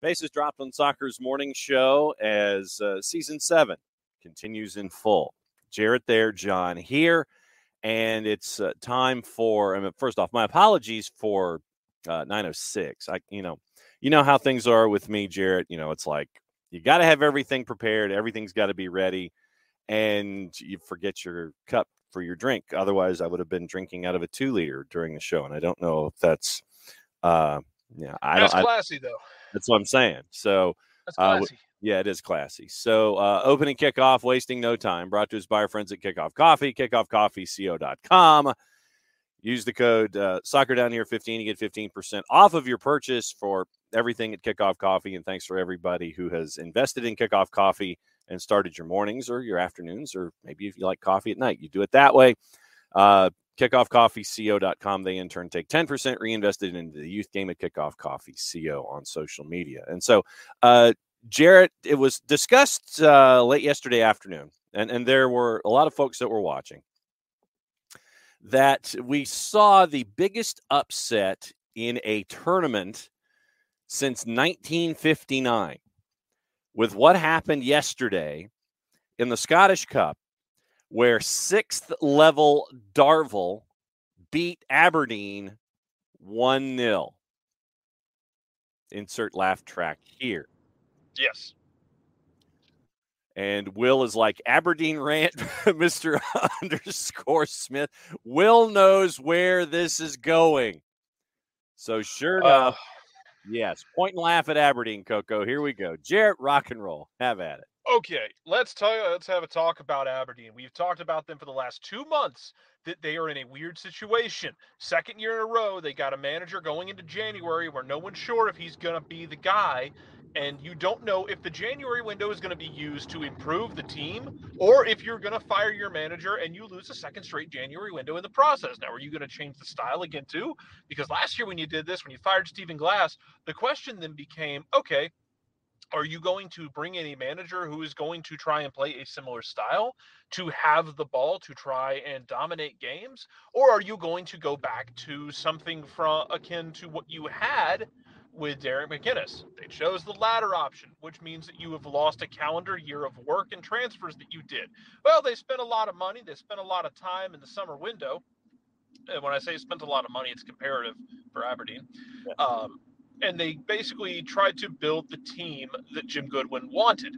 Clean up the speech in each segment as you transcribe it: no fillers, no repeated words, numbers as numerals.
Bases dropped on Soccer's morning show as Season 7 continues in full. Jarrett there, John here, and it's time for, first off, my apologies for 9:06. You know how things are with me, Jarrett. It's like you got to have everything prepared. Everything's got to be ready, and you forget your cup for your drink. Otherwise, I would have been drinking out of a 2-liter during the show, and I don't know if that's That's classy, though. That's what I'm saying. So that's classy. Yeah, it is classy. So opening kickoff, wasting no time, brought to us by our friends at Kickoff Coffee, kickoffcoffeeco.com. Use the code Soccer Down Here 15 to get 15% off of your purchase for everything at Kickoff Coffee. And thanks for everybody who has invested in Kickoff Coffee and started your mornings or your afternoons, or maybe if you like coffee at night, you do it that way. Kickoffcoffeeco.com. They in turn take 10% reinvested into the youth game at Kickoff Coffee CO on social media. And so, Jarrett, it was discussed late yesterday afternoon, and there were a lot of folks that were watching, that we saw the biggest upset in a tournament since 1959 with what happened yesterday in the Scottish Cup, where 6th level Darvel beat Aberdeen 1-0. Insert laugh track here. Yes. And Will is like, Aberdeen rant, Mr. _Smith. Will knows where this is going. So sure enough, yes, point and laugh at Aberdeen, Coco. Here we go. Jarrett, rock and roll. Have at it. Okay, let's have a talk about Aberdeen. We've talked about them for the last 2 months, that they are in a weird situation. Second year in a row, they got a manager going into January where no one's sure if he's going to be the guy, and you don't know if the January window is going to be used to improve the team, or if you're going to fire your manager and you lose a second straight January window in the process. Now, are you going to change the style again too? Because last year when you did this, when you fired Stephen Glass, the question then became, okay, are you going to bring in a manager who is going to try and play a similar style, to have the ball to try and dominate games? Or are you going to go back to something akin to what you had with Derek McInnes? They chose the latter option, which means that you have lost a calendar year of work and transfers that you did. Well, they spent a lot of money. They spent a lot of time in the summer window. And when I say spent a lot of money, it's comparative for Aberdeen. Yeah. And they basically tried to build the team that Jim Goodwin wanted.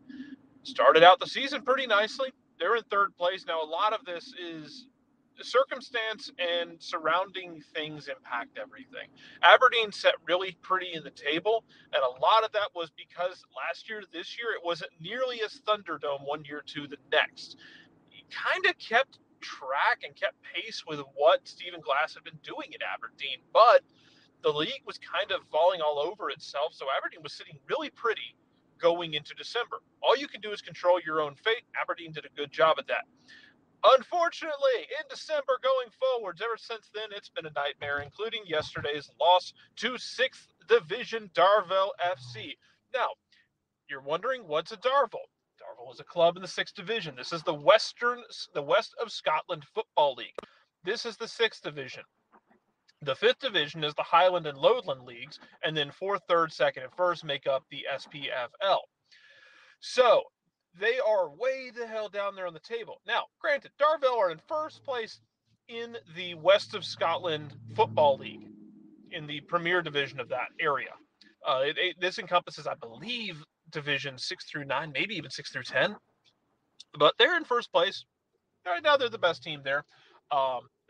Started out the season pretty nicely. They're in third place. Now, a lot of this is circumstance and surrounding things impact everything. Aberdeen set really pretty in the table, and a lot of that was because last year, this year, it wasn't nearly as Thunderdome one year to the next. He kind of kept track and kept pace with what Stephen Glass had been doing at Aberdeen, but the league was kind of falling all over itself, so Aberdeen was sitting really pretty going into December. All you can do is control your own fate. Aberdeen did a good job at that. Unfortunately, in December going forwards, ever since then, it's been a nightmare, including yesterday's loss to 6th Division Darvel FC. Now, you're wondering, what's a Darvel? Darvel is a club in the 6th Division. This is the West of Scotland Football League. This is the 6th Division. The 5th Division is the Highland and Lowland Leagues, and then 4th, 3rd, 2nd, and 1st make up the SPFL. So, they are way the hell down there on the table. Now, granted, Darvel are in first place in the West of Scotland Football League, in the Premier Division of that area. This encompasses, I believe, Division 6 through 9, maybe even 6 through 10. But they're in first place. Right now, they're the best team there.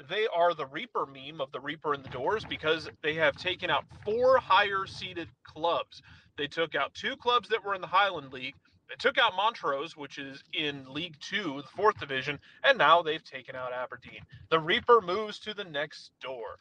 They are the Reaper meme of the Reaper in the Doors, because they have taken out 4 higher-seeded clubs. They took out 2 clubs that were in the Highland League. They took out Montrose, which is in League 2, the 4th Division, and now they've taken out Aberdeen. The Reaper moves to the next door.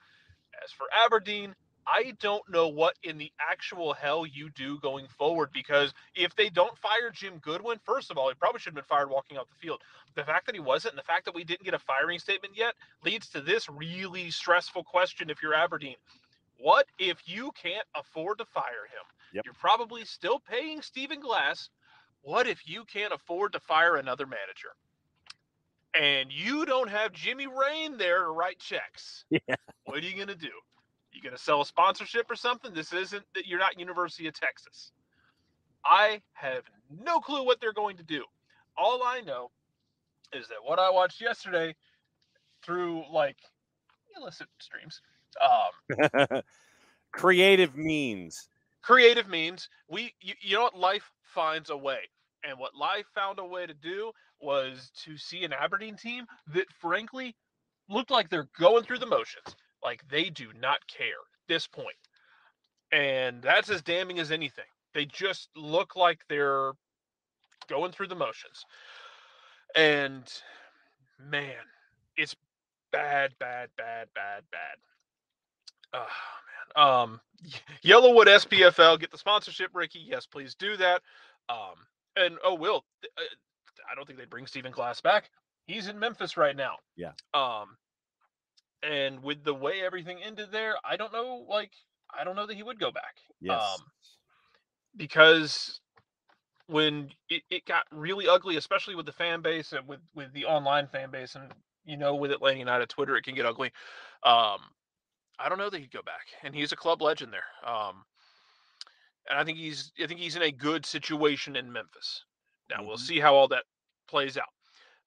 As for Aberdeen, I don't know what in the actual hell you do going forward, because if they don't fire Jim Goodwin, first of all, he probably should have been fired walking off the field. The fact that he wasn't, and the fact that we didn't get a firing statement yet, leads to this really stressful question if you're Aberdeen. What if you can't afford to fire him? Yep. You're probably still paying Stephen Glass. What if you can't afford to fire another manager? And you don't have Jimmy Rain there to write checks. Yeah. What are you going to do? You going to sell a sponsorship or something? This isn't that you're not University of Texas. I have no clue what they're going to do. All I know is that what I watched yesterday through like illicit streams, Creative means. creative means you know what, life finds a way. And what life found a way to do was to see an Aberdeen team that frankly looked like they're going through the motions. Like they do not care at this point. And that's as damning as anything. They just look like they're going through the motions. And man, it's bad, bad, bad, bad, bad. Oh man. Yellowwood SPFL, get the sponsorship, Ricky. Yes, please do that. And Will, I don't think they'd bring Stephen Glass back. He's in Memphis right now. Yeah. And with the way everything ended there, I don't know. I don't know that he would go back. Yes. Because when it got really ugly, especially with the fan base and with the online fan base, and with Atlanta United Twitter, it can get ugly. I don't know that he'd go back, and he's a club legend there. And I think he's in a good situation in Memphis. Now we'll see how all that plays out.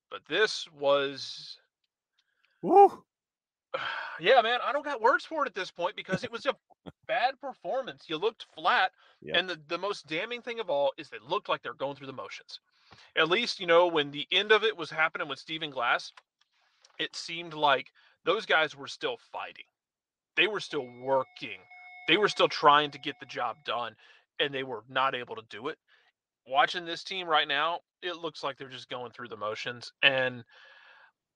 But this was, woo. Yeah, man, I don't got words for it at this point because it was a bad performance. You looked flat, Yep. and the most damning thing of all is they looked like they're going through the motions. At least, when the end of it was happening with Stephen Glass, it seemed like those guys were still fighting. They were still working. They were still trying to get the job done, and they were not able to do it. Watching this team right now, it looks like they're just going through the motions. And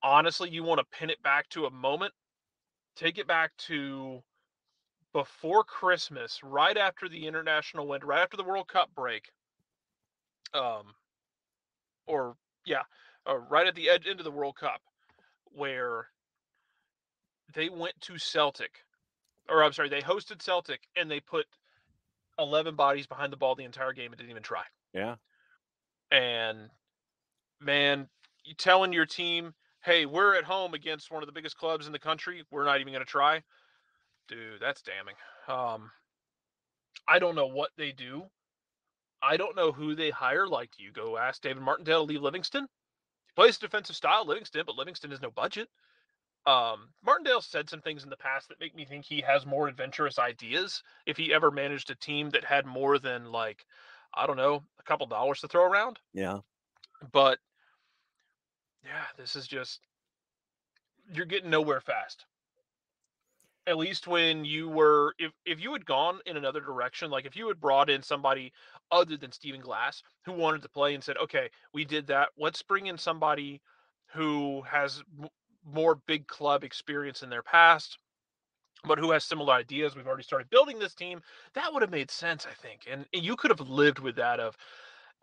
honestly, you want to pin it back to a moment, take it back to before Christmas, right after the international winter, right after the World Cup break. Right at the end of the World Cup, where they went to Celtic, or I'm sorry, they hosted Celtic, and they put 11 bodies behind the ball the entire game and didn't even try. Yeah. And man, you telling your team, hey, we're at home against one of the biggest clubs in the country, we're not even going to try. Dude, that's damning. I don't know what they do. I don't know who they hire. Like, do you go ask David Martindale to leave Livingston? He plays defensive style, Livingston, but Livingston has no budget. Martindale said some things in the past that make me think he has more adventurous ideas if he ever managed a team that had more than, like, I don't know, a couple dollars to throw around. Yeah. But yeah, this is just, you're getting nowhere fast. At least when you were, if you had gone in another direction, like if you had brought in somebody other than Stephen Glass who wanted to play and said, okay, we did that, let's bring in somebody who has more big club experience in their past, but who has similar ideas. We've already started building this team. That would have made sense, I think. And you could have lived with that of,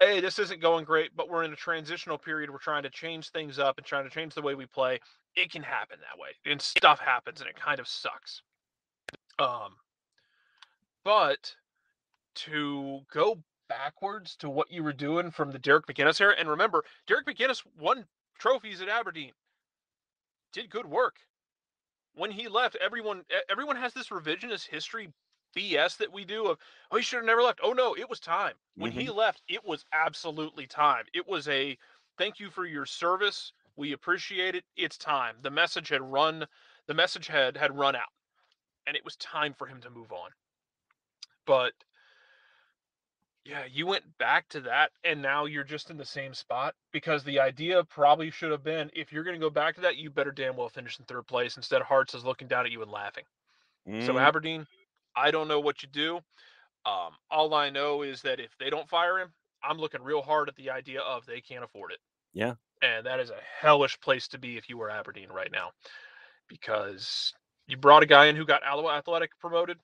hey, this isn't going great, but we're in a transitional period. We're trying to change things up and trying to change the way we play. It can happen that way. And stuff happens, and it kind of sucks. But to go backwards to what you were doing from the Derek McInnes era, and remember, Derek McInnes won trophies at Aberdeen, did good work. When he left, everyone has this revisionist history BS that we do of, oh, he should have never left. Oh no, it was time. When he left, it was absolutely time. It was a thank you for your service. We appreciate it. It's time. The message had run out, and it was time for him to move on. But yeah, you went back to that, and now you're just in the same spot, because the idea probably should have been, if you're going to go back to that, you better damn well finish in third place. Instead, Hearts is looking down at you and laughing. So Aberdeen, I don't know what you do. All I know is that if they don't fire him, I'm looking real hard at the idea of they can't afford it. Yeah. And that is a hellish place to be if you were Aberdeen right now, because you brought a guy in who got Alloa Athletic promoted,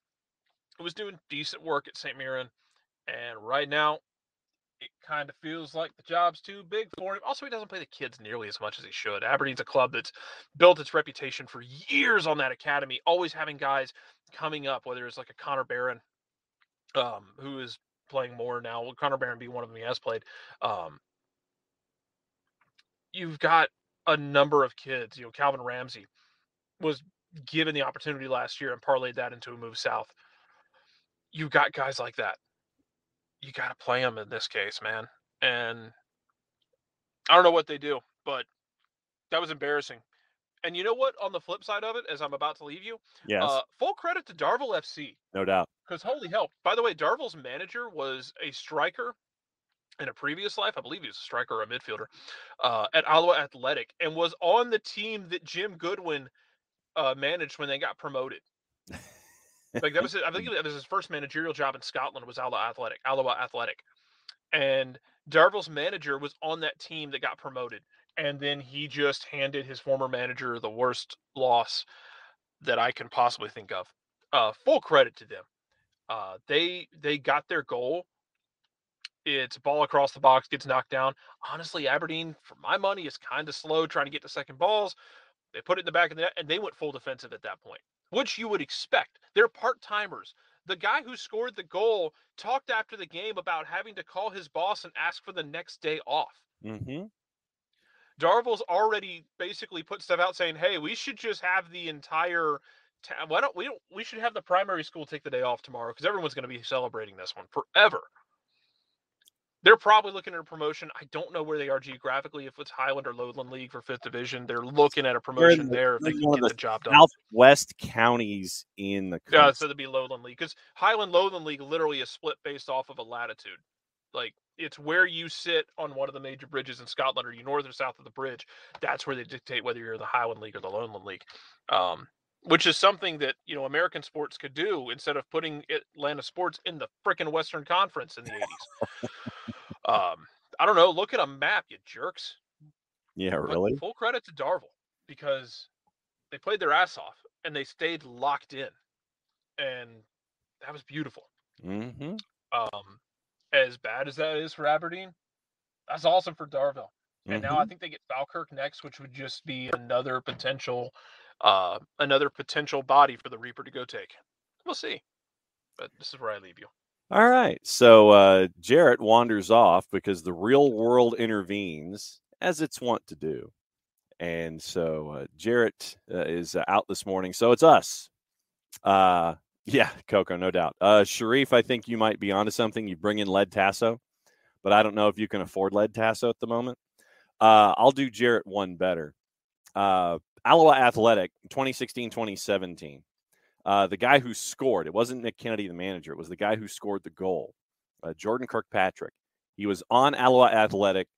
who was doing decent work at St. Mirren, and right now it kind of feels like the job's too big for him. Also, he doesn't play the kids nearly as much as he should. Aberdeen's a club that's built its reputation for years on that academy, always having guys coming up, whether it's like a Connor Barron, who is playing more now. Will Connor Barron be one of them? He has played. You've got a number of kids. Calvin Ramsey was given the opportunity last year and parlayed that into a move south. You've got guys like that. you got to play them in this case, man. And I don't know what they do, but that was embarrassing. And you know what? On the flip side of it, as I'm about to leave you, Yes, full credit to Darville FC. no doubt. Because holy hell. By the way, Darville's manager was a striker in a previous life. I believe he was a striker or a midfielder at Iowa Athletic, and was on the team that Jim Goodwin managed when they got promoted. Like that was, I think that was his first managerial job in Scotland, was Iowa Athletic. And Darville's manager was on that team that got promoted. And then he just handed his former manager the worst loss that I can possibly think of. Full credit to them. They got their goal. It's ball across the box, gets knocked down. Honestly, Aberdeen, for my money, is kind of slow trying to get to second balls. They put it in the back of the net, and they went full defensive at that point, which you would expect. They're part-timers. The guy who scored the goal talked after the game about having to call his boss and ask for the next day off. Mm-hmm. Darville's already basically put stuff out saying, "Hey, we should just have the entire why don't we should have the primary school take the day off tomorrow because everyone's going to be celebrating this one forever." They're probably looking at a promotion. I don't know where they are geographically, if it's Highland or Lowland League for 5th Division. They're looking at a promotion there if they can get the job done. Southwest counties in the country. Yeah, so it'd be Lowland League. Because Lowland League literally is split based off of a latitude. Like, it's where you sit on one of the major bridges in Scotland. Are you north or south of the bridge? That's where they dictate whether you're the Highland League or the Lowland League. Which is something that, American sports could do instead of putting Atlanta sports in the frickin' Western Conference in the 80s. I don't know. Look at a map, you jerks. Yeah, really? But full credit to Darville because they played their ass off and they stayed locked in, and that was beautiful. Mm-hmm. As bad as that is for Aberdeen, that's awesome for Darville. And now I think they get Falkirk next, which would just be another potential body for the Reaper to go take. We'll see. But this is where I leave you. All right. So Jarrett wanders off because the real world intervenes, as it's wont to do. And so Jarrett is out this morning. So it's us. Yeah, Coco, no doubt. Sharif, I think you might be onto something. You bring in lead Tasso, but I don't know if you can afford lead Tasso at the moment. I'll do Jarrett one better. Iowa Athletic, 2016-2017. The guy who scored, it wasn't Nick Kennedy, the manager. It was the guy who scored the goal, Jordan Kirkpatrick. He was on Iowa Athletic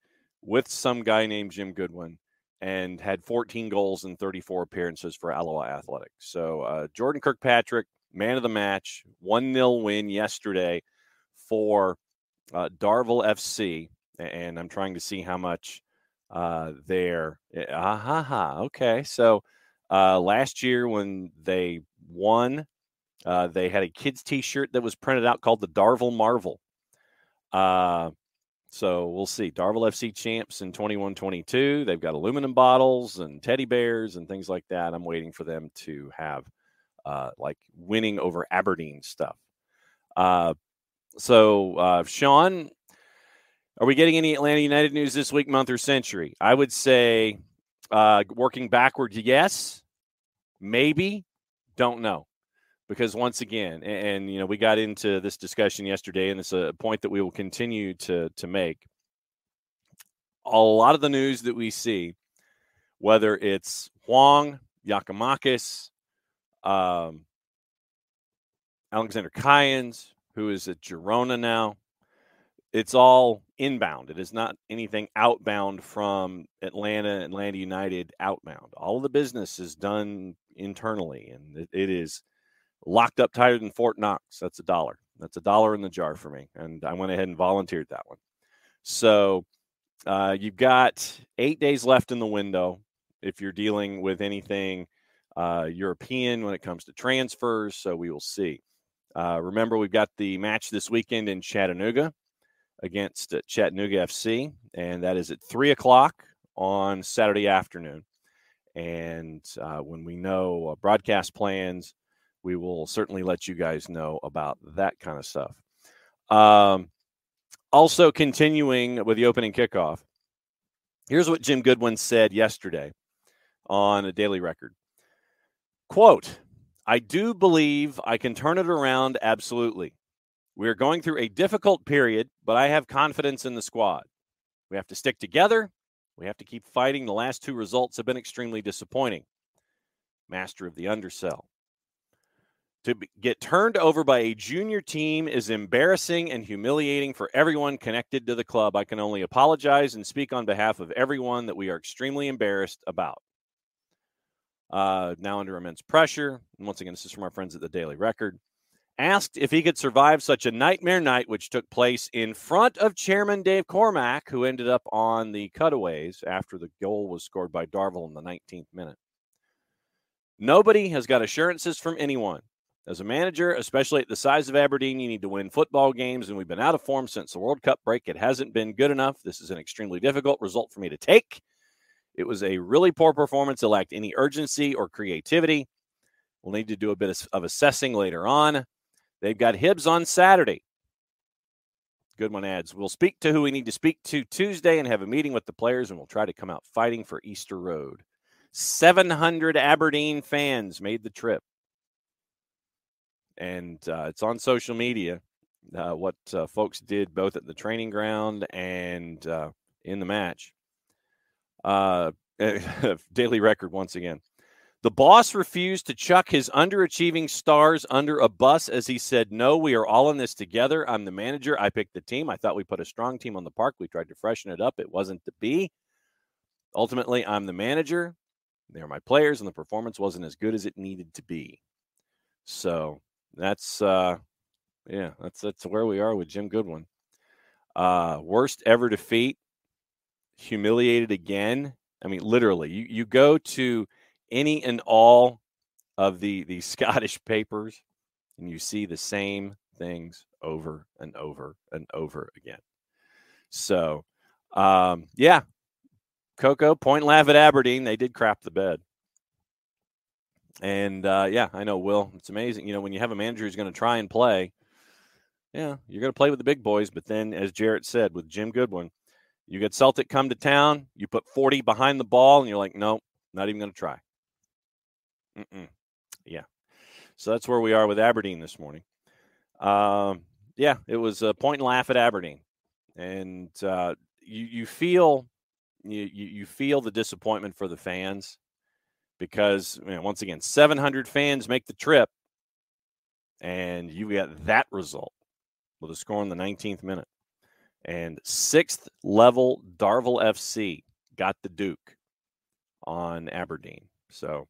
with some guy named Jim Goodwin and had 14 goals and 34 appearances for Iowa Athletic. So Jordan Kirkpatrick, man of the match, 1-0 win yesterday for Darville FC. And I'm trying to see how much there. Okay. So last year when they won, they had a kids t-shirt that was printed out called the Darville Marvel. So we'll see. Darville FC champs in 21-22. They've got aluminum bottles and teddy bears and things like that. I'm waiting for them to have like winning over Aberdeen stuff. So Sean, are we getting any Atlanta United news this week, month, or century? I would say working backwards, yes. Maybe. Don't know. Because once again, and we got into this discussion yesterday, and it's a point that we will continue to make. A lot of the news that we see, whether it's Huang, Giacomakis, Alexander Kyans, who is at Girona now, it's all inbound. It is not anything outbound from Atlanta United outbound. All of the business is done internally, and it is locked up tighter than Fort Knox. That's $1. That's $1 in the jar for me. And I went ahead and volunteered that one. So you've got 8 days left in the window if you're dealing with anything European when it comes to transfers. So we will see. Remember, we've got the match this weekend in Chattanooga against Chattanooga FC. And that is at 3:00 on Saturday afternoon. And when we know broadcast plans, we will certainly let you guys know about that kind of stuff. Also, continuing with the opening kickoff, here's what Jim Goodwin said yesterday on a Daily Record. Quote, "I do believe I can turn it around, absolutely. We're going through a difficult period, but I have confidence in the squad. We have to stick together. We have to keep fighting. The last 2 results have been extremely disappointing. Master of the undersell. To get turned over by a junior team is embarrassing and humiliating for everyone connected to the club. I can only apologize and speak on behalf of everyone that we are extremely embarrassed about. Now under immense pressure. And once again, this is from our friends at the Daily Record. Asked if he could survive such a nightmare night, which took place in front of Chairman Dave Cormack, who ended up on the cutaways after the goal was scored by Darvill in the 19th minute. Nobody has got assurances from anyone. As a manager, especially at the size of Aberdeen, you need to win football games, and we've been out of form since the World Cup break. It hasn't been good enough. This is an extremely difficult result for me to take. It was a really poor performance. It lacked any urgency or creativity. We'll need to do a bit of assessing later on. They've got Hibs on Saturday. Goodwin adds, we'll speak to who we need to speak to Tuesday and have a meeting with the players, and we'll try to come out fighting for Easter Road. 700 Aberdeen fans made the trip. And it's on social media what folks did both at the training ground and in the match. Daily Record once again. The boss refused to chuck his underachieving stars under a bus as he said, no, we are all in this together. I'm the manager. I picked the team. I thought we put a strong team on the park. We tried to freshen it up. It wasn't to be. Ultimately, I'm the manager. They're my players, and the performance wasn't as good as it needed to be. So that's where we are with Jim Goodwin. Worst ever defeat. Humiliated again. I mean, literally, you go to any and all of the Scottish papers, and you see the same things over and over and over again. So, Coco, point and laugh at Aberdeen. They did crap the bed. And, I know, Will, it's amazing. You know, when you have a manager who's going to try and play, you're going to play with the big boys. But then, as Jarrett said, with Jim Goodwin, you get Celtic come to town, you put 40 behind the ball, and you're like, nope, not even going to try. Yeah. So that's where we are with Aberdeen this morning. It was a point and laugh at Aberdeen. And you feel the disappointment for the fans because, once again, 700 fans make the trip, and you got that result with a score in the 19th minute. And 6th level Darvill FC got the Duke on Aberdeen. So,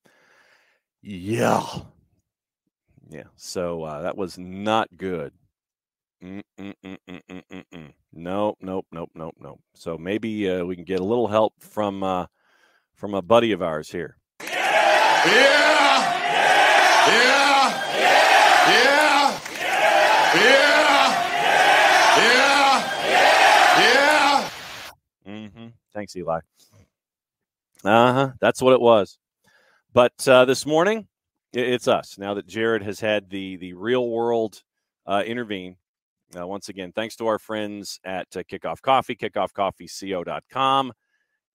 so that was not good. Nope. So maybe we can get a little help from a buddy of ours here. Thanks, Eli. That's what it was. But this morning, it's us. Now that Jared has had the real world intervene, once again, thanks to our friends at Kickoff Coffee, kickoffcoffeeco.com.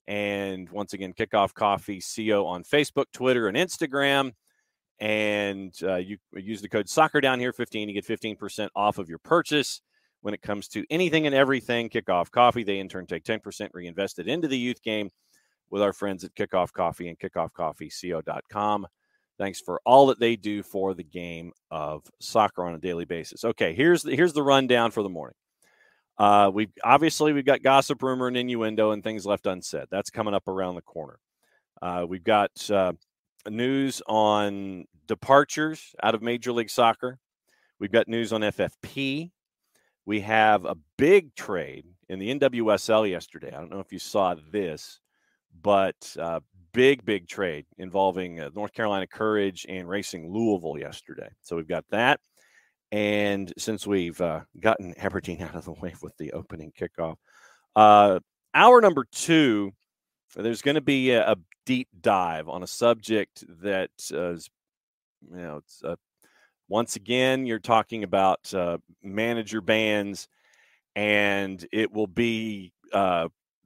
And once again, Kickoff Coffee CO on Facebook, Twitter, and Instagram. And you use the code Soccer down here 15 to get 15% off of your purchase. When it comes to anything and everything, Kickoff Coffee, they in turn take 10% reinvested into the youth game with our friends at Kickoff Coffee and kickoffcoffeeco.com. Thanks for all that they do for the game of soccer on a daily basis. Okay, here's the rundown for the morning. We've got gossip, rumor, and innuendo and things left unsaid. That's coming up around the corner. We've got news on departures out of Major League Soccer. We've got news on FFP. We have a big trade in the NWSL yesterday. I don't know if you saw this, but big trade involving North Carolina Courage and Racing Louisville yesterday. So we've got that. And since we've gotten Aberdeen out of the way with the opening kickoff, hour number 2, there's going to be a deep dive on a subject that is, once again, you're talking about manager bans, and it will be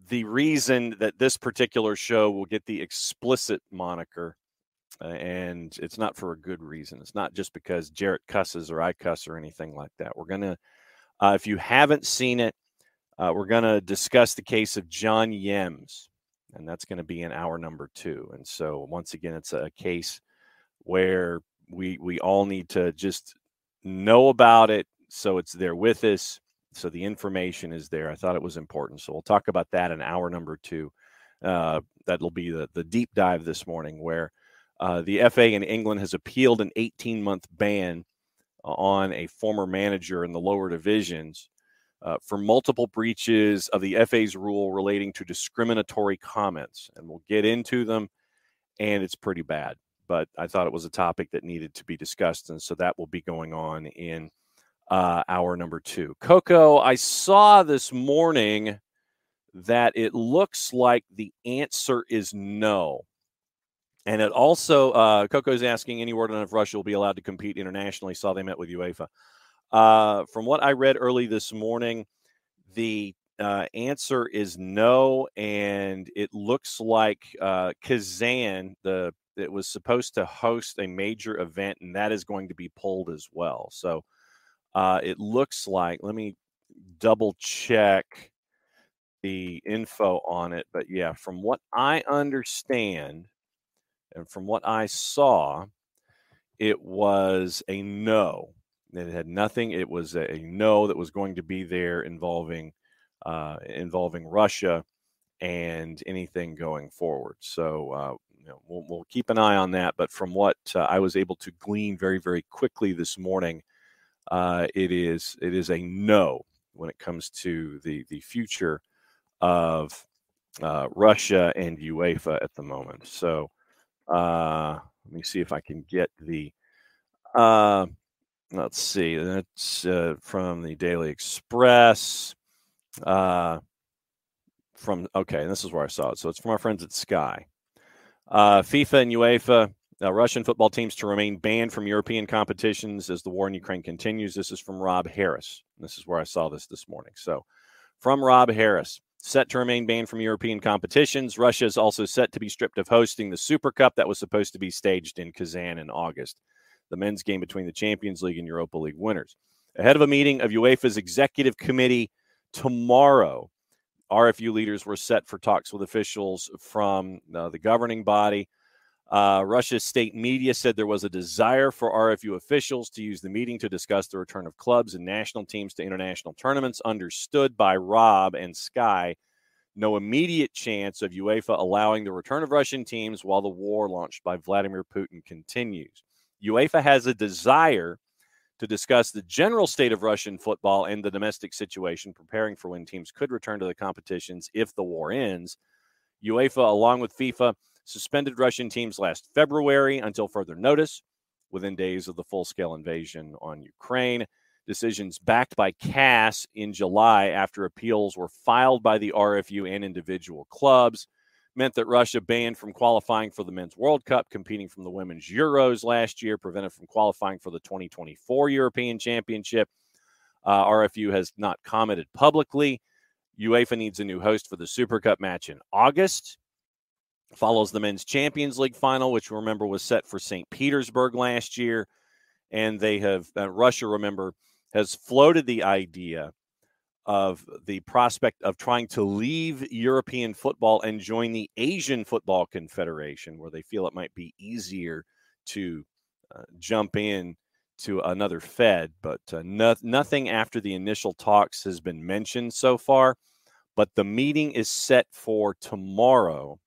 the reason that this particular show will get the explicit moniker and it's not for a good reason. It's not just because Jarrett cusses or I cuss or anything like that. We're going to, if you haven't seen it, we're going to discuss the case of John Yems, and that's going to be in hour number 2. And so once again, it's a case where we all need to just know about it, so it's there with us, so the information is there. I thought it was important, so we'll talk about that in hour number 2. That'll be the deep dive this morning, where the FA in England has appealed an 18-month ban on a former manager in the lower divisions for multiple breaches of the FA's rule relating to discriminatory comments. And we'll get into them, and it's pretty bad. But I thought it was a topic that needed to be discussed, and so that will be going on in hour number 2. Coco, I saw this morning that it looks like the answer is no. And it also, Coco's asking, any word on if Russia will be allowed to compete internationally? Saw they met with UEFA. From what I read early this morning, the answer is no, and it looks like Kazan, it was supposed to host a major event, and that is going to be pulled as well. So it looks like, let me double check the info on it. But yeah, from what I understand and from what I saw, it was a no. It had nothing. It was a no that was going to be there involving Russia and anything going forward. So we'll keep an eye on that. But from what I was able to glean very, very quickly this morning, it is a no when it comes to the future of Russia and UEFA at the moment. So let me see if I can get the. Let's see. That's from the Daily Express. Okay, and this is where I saw it. So it's from our friends at Sky. FIFA and UEFA, Russian football teams to remain banned from European competitions as the war in Ukraine continues. This is from Rob Harris. This is where I saw this morning. So from Rob Harris, set to remain banned from European competitions. Russia is also set to be stripped of hosting the Super Cup that was supposed to be staged in Kazan in August, the men's game between the Champions League and Europa League winners. Ahead of a meeting of UEFA's executive committee tomorrow, RFU leaders were set for talks with officials from the governing body. Russia's state media said there was a desire for RFU officials to use the meeting to discuss the return of clubs and national teams to international tournaments. Understood by Rob and Sky, no immediate chance of UEFA allowing the return of Russian teams while the war launched by Vladimir Putin continues. UEFA has a desire to discuss the general state of Russian football and the domestic situation, preparing for when teams could return to the competitions if the war ends. UEFA, along with FIFA, suspended Russian teams last February until further notice, within days of the full-scale invasion on Ukraine. Decisions backed by CAS in July after appeals were filed by the RFU and individual clubs meant that Russia banned from qualifying for the Men's World Cup, competing from the Women's Euros last year, prevented from qualifying for the 2024 European Championship. RFU has not commented publicly. UEFA needs a new host for the Super Cup match in August. Follows the Men's Champions League final, which, remember, was set for St. Petersburg last year. And they have, Russia, remember, has floated the idea of the prospect of trying to leave European football and join the Asian Football Confederation, where they feel it might be easier to jump in to another Fed. But nothing after the initial talks has been mentioned so far. But the meeting is set for tomorrow,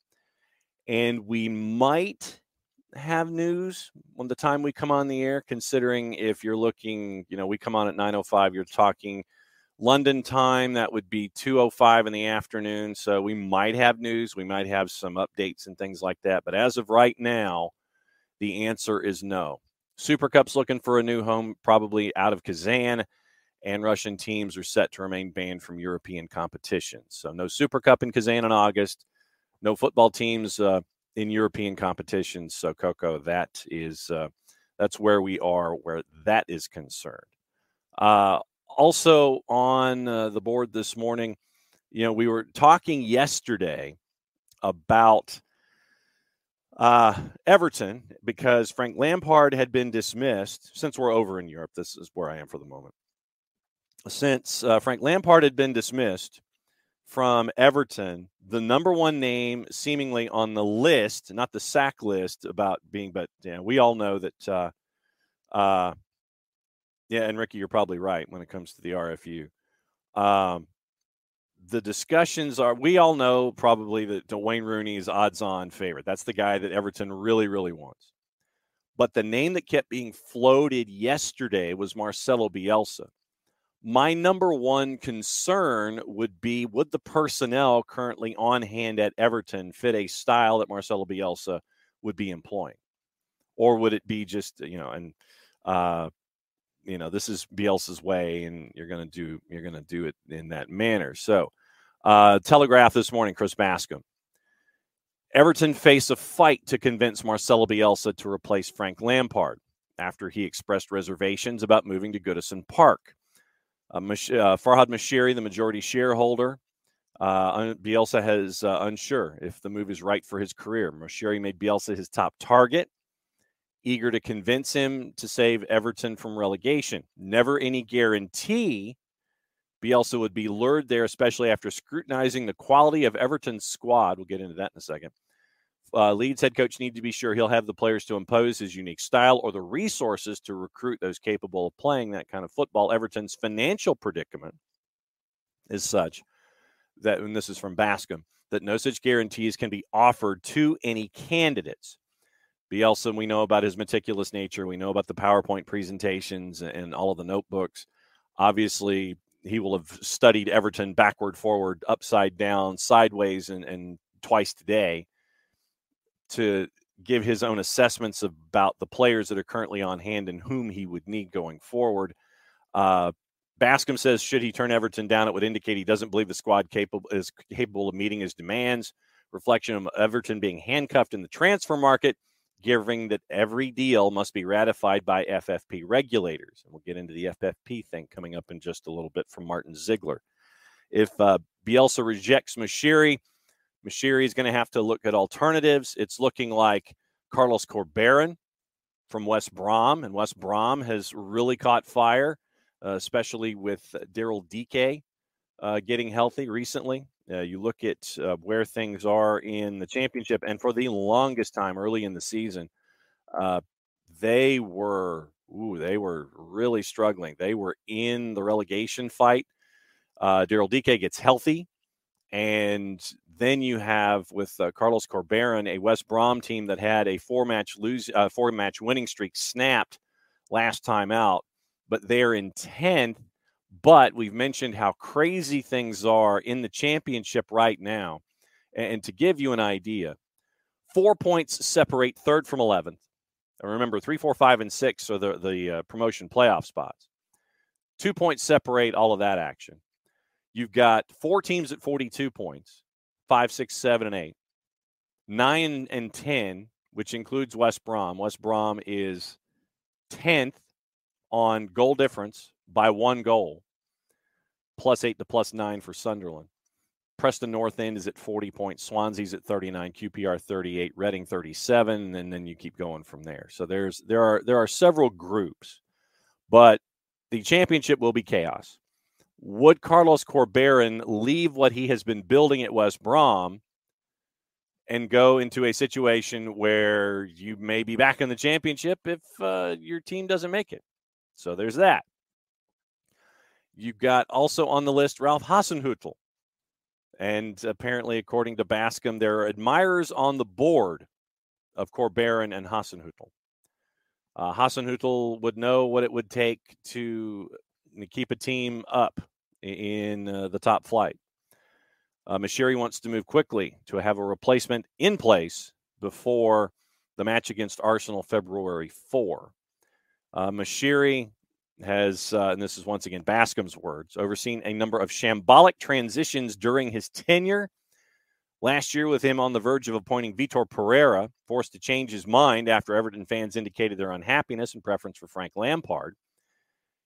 and we might have news when the time we come on the air, considering if you're looking, we come on at 9:05, you're talking London time, that would be 2:05 in the afternoon. So we might have news. We might have some updates and things like that. But as of right now, the answer is no. Super Cup's looking for a new home, probably out of Kazan, and Russian teams are set to remain banned from European competitions. So no Super Cup in Kazan in August, no football teams in European competitions. So, Coco, that's where we are, where that is concerned. Also on the board this morning, we were talking yesterday about Everton, because Frank Lampard had been dismissed. Since we're over in Europe, this is where I am for the moment. Since Frank Lampard had been dismissed from Everton, the number one name seemingly on the list, not the sack list about being, but we all know that, and Ricky, you're probably right when it comes to the RFU. The discussions are, we all know probably that Wayne Rooney is odds-on favorite. That's the guy that Everton really, really wants. But the name that kept being floated yesterday was Marcelo Bielsa. My number one concern would be, would the personnel currently on hand at Everton fit a style that Marcelo Bielsa would be employing? Or would it be just, this is Bielsa's way and you're going to do it in that manner. So, Telegraph this morning, Chris Bascom. Everton face a fight to convince Marcelo Bielsa to replace Frank Lampard after he expressed reservations about moving to Goodison Park. Farhad Moshiri, the majority shareholder, Bielsa has unsure if the move is right for his career. Moshiri made Bielsa his top target, eager to convince him to save Everton from relegation. Never any guarantee Bielsa would be lured there, especially after scrutinizing the quality of Everton's squad. We'll get into that in a second. Leeds head coach need to be sure he'll have the players to impose his unique style or the resources to recruit those capable of playing that kind of football. Everton's financial predicament is such that, and this is from Bascom, that no such guarantees can be offered to any candidates. Bielsa, we know about his meticulous nature. We know about the PowerPoint presentations and all of the notebooks. Obviously, he will have studied Everton backward, forward, upside down, sideways, and twice today to give his own assessments about the players that are currently on hand and whom he would need going forward. Bascom says, should he turn Everton down, it would indicate he doesn't believe the squad is capable of meeting his demands. Reflection of Everton being handcuffed in the transfer market, given that every deal must be ratified by FFP regulators. And we'll get into the FFP thing coming up in just a little bit from Martin Ziegler. If Bielsa rejects Moshiri is going to have to look at alternatives. It's looking like Carlos Corberan from West Brom, and West Brom has really caught fire, especially with Daryl Dike getting healthy recently. You look at where things are in the championship, and for the longest time early in the season, they were really struggling. They were in the relegation fight. Daryl Dike gets healthy, and then you have with Carlos Corberan, a West Brom team that had a four-match winning streak snapped last time out, but they're in 10th. But we've mentioned how crazy things are in the championship right now. And to give you an idea, 4 points separate third from 11th. And remember, 3, 4, 5, and 6 are the promotion playoff spots. 2 points separate all of that action. You've got 4 teams at 42 points, 5, 6, 7, and 8. 9 and 10, which includes West Brom. West Brom is 10th on goal difference by 1 goal, +8 to +9 for Sunderland. Preston North End is at 40 points. Swansea's at 39, QPR 38, Reading 37, and then you keep going from there. So there are several groups, but the championship will be chaos. Would Carlos Corberan leave what he has been building at West Brom and go into a situation where you may be back in the championship if your team doesn't make it? So there's that. You've got also on the list Ralph Hasenhüttl. And apparently, according to Bascom, there are admirers on the board of Corberan and Hasenhüttl. Hasenhüttl would know what it would take to keep a team up in the top flight. Moshiri wants to move quickly to have a replacement in place before the match against Arsenal February 4. Moshiri has, and this is once again Bascom's words, overseen a number of shambolic transitions during his tenure. Last year, with him on the verge of appointing Vitor Pereira, forced to change his mind after Everton fans indicated their unhappiness and preference for Frank Lampard.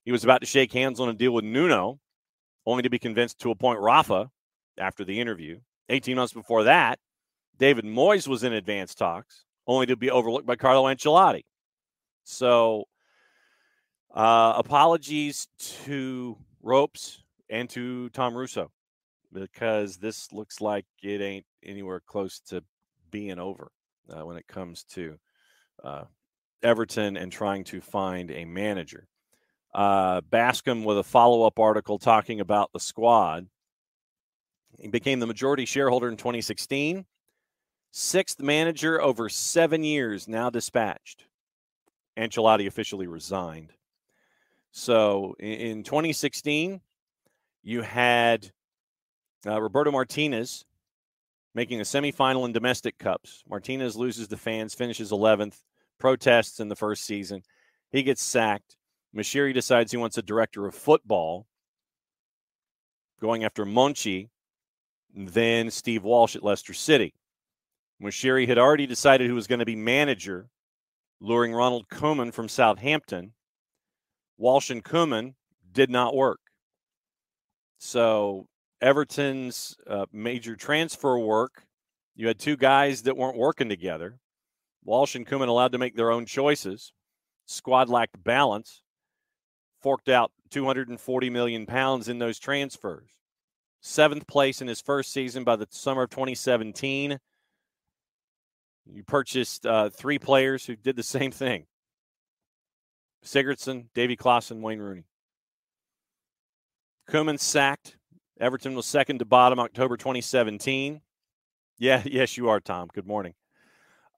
He was about to shake hands on a deal with Nuno, only to be convinced to appoint Rafa after the interview. 18 months before that, David Moyes was in advanced talks, only to be overlooked by Carlo Ancelotti. So apologies to Ropes and to Tom Russo, because this looks like it ain't anywhere close to being over when it comes to Everton and trying to find a manager. Bascom with a follow-up article talking about the squad. He became the majority shareholder in 2016. Sixth manager over 7 years now dispatched. Ancelotti officially resigned. So in 2016, you had Roberto Martinez making a semifinal in domestic cups. Martinez loses to fans, finishes 11th, protests in the first season. He gets sacked. Moshiri decides he wants a director of football, going after Monchi, then Steve Walsh at Leicester City. Moshiri had already decided who was going to be manager, luring Ronald Koeman from Southampton. Walsh and Koeman did not work. So Everton's major transfer work, you had two guys that weren't working together. Walsh and Koeman allowed to make their own choices. Squad lacked balance. Forked out £240 million in those transfers. 7th place in his first season by the summer of 2017. You purchased 3 players who did the same thing. Sigurdsson, Davy Klaassen, Wayne Rooney. Koeman sacked. Everton was second to bottom October 2017. Yes, you are, Tom. Good morning.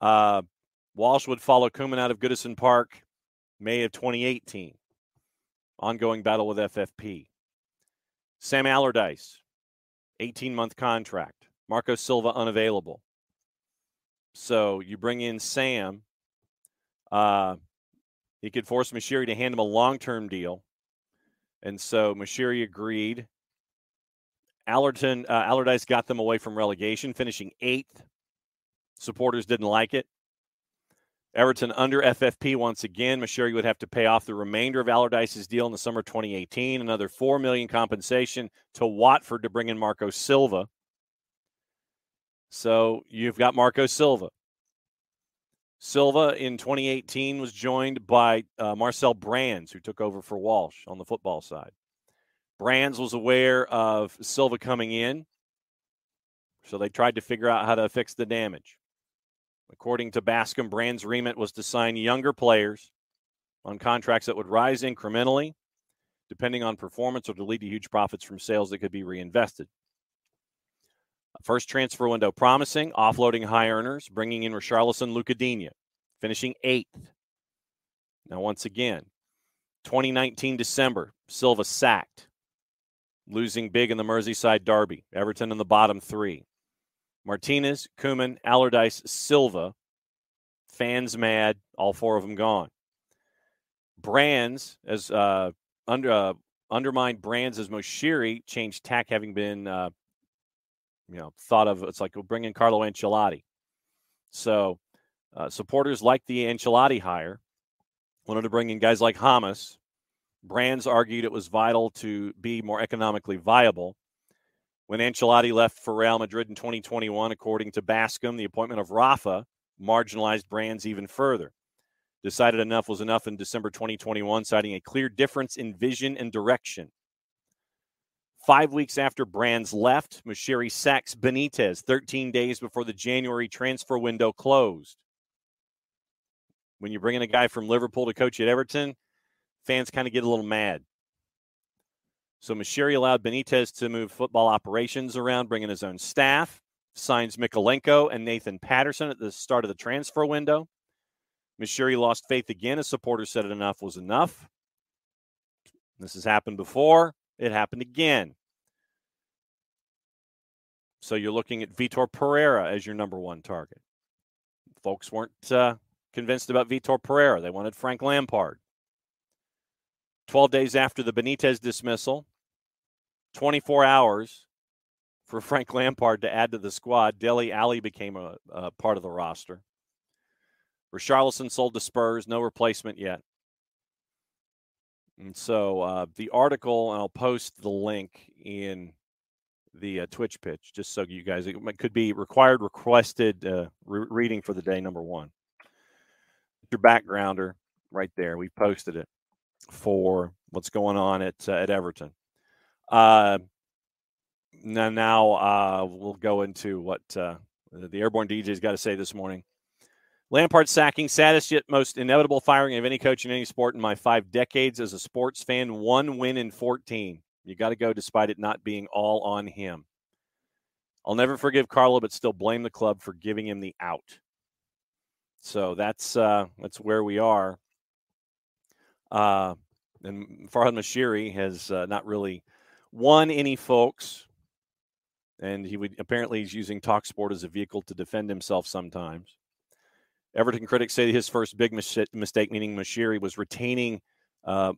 Walsh would follow Koeman out of Goodison Park May of 2018. Ongoing battle with FFP. Sam Allardyce, 18-month contract. Marco Silva unavailable. So you bring in Sam. He could force Moshiri to hand him a long-term deal. And so Moshiri agreed. Allardyce got them away from relegation, finishing 8th. Supporters didn't like it. Everton under FFP once again. Moshiri would have to pay off the remainder of Allardyce's deal in the summer of 2018. Another $4 million compensation to Watford to bring in Marco Silva. So you've got Marco Silva. Silva in 2018 was joined by Marcel Brands, who took over for Walsh on the football side. Brands was aware of Silva coming in, so they tried to figure out how to fix the damage. According to Bascom, Brands' remit was to sign younger players on contracts that would rise incrementally, depending on performance, or to lead to huge profits from sales that could be reinvested. First transfer window promising, offloading high earners, bringing in Richarlison, Lucadinha, finishing 8th. Now, once again, 2019 December, Silva sacked, losing big in the Merseyside derby. Everton in the bottom 3. Martinez, Koeman, Allardyce, Silva. Fans mad, all 4 of them gone. Brands, as undermined Brands as Moshiri changed tack, having been thought of. It's like we'll bring in Carlo Ancelotti. So supporters like the Ancelotti hire, wanted to bring in guys like Hamas. Brands argued it was vital to be more economically viable. When Ancelotti left for Real Madrid in 2021, according to Bascom, the appointment of Rafa marginalized Brands even further. Decided enough was enough in December 2021, citing a clear difference in vision and direction. 5 weeks after Brands left, Moshiri sacks Benitez 13 days before the January transfer window closed. When you bring in a guy from Liverpool to coach at Everton, fans kind of get a little mad. So Moshiri allowed Benitez to move football operations around, bring in his own staff, signs Mikolenko and Nathan Patterson at the start of the transfer window. Moshiri lost faith again as supporters said enough was enough. This has happened before. It happened again. So you're looking at Vitor Pereira as your number 1 target. Folks weren't convinced about Vitor Pereira. They wanted Frank Lampard. 12 days after the Benitez dismissal, 24 hours for Frank Lampard to add to the squad, Dele Alli became a part of the roster. Richarlison sold to Spurs, no replacement yet. And so the article, and I'll post the link in the Twitch pitch, just so you guys, it could be required, requested reading for the day, number 1. your backgrounder right there. We posted it for what's going on at Everton. Now we'll go into what the Airborne DJ's got to say this morning. Lampard's sacking, saddest yet most inevitable firing of any coach in any sport in my 5 decades as a sports fan. 1 win in 14. You got to go despite it not being all on him. I'll never forgive Carlo, but still blame the club for giving him the out. So that's where we are. And Farhad Mashiri has not really won any folks. And he's using TalkSport as a vehicle to defend himself sometimes. Everton critics say his first big mistake, meaning Mashiri, was retaining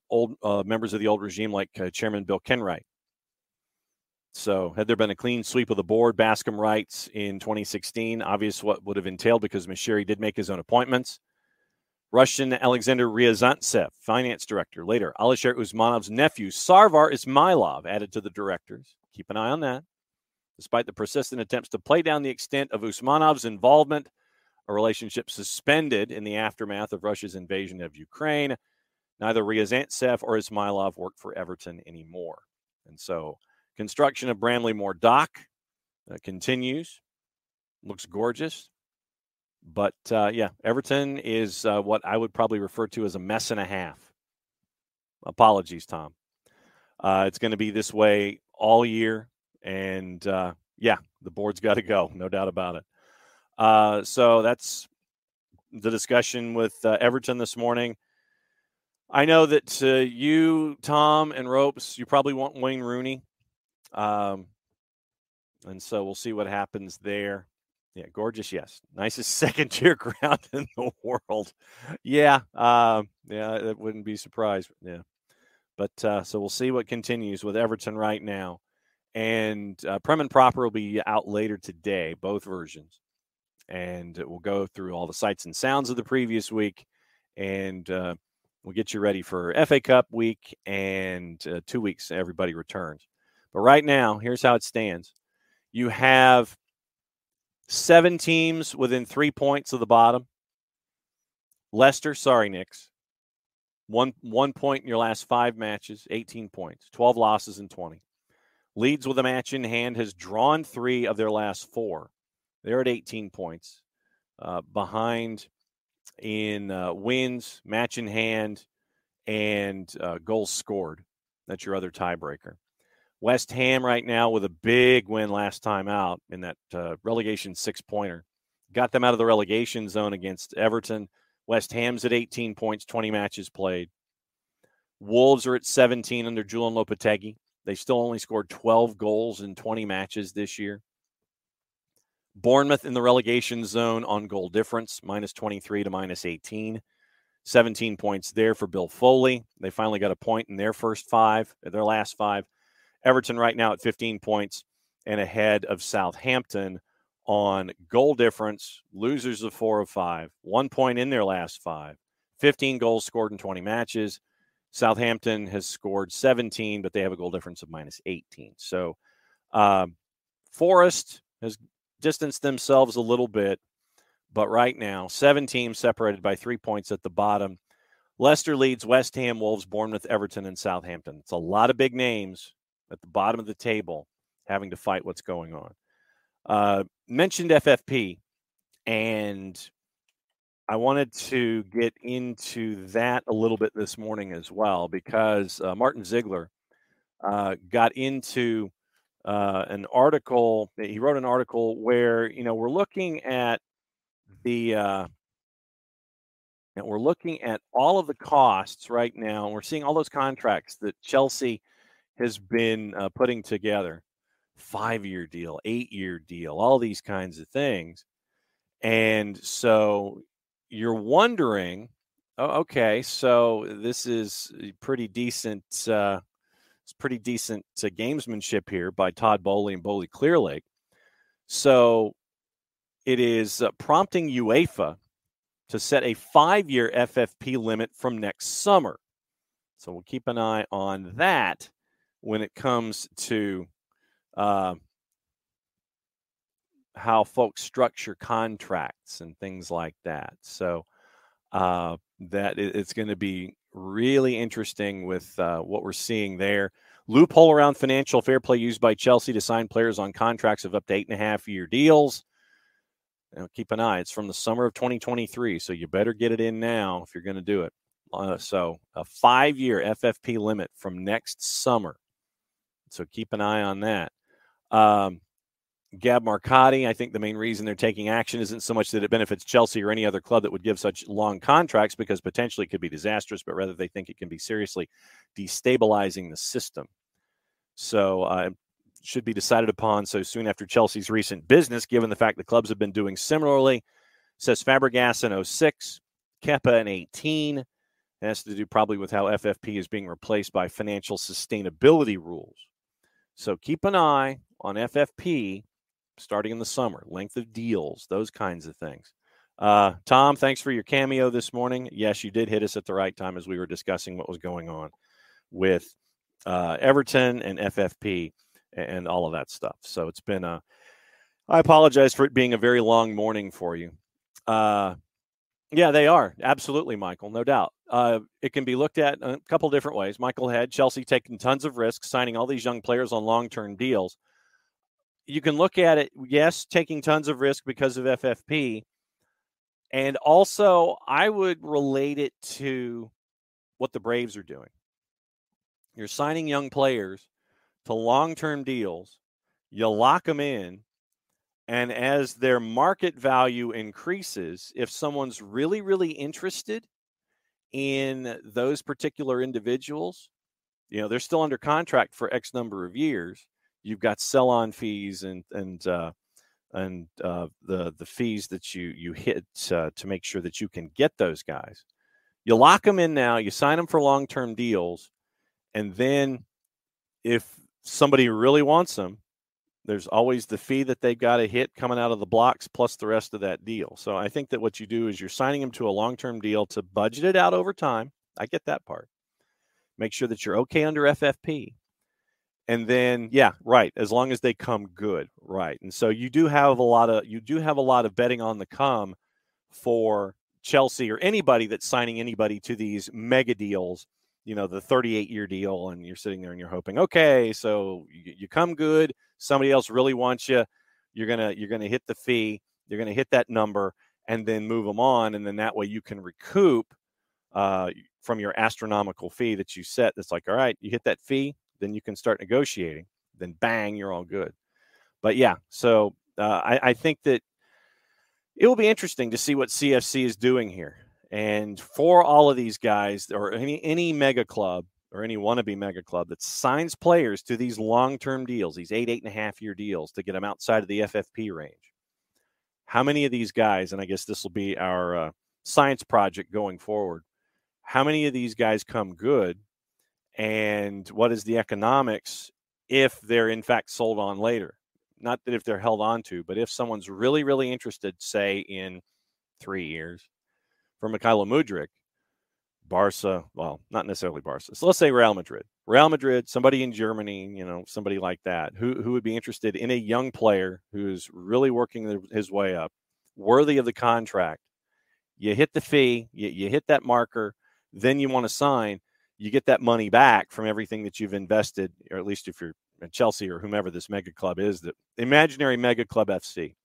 old members of the old regime like Chairman Bill Kenwright. So had there been a clean sweep of the board, Bascom writes in 2016, obvious what would have entailed because Mashiri did make his own appointments. Russian Alexander Ryazantsev, finance director. Later, Alisher Usmanov's nephew, Sarvar Ismailov, added to the directors. Keep an eye on that. Despite the persistent attempts to play down the extent of Usmanov's involvement, a relationship suspended in the aftermath of Russia's invasion of Ukraine, neither Ryazantsev or Ismailov work for Everton anymore. And so construction of Bramley-Moore Dock continues. Looks gorgeous. But, Everton is what I would probably refer to as a mess and a half. Apologies, Tom. It's going to be this way all year. And, the board's got to go. No doubt about it. So that's the discussion with Everton this morning. I know that you, Tom, and Ropes, you probably want Wayne Rooney. And so we'll see what happens there. Yeah, gorgeous, yes. Nicest second-tier ground in the world. Yeah, that wouldn't be surprised. Yeah. But so we'll see what continues with Everton right now. And Prem and Proper will be out later today, both versions. And we'll go through all the sights and sounds of the previous week. And we'll get you ready for FA Cup week and 2 weeks. Everybody returns. But right now, here's how it stands. You have 7 teams within 3 points of the bottom. Leicester, sorry, Knicks. One point in your last 5 matches, 18 points, 12 losses and 20. Leeds with a match in hand has drawn 3 of their last 4. They're at 18 points. Behind in wins, match in hand, and goals scored. That's your other tiebreaker. West Ham right now with a big win last time out in that relegation 6-pointer. Got them out of the relegation zone against Everton. West Ham's at 18 points, 20 matches played. Wolves are at 17 under Julian Lopetegui. They still only scored 12 goals in 20 matches this year. Bournemouth in the relegation zone on goal difference, minus 23 to minus 18. 17 points there for Bill Foley. They finally got a point in their last 5. Everton right now at 15 points and ahead of Southampton on goal difference, losers of 4 of 5, 1 point in their last 5, 15 goals scored in 20 matches. Southampton has scored 17, but they have a goal difference of minus 18. So Forest has distanced themselves a little bit, but right now, 7 teams separated by 3 points at the bottom. Leicester, Leeds, West Ham, Wolves, Bournemouth, Everton, and Southampton. It's a lot of big names at the bottom of the table having to fight what's going on. Mentioned FFP, and I wanted to get into that a little bit this morning as well because Martin Ziegler got into an article. He wrote an article where, we're looking at we're looking at all of the costs right now. And we're seeing all those contracts that Chelsea has been putting together. 5-year deal, 8-year deal, all these kinds of things. And so you're wondering, okay, so this is pretty decent. It's pretty decent gamesmanship here by Todd Bowley and Bowley Clearlake. So it is prompting UEFA to set a 5-year FFP limit from next summer. So we'll keep an eye on that when it comes to how folks structure contracts and things like that. So that it's going to be really interesting with what we're seeing there. Loophole around financial fair play used by Chelsea to sign players on contracts of up to 8.5-year deals. Keep an eye. It's from the summer of 2023, so you better get it in now if you're going to do it. So a 5-year FFP limit from next summer. So keep an eye on that. Gab Marcotti, I think the main reason they're taking action isn't so much that it benefits Chelsea or any other club that would give such long contracts, because potentially it could be disastrous, but rather they think it can be seriously destabilizing the system. So should be decided upon so soon after Chelsea's recent business, given the fact the clubs have been doing similarly. Says Fabregas in 06, Kepa in 18. It has to do probably with how FFP is being replaced by financial sustainability rules. So keep an eye on FFP starting in the summer, length of deals, those kinds of things. Tom, thanks for your cameo this morning. Yes, you did hit us at the right time as we were discussing what was going on with Everton and FFP and all of that stuff. So it's been I apologize for it being a very long morning for you. Yeah, they are. Absolutely, Michael. No doubt. It can be looked at a couple different ways. Michael had Chelsea taking tons of risks, signing all these young players on long-term deals. You can look at it, yes, taking tons of risk because of FFP. And also, I would relate it to what the Braves are doing. You're signing young players to long-term deals. You lock them in. And as their market value increases, if someone's really, really interested in those particular individuals, they're still under contract for X number of years. You've got sell-on fees and the fees that you hit to make sure that you can get those guys. You lock them in now. You sign them for long-term deals, and then if somebody really wants them, there's always the fee that they've got to hit coming out of the blocks plus the rest of that deal. So I think that what you do is you're signing them to a long-term deal to budget it out over time. I get that part. Make sure that you're okay under FFP. And then, yeah, right, as long as they come good, right. And so you do have a lot of betting on the come for Chelsea or anybody that's signing anybody to these mega deals, the 38-year deal, and you're sitting there and you're hoping, okay, so you come good, somebody else really wants you, you're gonna hit the fee, you're gonna hit that number, and then move them on, and then that way you can recoup from your astronomical fee that you set. That's like, all right, you hit that fee, then you can start negotiating. Then bang, you're all good. But yeah, so I think that it will be interesting to see what CFC is doing here. And for all of these guys, or any mega club or any wannabe mega club that signs players to these long-term deals, these 8.5-year deals to get them outside of the FFP range, how many of these guys, and I guess this will be our science project going forward, how many of these guys come good, and what is the economics if they're in fact sold on later? Not that if they're held on to, but if someone's really, really interested, say in 3 years, for Mykhailo Mudryk, Barca, well, not necessarily Barca. So let's say Real Madrid, somebody in Germany, somebody like that, who would be interested in a young player who's really working his way up, worthy of the contract. You hit the fee, you hit that marker, then you want to sign, you get that money back from everything that you've invested, or at least if you're at Chelsea or whomever this mega club is, that imaginary mega club FC,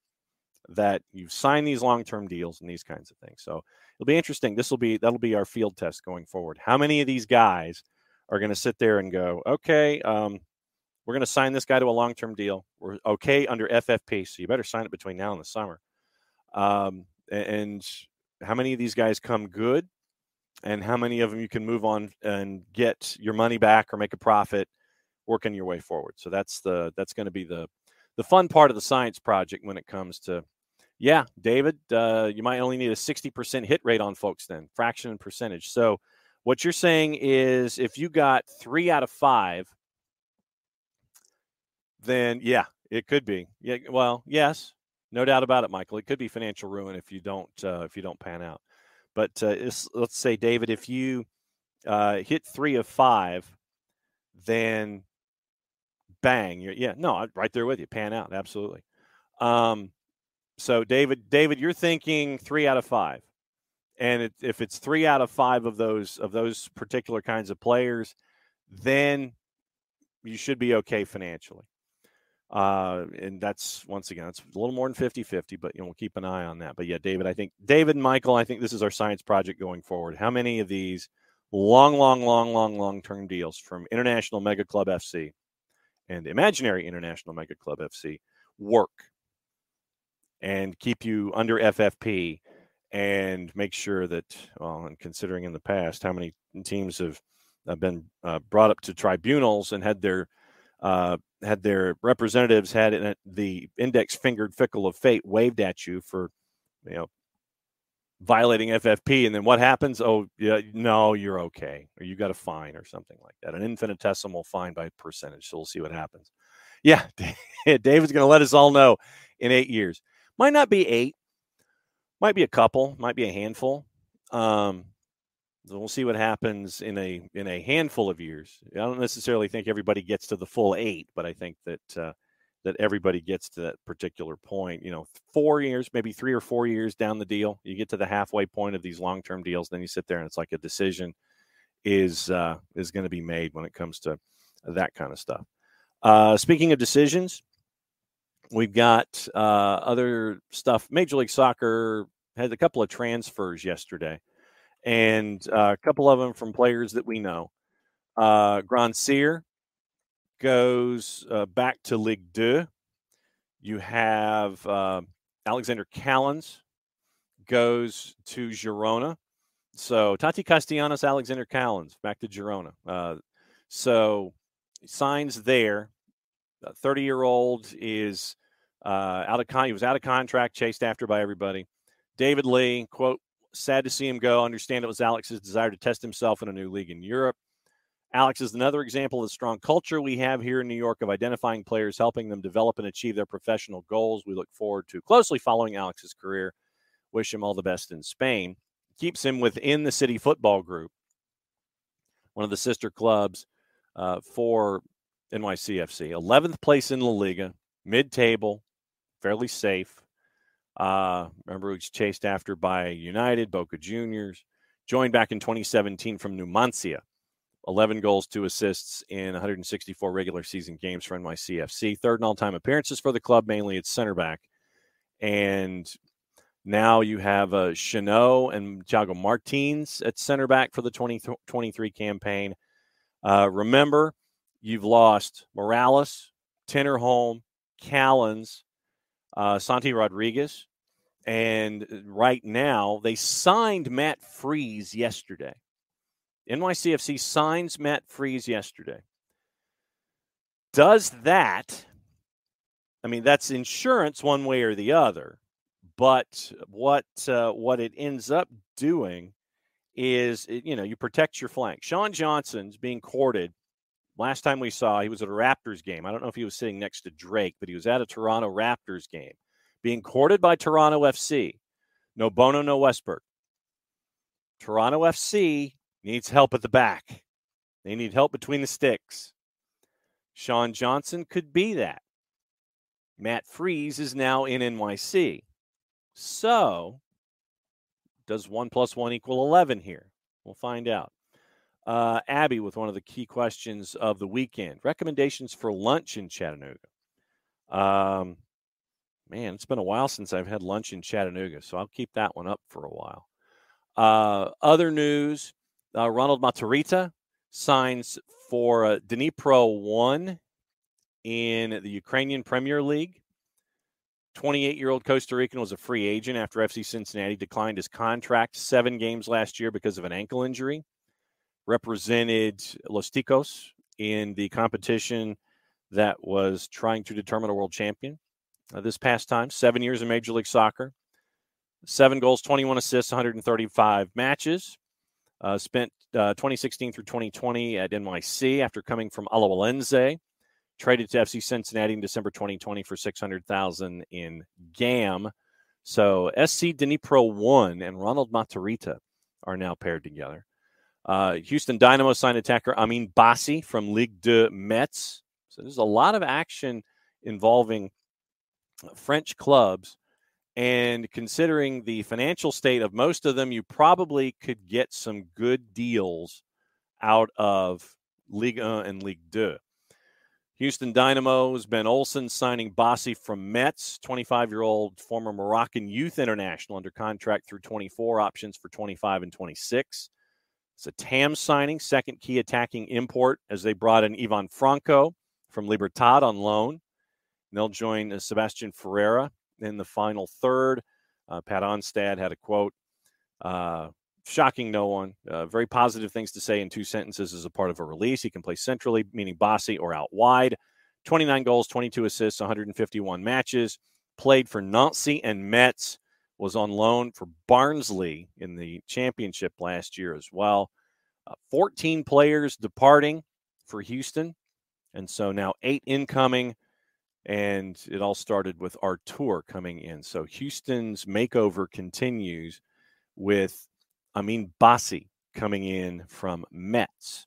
that you've signed these long-term deals and these kinds of things. So it'll be interesting. That'll be our field test going forward. How many of these guys are going to sit there and go, okay, we're going to sign this guy to a long-term deal. We're okay under FFP, so you better sign it between now and the summer. And how many of these guys come good, and how many of them you can move on and get your money back or make a profit working your way forward. So that's going to be the fun part of the science project when it comes to, yeah, David, you might only need a 60% hit rate on folks then, fraction and percentage. So what you're saying is if you got 3 out of 5, then yeah, it could be. Yeah, well, yes, no doubt about it, Michael. It could be financial ruin if you don't pan out. But let's say, David, if you hit 3 of 5, then bang, I'm right there with you. Pan out, absolutely. So David, you're thinking 3 out of 5, And if it's 3 out of 5 of those particular kinds of players, then you should be okay financially. And that's, once again, it's a little more than 50-50, but we'll keep an eye on that. But yeah, David and Michael, I think this is our science project going forward. How many of these long-term deals from International Mega Club FC and Imaginary International Mega Club FC work and keep you under FFP and make sure that, and considering in the past how many teams have been brought up to tribunals and had their representatives had the index fingered fickle of fate waved at you for, violating FFP, and then what happens? Oh, yeah, no, you're okay, or you got a fine or something like that, an infinitesimal fine by percentage. So we'll see what happens. Yeah, David's going to let us all know in 8 years. Might not be 8, might be a couple, might be a handful. So we'll see what happens in a handful of years. I don't necessarily think everybody gets to the full 8, but I think that everybody gets to that particular point. 4 years, maybe 3 or 4 years down the deal, you get to the halfway point of these long-term deals. Then you sit there and it's like a decision is going to be made when it comes to that kind of stuff. Speaking of decisions, we've got other stuff. Major League Soccer had a couple of transfers yesterday, and a couple of them from players that we know. Grand Cyr goes back to Ligue 2. You have Alexander Callens goes to Girona. So Tati Castellanos, Alexander Callens back to Girona. So signs there. 30-year-old is he was out of contract, chased after by everybody. David Lee, quote, sad to see him go. Understand it was Alex's desire to test himself in a new league in Europe. Alex is another example of the strong culture we have here in New York of identifying players, helping them develop and achieve their professional goals. We look forward to closely following Alex's career. Wish him all the best in Spain. Keeps him within the City Football Group, one of the sister clubs for NYCFC. 11th place in La Liga, mid-table, fairly safe. Remember, he was chased after by United, Boca Juniors. Joined back in 2017 from Numancia. 11 goals, 2 assists in 164 regular season games for NYCFC. Third in all-time appearances for the club, mainly at center back. And now you have Chanot and Thiago Martins at center back for the 2023 campaign. Remember, you've lost Morales, Tinnerholm, Callens, Santi Rodriguez. And right now, they signed Matt Freese yesterday. NYCFC signs Matt Freese yesterday. Does that, that's insurance one way or the other, but what it ends up doing is, you protect your flank. Sean Johnson's being courted. Last time we saw, he was at a Raptors game. I don't know if he was sitting next to Drake, but he was at a Toronto Raptors game, being courted by Toronto FC. No Bono, no Westberg. Toronto FC needs help at the back. They need help between the sticks. Sean Johnson could be that. Matt Freese is now in NYC. So, does 1 + 1 = 11 here? We'll find out. Abby with one of the key questions of the weekend. Recommendations for lunch in Chattanooga. Man, it's been a while since I've had lunch in Chattanooga, so I'll keep that one up for a while. Other news, Ronald Matarrita signs for Dnipro 1 in the Ukrainian Premier League. 28-year-old Costa Rican was a free agent after FC Cincinnati declined his contract 7 games last year because of an ankle injury. Represented Los Ticos in the competition that was trying to determine a world champion this past time. 7 years in Major League Soccer. 7 goals, 21 assists, 135 matches. Spent 2016 through 2020 at NYC after coming from Alajuelense. Traded to FC Cincinnati in December 2020 for $600,000 in GAM. So SC Dnipro 1 and Ronald Matarrita are now paired together. Houston Dynamo signed attacker Amin Bassi from Ligue 2 Metz. So there's a lot of action involving French clubs And considering the financial state of most of them, you probably could get some good deals out of Ligue 1 and Ligue 2. Houston Dynamo's Ben Olsen signing Bassi from Metz, 25-year-old former Moroccan youth international under contract through 24, options for 25 and 26. It's a TAM signing, second key attacking import, as they brought in Ivan Franco from Libertad on loan. And they'll join Sebastian Ferreira in the final third. Pat Onstad had a quote, shocking no one. Very positive things to say in 2 sentences as a part of a release. He can play centrally, meaning Bassi, or out wide. 29 goals, 22 assists, 151 matches. Played for Nancy and Metz. Was on loan for Barnsley in the championship last year as well. 14 players departing for Houston. And so now 8 incoming. And it all started with Artur coming in. So Houston's makeover continues with Amin Bassi coming in from Metz.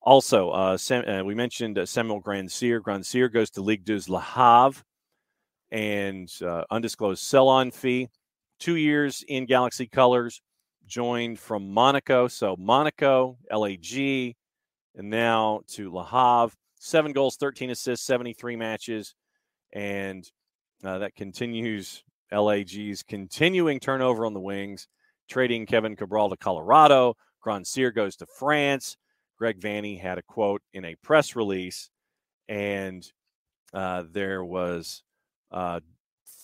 Also, we mentioned Samuel Grandsir. Grandsir goes to Ligue 2's Le Havre and undisclosed sell-on fee. 2 years in Galaxy colors, joined from Monaco. So Monaco, LAG, and now to Le Havre. 7 goals, 13 assists, 73 matches. And that continues LAG's continuing turnover on the wings, trading Kevin Cabral to Colorado. Grandsir goes to France. Greg Vanny had a quote in a press release, and there was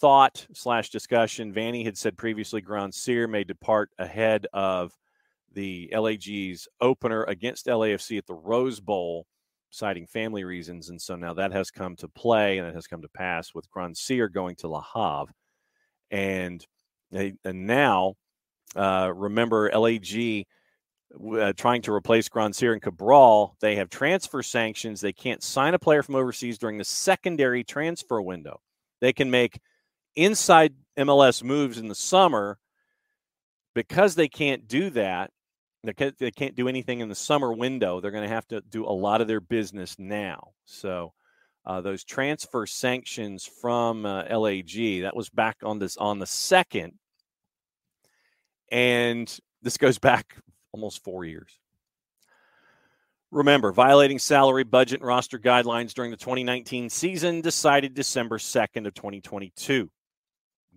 thought/discussion. Vanny had said previously Grandsir may depart ahead of the LAG's opener against LAFC at the Rose Bowl, citing family reasons. And so now that has come to play, and it has come to pass with Grandsir going to Le Havre. And now, remember, LAG trying to replace Grandsir and Cabral, they have transfer sanctions. They can't sign a player from overseas during the secondary transfer window. They can make inside MLS moves in the summer. Because they can't do that, they can't do anything in the summer window. They're going to have to do a lot of their business now. So those transfer sanctions from LAG, that was back on the 2nd. And this goes back almost 4 years. Remember, violating salary, budget, and roster guidelines during the 2019 season, decided December 2nd of 2022.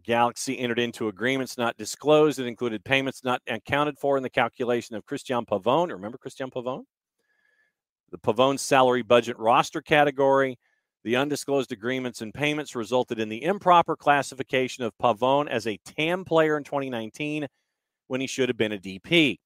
Galaxy entered into agreements not disclosed that included payments not accounted for in the calculation of Christian Pavone. Remember Christian Pavone? The Pavone salary, budget, roster category. The undisclosed agreements and payments resulted in the improper classification of Pavone as a TAM player in 2019 when he should have been a DP.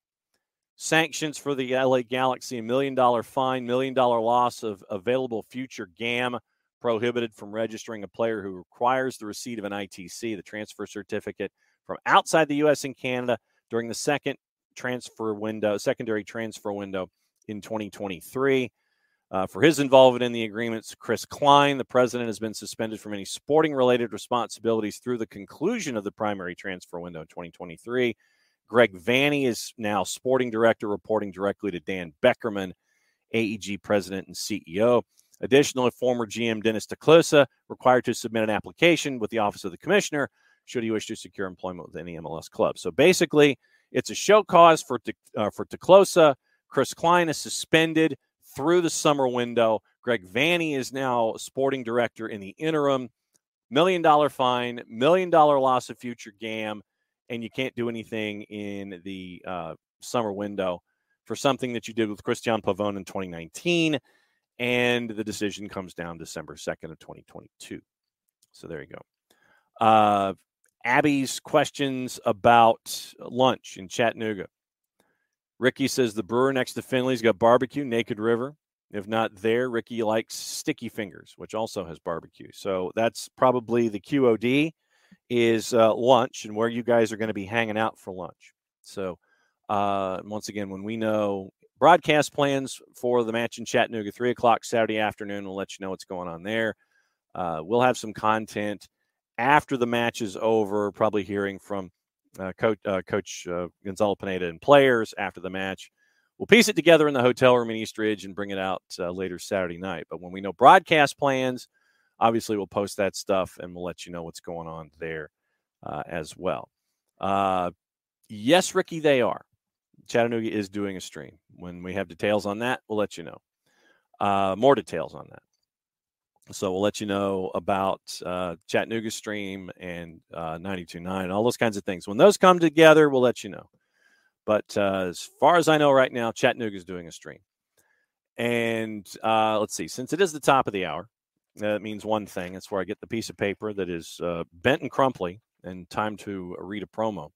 Sanctions for the LA Galaxy: $1 million fine, $1 million loss of available future GAM, prohibited from registering a player who requires the receipt of an ITC, the transfer certificate, from outside the U.S. and Canada during the secondary transfer window in 2023. For his involvement in the agreements, Chris Klein, the president, has been suspended from any sporting-related responsibilities through the conclusion of the primary transfer window in 2023. Greg Vanny is now sporting director, reporting directly to Dan Beckerman, AEG president and CEO. Additionally, former GM Dennis DeClosa required to submit an application with the Office of the Commissioner should he wish to secure employment with any MLS club. So basically, it's a show cause for DeClosa. Chris Klein is suspended through the summer window. Greg Vanny is now sporting director in the interim. $1 million fine, $1 million loss of future GAM, and you can't do anything in the summer window for something that you did with Christian Pavone in 2019. And the decision comes down December 2nd of 2022. So there you go. Abby's questions about lunch in Chattanooga. Ricky says the brewer next to Finley's got barbecue, Naked River. If not there, Ricky likes Sticky Fingers, which also has barbecue. So that's probably the QOD is lunch and where you guys are going to be hanging out for lunch. So once again, when we know broadcast plans for the match in Chattanooga, 3 o'clock Saturday afternoon, we'll let you know what's going on there. We'll have some content after the match is over, probably hearing from Coach Gonzalo Pineda and players after the match. We'll piece it together in the hotel room in East Ridge and bring it out later Saturday night. But when we know broadcast plans, obviously we'll post that stuff and we'll let you know what's going on there as well. Yes, Ricky, they are. Chattanooga is doing a stream. When we have details on that, we'll let you know. More details on that. So we'll let you know about Chattanooga stream and 92.9 and all those kinds of things. When those come together, we'll let you know. But as far as I know right now, Chattanooga is doing a stream. And let's see. Since it is the top of the hour, that means one thing. It's where I get the piece of paper that is bent and crumply and time to read a promo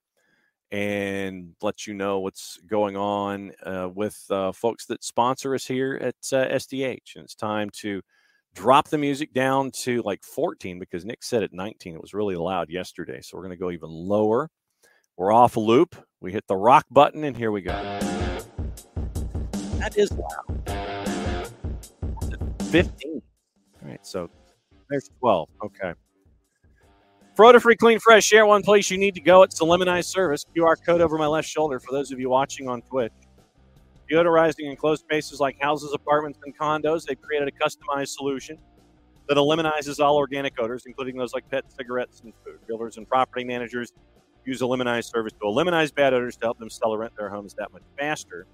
and let you know what's going on with folks that sponsor us here at SDH. And it's time to drop the music down to like 14 because Nick said at 19 it was really loud yesterday. So we're going to go even lower. We're off a loop. We hit the rock button, and here we go. That is loud. 15. All right, so there's 12. Okay. For odor-free, clean, fresh air, one place you need to go. It's the Lemonized Service. QR code over my left shoulder for those of you watching on Twitch. Deodorizing enclosed spaces like houses, apartments, and condos, they've created a customized solution that eliminizes all organic odors, including those like pet, cigarettes, and food. Builders and property managers use a Lemonized Service to eliminate bad odors to help them sell or rent their homes that much faster.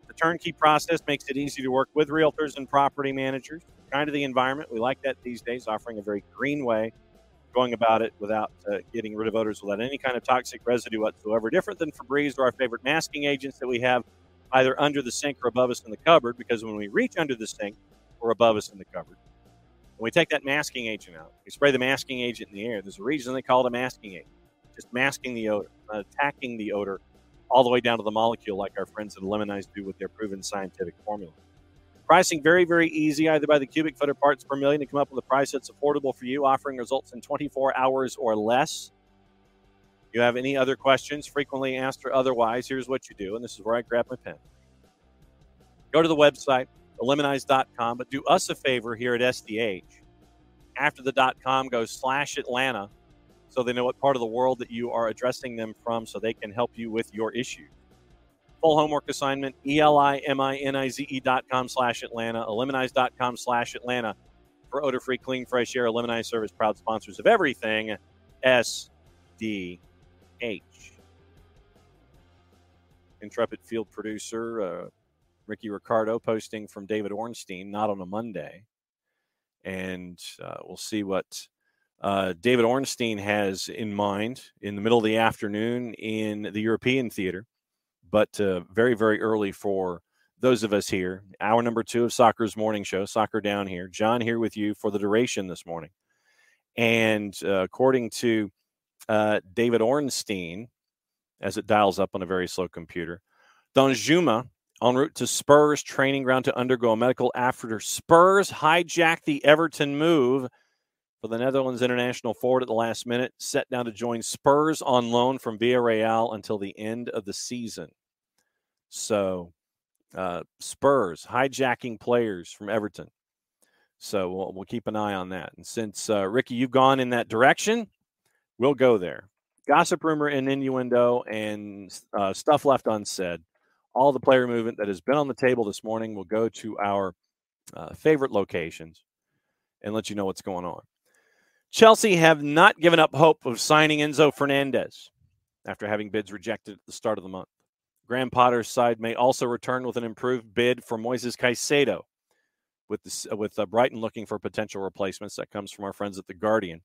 The turnkey process makes it easy to work with realtors and property managers. Kind of the environment. We like that these days, offering a very green way, going about it without getting rid of odors without any kind of toxic residue whatsoever. Different than Febreze or our favorite masking agents that we have either under the sink or above us in the cupboard, because when we reach under the sink or above us in the cupboard, when we take that masking agent out, we spray the masking agent in the air. There's a reason they call it a masking agent. Just masking the odor, not attacking the odor all the way down to the molecule like our friends at Lemonize do with their proven scientific formula. Pricing very, very easy, either by the cubic foot or parts per million, to come up with a price that's affordable for you, offering results in 24 hours or less. You have any other questions, frequently asked or otherwise, here's what you do, and this is where I grab my pen. Go to the website, Lemonize.com, but do us a favor here at SDH. After the .com, go /Atlanta so they know what part of the world that you are addressing them from so they can help you with your issue. Full homework assignment, ELIMINIZE.com /Atlanta, Lemonize.com /Atlanta for odor-free, clean, fresh air. Lemonize Service, proud sponsors of everything SDH. Intrepid field producer Ricky Ricardo posting from David Ornstein, not on a Monday. And we'll see what David Ornstein has in mind in the middle of the afternoon in the European Theater. But very, very early for those of us here. Hour number 2 of Soccer's morning show, Soccer Down here. John here with you for the duration this morning. And according to David Ornstein, as it dials up on a very slow computer, Danjuma en route to Spurs training ground to undergo a medical after Spurs hijacked the Everton move for the Netherlands international forward at the last minute, set down to join Spurs on loan from Villarreal until the end of the season. So Spurs hijacking players from Everton. So we'll keep an eye on that. And since, Ricky, you've gone in that direction, we'll go there. Gossip, rumor, and innuendo and stuff left unsaid. All the player movement that has been on the table this morning will go to our favorite locations and let you know what's going on. Chelsea have not given up hope of signing Enzo Fernandez after having bids rejected at the start of the month. Graham Potter's side may also return with an improved bid for Moises Caicedo, with Brighton looking for potential replacements. That comes from our friends at The Guardian.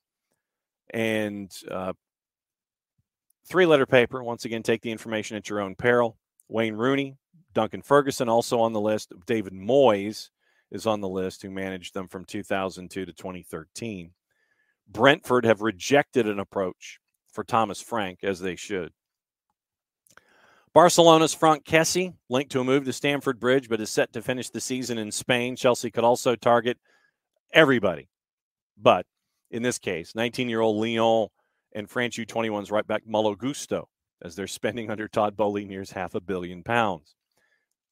And three-letter paper, once again, take the information at your own peril. Wayne Rooney, Duncan Ferguson also on the list. David Moyes is on the list, who managed them from 2002 to 2013. Brentford have rejected an approach for Thomas Frank, as they should. Barcelona's Franck Kessie, linked to a move to Stamford Bridge, but is set to finish the season in Spain. Chelsea could also target everybody. But in this case, 19-year-old Lyon and French U21's right back Malo Gusto, as their spending under Todd Boehly nears £500 million.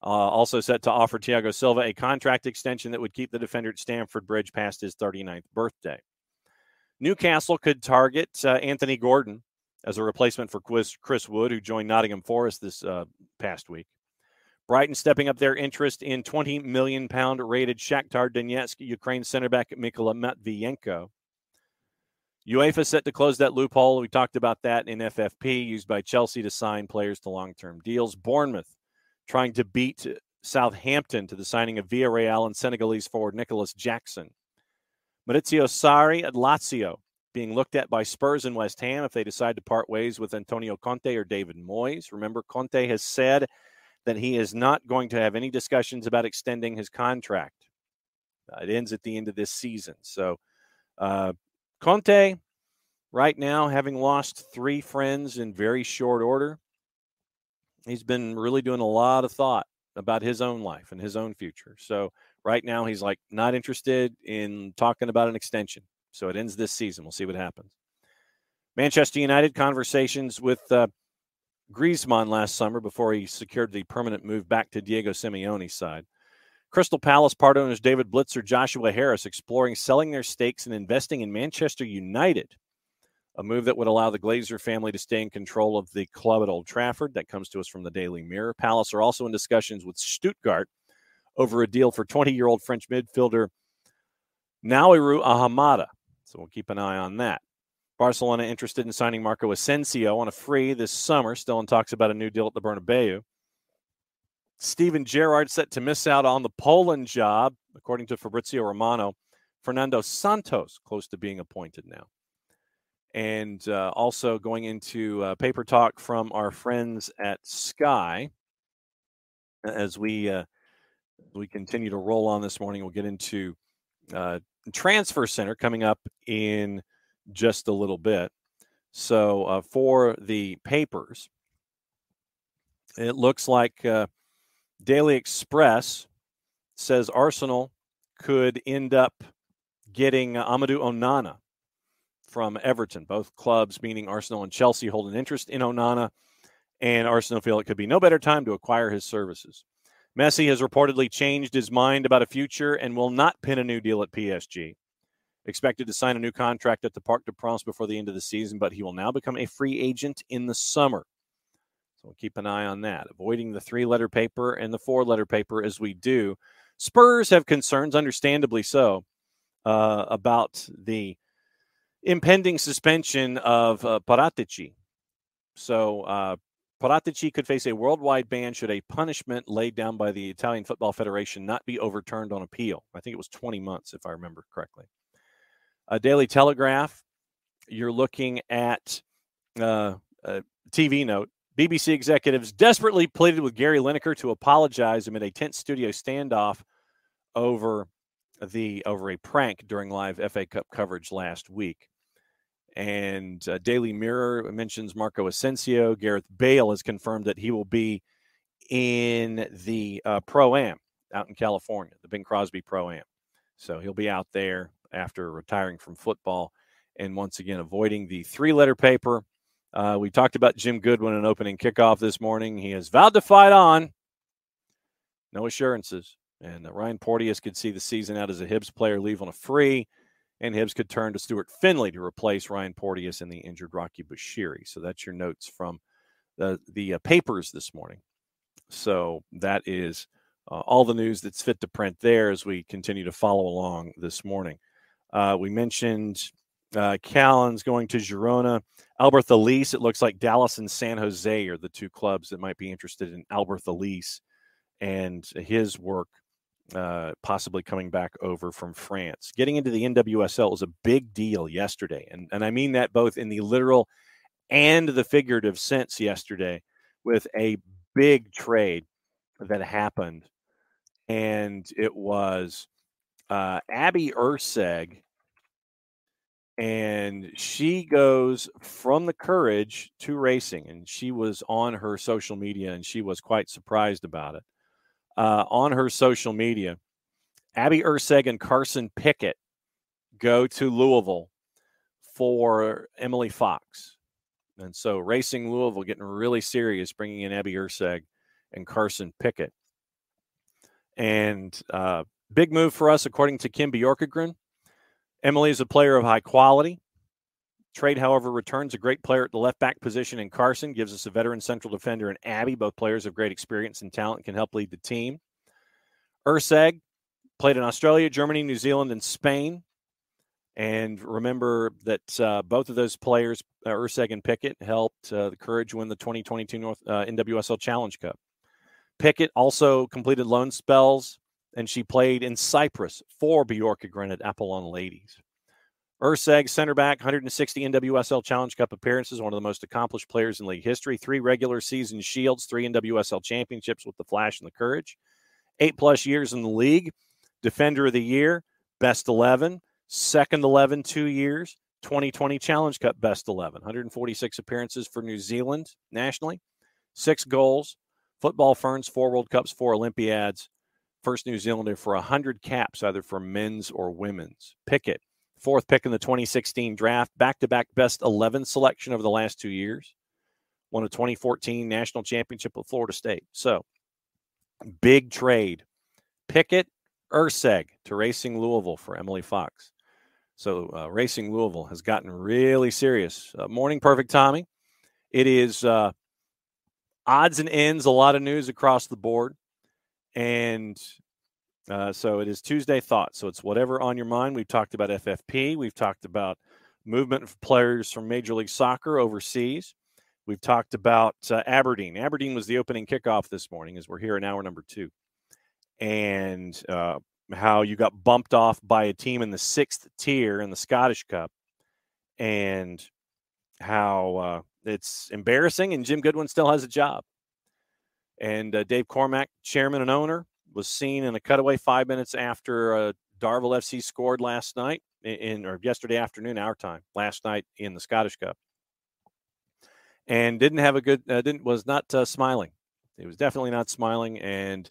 Also set to offer Thiago Silva a contract extension that would keep the defender at Stamford Bridge past his 39th birthday. Newcastle could target Anthony Gordon as a replacement for Chris Wood, who joined Nottingham Forest this past week. Brighton stepping up their interest in £20 million rated Shakhtar Donetsk Ukraine center back Mikola Matvienko. UEFA set to close that loophole. We talked about that in FFP, used by Chelsea to sign players to long-term deals. Bournemouth trying to beat Southampton to the signing of Villarreal and Senegalese forward Nicholas Jackson. Maurizio Sarri at Lazio being looked at by Spurs and West Ham if they decide to part ways with Antonio Conte or David Moyes. Remember, Conte has said that he is not going to have any discussions about extending his contract. It ends at the end of this season. So Conte, right now, having lost 3 friends in very short order, he's been really doing a lot of thought about his own life and his own future. So right now he's like not interested in talking about an extension. So it ends this season. We'll see what happens. Manchester United conversations with Griezmann last summer before he secured the permanent move back to Diego Simeone's side. Crystal Palace part owners David Blitzer, Joshua Harris exploring selling their stakes and investing in Manchester United, a move that would allow the Glazer family to stay in control of the club at Old Trafford. That comes to us from the Daily Mirror. Palace are also in discussions with Stuttgart over a deal for 20-year-old French midfielder Naouirou Ahamada. So we'll keep an eye on that. Barcelona interested in signing Marco Asensio on a free this summer. Still in talks about a new deal at the Bernabeu. Steven Gerrard set to miss out on the Poland job, according to Fabrizio Romano. Fernando Santos close to being appointed now. And also going into paper talk from our friends at Sky. As we continue to roll on this morning, we'll get into Transfer Center coming up in just a little bit. So for the papers, it looks like Daily Express says Arsenal could end up getting Amadou Onana from Everton. Both clubs, meaning Arsenal and Chelsea, hold an interest in Onana, and Arsenal feel it could be no better time to acquire his services. Messi has reportedly changed his mind about a future and will not pin a new deal at PSG. Expected to sign a new contract at the Parc des Princes before the end of the season, but he will now become a free agent in the summer. So we'll keep an eye on that, avoiding the 3-letter paper and the 4-letter paper as we do. Spurs have concerns, understandably so, about the impending suspension of Paratici. So Paratici could face a worldwide ban should a punishment laid down by the Italian Football Federation not be overturned on appeal. I think it was 20 months, if I remember correctly. Daily Telegraph, you're looking at a TV note. BBC executives desperately pleaded with Gary Lineker to apologize amid a tense studio standoff over a prank during live FA Cup coverage last week. And Daily Mirror mentions Marco Asensio. Gareth Bale has confirmed that he will be in the Pro-Am out in California, the Bing Crosby Pro-Am. So he'll be out there after retiring from football and once again avoiding the 3-letter paper. We talked about Jim Goodwin in opening kickoff this morning. He has vowed to fight on. No assurances. And Ryan Porteous could see the season out as a Hibs player leave on a free, and Hibs could turn to Stuart Finley to replace Ryan Porteous and the injured Rocky Bashiri. So that's your notes from the papers this morning. So that is all the news that's fit to print there as we continue to follow along this morning. We mentioned Callan's going to Girona. Albert Elise, it looks like Dallas and San Jose are the 2 clubs that might be interested in Albert Elise and his work possibly coming back over from France. Getting into the NWSL was a big deal yesterday, and I mean that both in the literal and the figurative sense yesterday, with a big trade that happened, and it was Abby Erceg. And she goes from the Courage to racing, and she was on her social media, and she was quite surprised about it. On her social media, Abby Erceg and Carson Pickett go to Louisville for Emily Fox. And so Racing Louisville getting really serious, bringing in Abby Erceg and Carson Pickett. And big move for us, according to Kim Bjorkegren. Emily is a player of high quality. Trade, however, returns a great player at the left back position in Carson, gives us a veteran central defender in Abby. Both players have great experience and talent and can help lead the team. Erceg played in Australia, Germany, New Zealand, and Spain. And remember that both of those players, Urseg and Pickett, helped the Courage win the 2022 NWSL Challenge Cup. Pickett also completed loan spells, and she played in Cyprus for Bjorka Granite Apollon Ladies. Urseg, center back, 160 NWSL Challenge Cup appearances, one of the most accomplished players in league history, 3 regular season shields, 3 NWSL championships with the Flash and the Courage, 8+ years in the league, Defender of the Year, Best 11, Second 11 2 years, 2020 Challenge Cup Best 11, 146 appearances for New Zealand nationally, 6 goals, Football Ferns, 4 World Cups, 4 Olympiads, first New Zealander for 100 caps, either for men's or women's. Pickett, 4th pick in the 2016 draft, back-to-back Best 11 selection over the last 2 years, won a 2014 national championship with Florida State. So, big trade. Pickett, Urseg to Racing Louisville for Emily Fox. So Racing Louisville has gotten really serious. Morning, Perfect Tommy. It is odds and ends, a lot of news across the board. And so it is Tuesday Thoughts. So it's whatever on your mind. We've talked about FFP. We've talked about movement of players from Major League Soccer overseas. We've talked about Aberdeen. Aberdeen was the opening kickoff this morning as we're here in hour number 2. And how you got bumped off by a team in the 6th tier in the Scottish Cup, and how it's embarrassing, and Jim Goodwin still has a job. And Dave Cormack, chairman and owner, was seen in a cutaway 5 minutes after Darvel FC scored last night, or yesterday afternoon, our time, last night in the Scottish Cup. And didn't have a good, was not smiling. He was definitely not smiling, and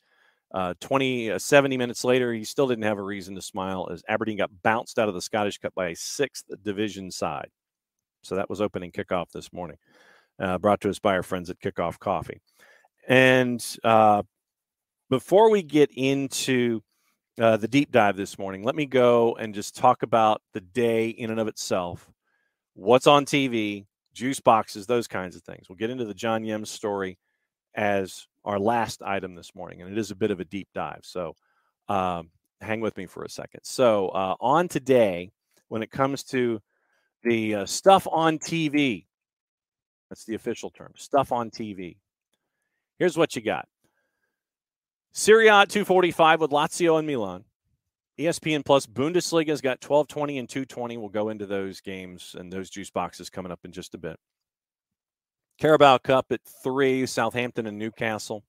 70 minutes later, he still didn't have a reason to smile as Aberdeen got bounced out of the Scottish Cup by a 6th division side. So that was opening kickoff this morning, brought to us by our friends at Kickoff Coffee. And before we get into the deep dive this morning, let me go and just talk about the day in and of itself, what's on TV, juice boxes, those kinds of things. We'll get into the John Yems story as our last item this morning, and it is a bit of a deep dive. So hang with me for a second. So on today, when it comes to the stuff on TV, that's the official term, stuff on TV. Here's what you got. Serie A at 2:45 with Lazio and Milan. ESPN Plus Bundesliga's got 12:20 and 2:20. We'll go into those games and those juice boxes coming up in just a bit. Carabao Cup at 3, Southampton and Newcastle.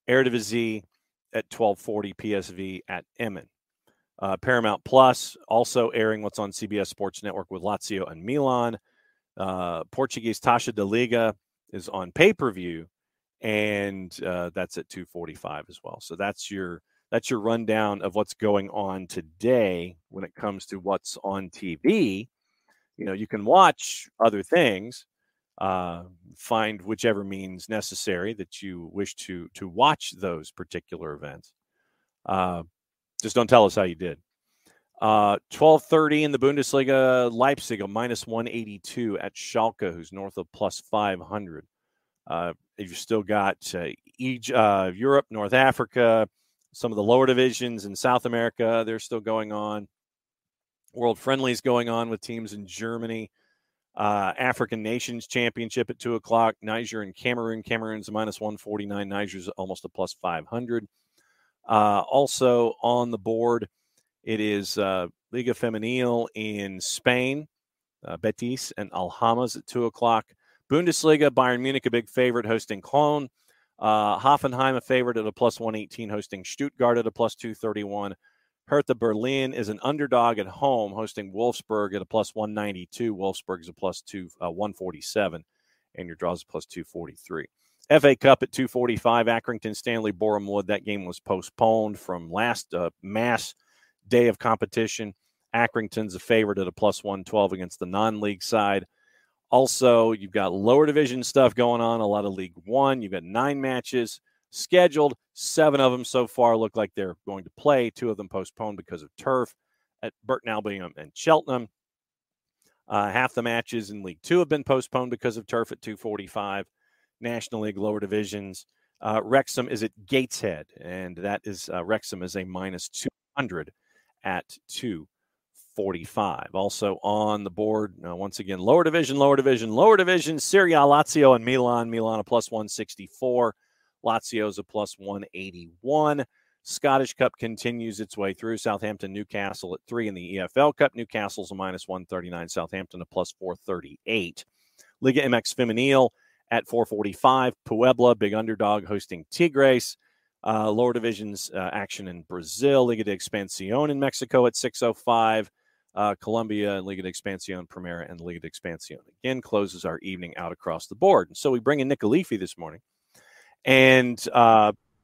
Eredivisie at 12:40, PSV at Emmen. Paramount Plus also airing what's on CBS Sports Network with Lazio and Milan. Portuguese Taça da Liga is on pay-per-view, and that's at 2:45 as well. So that's your rundown of what's going on today when it comes to what's on TV. You know, you can watch other things. Find whichever means necessary that you wish to watch those particular events. Just don't tell us how you did. 12:30 in the Bundesliga, Leipzig a -182 at Schalke, who's north of +500. You've still got Europe, North Africa, some of the lower divisions in South America. They're still going on. World Friendlies going on with teams in Germany. African Nations Championship at 2 o'clock. Niger and Cameroon. Cameroon's a -149. Niger's almost a +500. Also on the board, it is Liga Femenil in Spain. Betis and Alhamas at 2 o'clock. Bundesliga, Bayern Munich, a big favorite, hosting Cologne. Hoffenheim, a favorite at a +118, hosting Stuttgart at a +231. Hertha Berlin is an underdog at home, hosting Wolfsburg at a +192. Wolfsburg is a +147, and your draws a +243. FA Cup at 2:45, Accrington, Stanley, Boreham Wood. That game was postponed from last mass day of competition. Accrington's a favorite at a +112 against the non-league side. Also, you've got lower division stuff going on, a lot of League One. You've got 9 matches scheduled. 7 of them so far look like they're going to play. 2 of them postponed because of turf at Burton Albion and Cheltenham. Half the matches in League 2 have been postponed because of turf at 2:45. National League lower divisions. Wrexham is at Gateshead, and that is Wrexham is a -200 at 2:45. 4:45. Also on the board, once again, lower division. Serie A, Lazio and Milan. Milan a plus 164. Lazio's a plus 181. Scottish Cup continues its way through. Southampton, Newcastle at 3 in the EFL Cup. Newcastle's a minus 139. Southampton a plus 438. Liga MX Femenil at 4:45. Puebla, big underdog, hosting Tigres. Lower divisions action in Brazil. Liga de Expansión in Mexico at 6:05. Colombia and Liga de Expansión Primera and Liga de Expansión again closes our evening out across the board. And so we bring in Nick Alifi this morning. And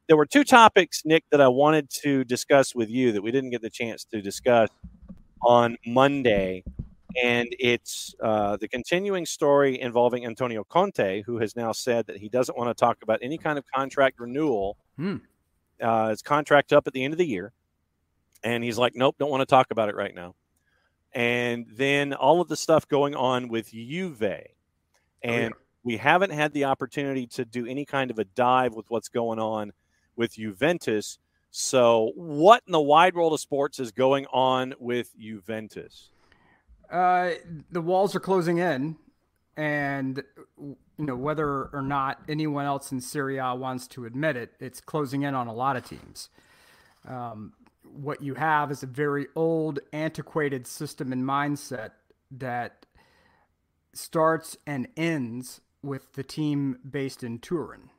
there were two topics, Nick, that I wanted to discuss with you that we didn't get the chance to discuss on Monday. And it's the continuing story involving Antonio Conte, who has now said that he doesn't want to talk about any kind of contract renewal. His contract up at the end of the year. And he's like, nope, don't want to talk about it right now. And then all of the stuff going on with Juve. And we haven't had the opportunity to do any kind of a dive with what's going on with Juventus. So what in the wide world of sports is going on with Juventus? The walls are closing in, and whether or not anyone else in Serie A wants to admit it, it's closing in on a lot of teams. What you have is a very old, antiquated system and mindset that starts and ends with the team based in Turin,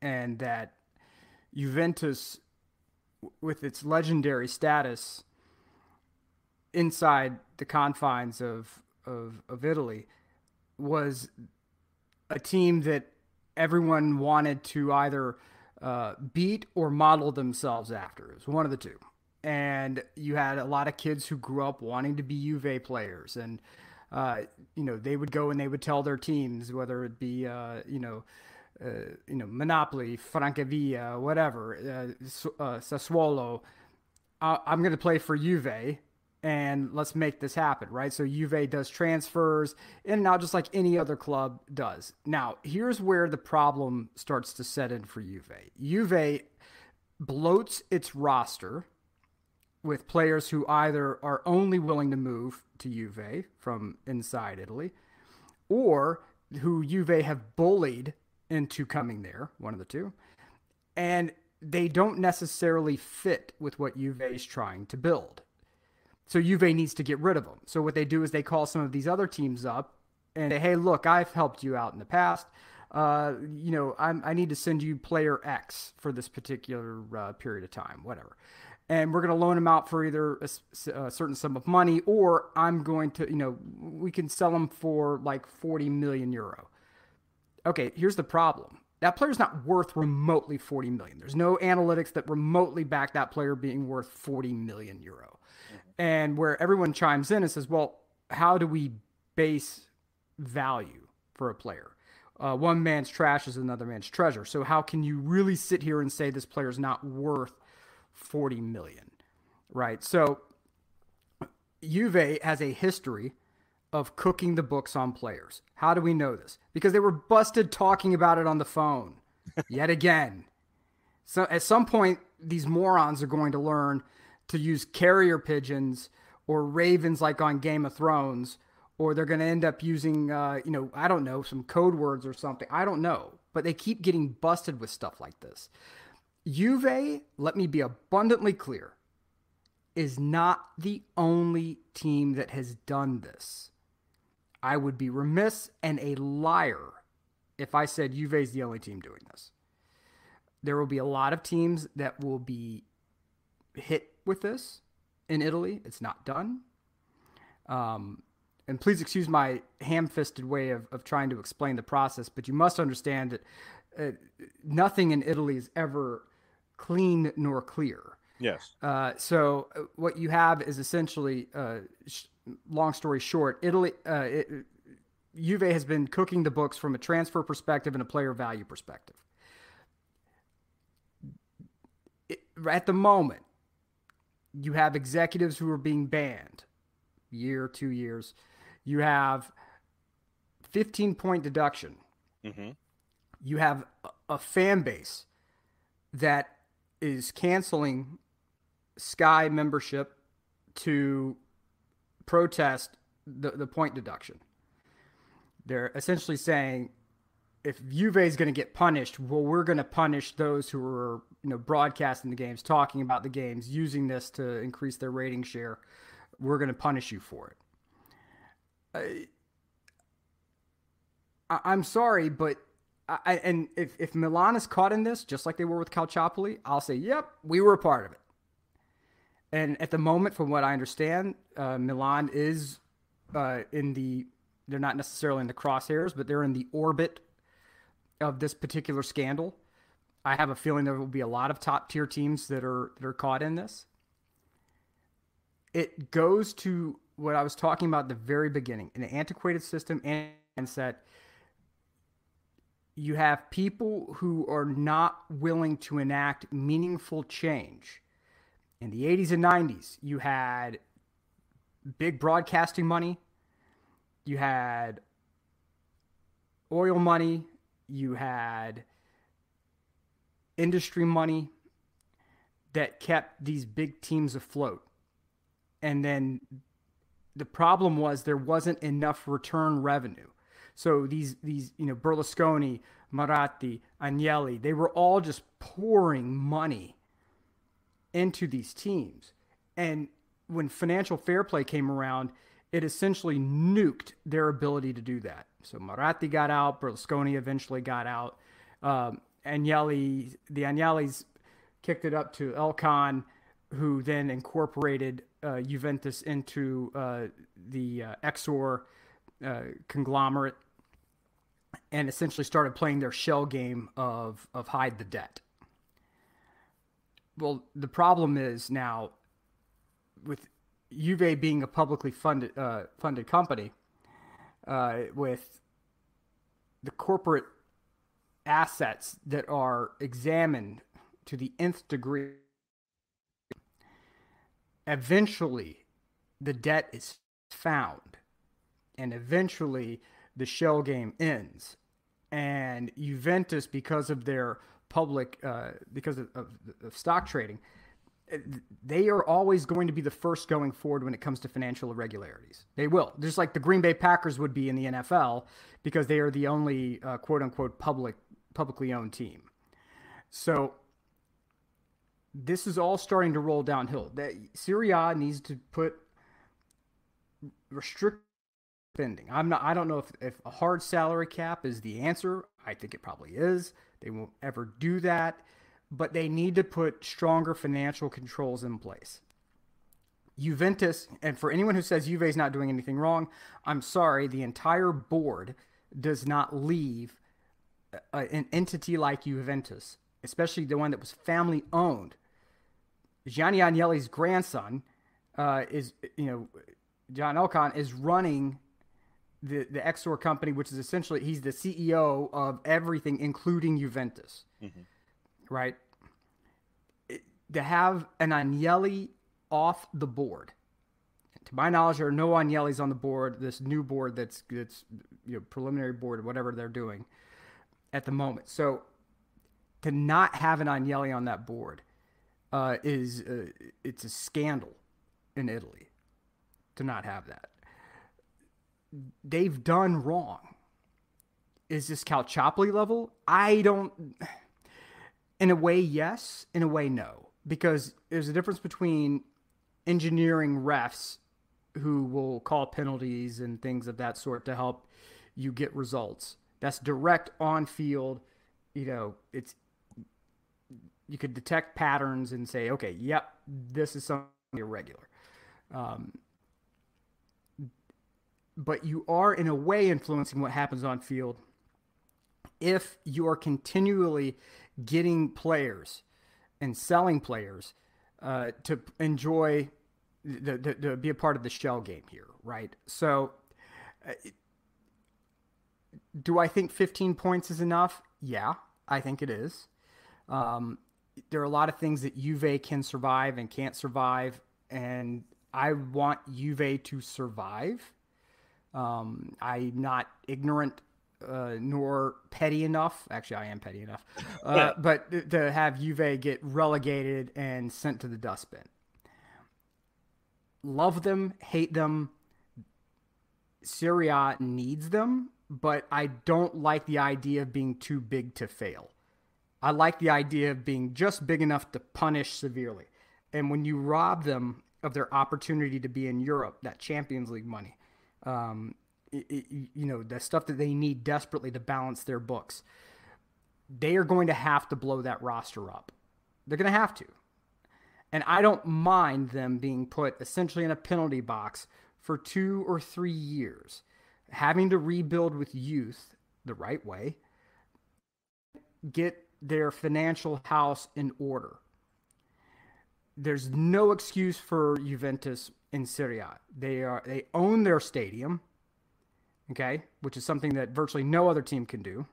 and that Juventus, with its legendary status inside the confines of Italy, was a team that everyone wanted to either beat or model themselves after. It was one of the two. And you had a lot of kids who grew up wanting to be Juve players. And, they would go and they would tell their teams, whether it be, Monopoly, Francavilla, whatever, Sassuolo, I'm going to play for Juve, and let's make this happen, right? So Juve does transfers in and out just like any other club does. Now, here's where the problem starts to set in for Juve. Juve bloats its roster with players who either are only willing to move to Juve from inside Italy, or who Juve have bullied into coming there, one of the two. And they don't necessarily fit with what Juve is trying to build. So Juve needs to get rid of them. So what they do is they call some of these other teams up and say, hey, look, I've helped you out in the past. I need to send you player X for this particular period of time, whatever. And we're going to loan him out for either a certain sum of money, or I'm going to, we can sell him for like 40 million euro. Okay, here's the problem. That player's not worth remotely 40 million. There's no analytics that remotely back that player being worth 40 million euro. And where everyone chimes in and says, well, how do we base value for a player? One man's trash is another man's treasure. So how can you really sit here and say this player is not worth 40 million, right? So Juve has a history of cooking the books on players. How do we know this? Because they were busted talking about it on the phone yet again. So at some point, these morons are going to learn to use carrier pigeons or ravens like on Game of Thrones, or they're going to end up using, I don't know, some code words or something. I don't know. But they keep getting busted with stuff like this. Juve, let me be abundantly clear, is not the only team that has done this. I would be remiss and a liar if I said Juve is the only team doing this. There will be a lot of teams that will be hit with this in Italy. It's not done. And please excuse my ham-fisted way of trying to explain the process, but you must understand that nothing in Italy is ever clean nor clear. Yes. So what you have is essentially, long story short, Juve has been cooking the books from a transfer perspective and a player value perspective. At the moment, you have executives who are being banned, year, 2 years. You have 15-point deduction. Mm-hmm. You have a fan base that is canceling Sky membership to protest the point deduction. They're essentially saying, if Juve is going to get punished, well, we're going to punish those who are, broadcasting the games, talking about the games, using this to increase their rating share. We're going to punish you for it. I'm sorry, but if Milan is caught in this, just like they were with Calciopoli, I'll say, yep, we were a part of it. And at the moment, from what I understand, Milan is they're not necessarily in the crosshairs, but they're in the orbit of this particular scandal. I have a feeling there will be a lot of top tier teams that are caught in this. It goes to what I was talking about at the very beginning, an antiquated system and mindset. You have people who are not willing to enact meaningful change. In the 80s and 90s, you had big broadcasting money, you had oil money, you had industry money that kept these big teams afloat. And then the problem was there wasn't enough return revenue. So these Berlusconi, Maratti, Agnelli, they were all just pouring money into these teams. And when financial fair play came around, it essentially nuked their ability to do that. So Maratti got out, Berlusconi eventually got out. The Agnellis kicked it up to Elkan, who then incorporated Juventus into the Exor conglomerate and essentially started playing their shell game of hide the debt. Well, the problem is now with Juve being a publicly funded company, with the corporate assets that are examined to the nth degree, eventually the debt is found, and eventually the shell game ends. And Juventus, because of their public, because of stock trading, they are always going to be the first going forward when it comes to financial irregularities. They will, just like the Green Bay Packers would be in the NFL, because they are the only quote unquote publicly owned team. So this is all starting to roll downhill. Serie A needs to put restrict spending. I don't know if a hard salary cap is the answer. I think it probably is. They won't ever do that, but they need to put stronger financial controls in place. Juventus, and for anyone who says Juve is not doing anything wrong, I'm sorry, the entire board does not leave an entity like Juventus, especially the one that was family owned. Gianni Agnelli's grandson John Elkann is running the Exor company, which is essentially, he's the CEO of everything, including Juventus, right? To have an Agnelli off the board, to my knowledge, there are no Agnellis on the board. This new board that's preliminary board or whatever they're doing at the moment. So to not have an Agnelli on that board it's a scandal in Italy. To not have that. They've done wrong. Is this Calciopoli level? In a way, yes. In a way, no. Because there's a difference between engineering refs who will call penalties and things of that sort to help you get results. That's direct on field. You could detect patterns and say, okay, yep, this is something irregular. But you are, in a way, influencing what happens on field if you are continually getting players and selling players to enjoy, to be a part of the shell game here, right? So do I think 15 points is enough? Yeah, I think it is. There are a lot of things that Juve can survive and can't survive, and I want Juve to survive. I'm not ignorant nor petty enough. Actually, I am petty enough. But to have Juve get relegated and sent to the dustbin. love them, hate them. Serie A needs them, but I don't like the idea of being too big to fail. I like the idea of being just big enough to punish severely. And when you rob them of their opportunity to be in Europe, that Champions League money, the stuff that they need desperately to balance their books, they are going to have to blow that roster up. They're going to have to. And I don't mind them being put essentially in a penalty box for 2 or 3 years, having to rebuild with youth the right way, get their financial house in order. There's no excuse for Juventus in Serie A. They own their stadium, okay, which is something that virtually no other team can do.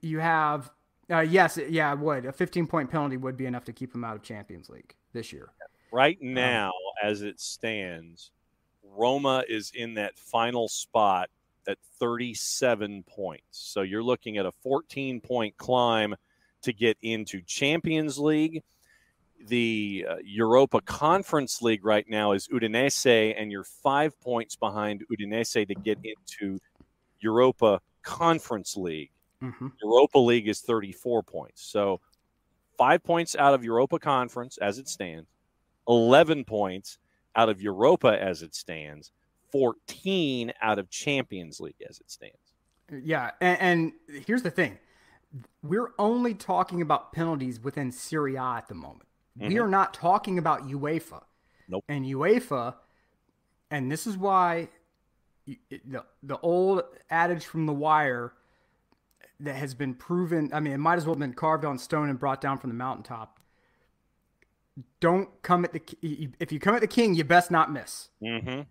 You have yes, yeah, it would. A 15-point penalty would be enough to keep them out of Champions League this year. Right now, as it stands, Roma is in that final spot at 37 points. So you're looking at a 14-point climb to get into Champions League. The Europa Conference League right now is Udinese, and you're 5 points behind Udinese to get into Europa Conference League. Mm-hmm. Europa League is 34 points. So 5 points out of Europa Conference as it stands, 11 points out of Europa as it stands, 14 out of Champions League as it stands. Yeah, and here's the thing. We're only talking about penalties within Serie A at the moment. Mm-hmm. We are not talking about UEFA. Nope. And UEFA, and this is why the old adage from The Wire that has been proven, I mean, it might as well have been carved on stone and brought down from the mountaintop. Don't come at if you come at the king, you best not miss. Mm-hmm.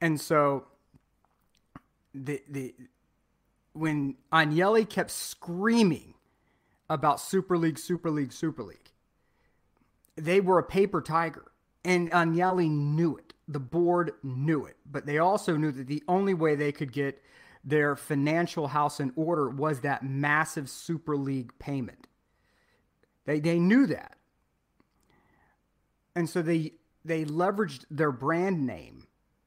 And so when Agnelli kept screaming about Super League, they were a paper tiger. And Agnelli knew it. The board knew it. But they also knew that the only way they could get their financial house in order was that massive Super League payment. They knew that. And so they leveraged their brand name,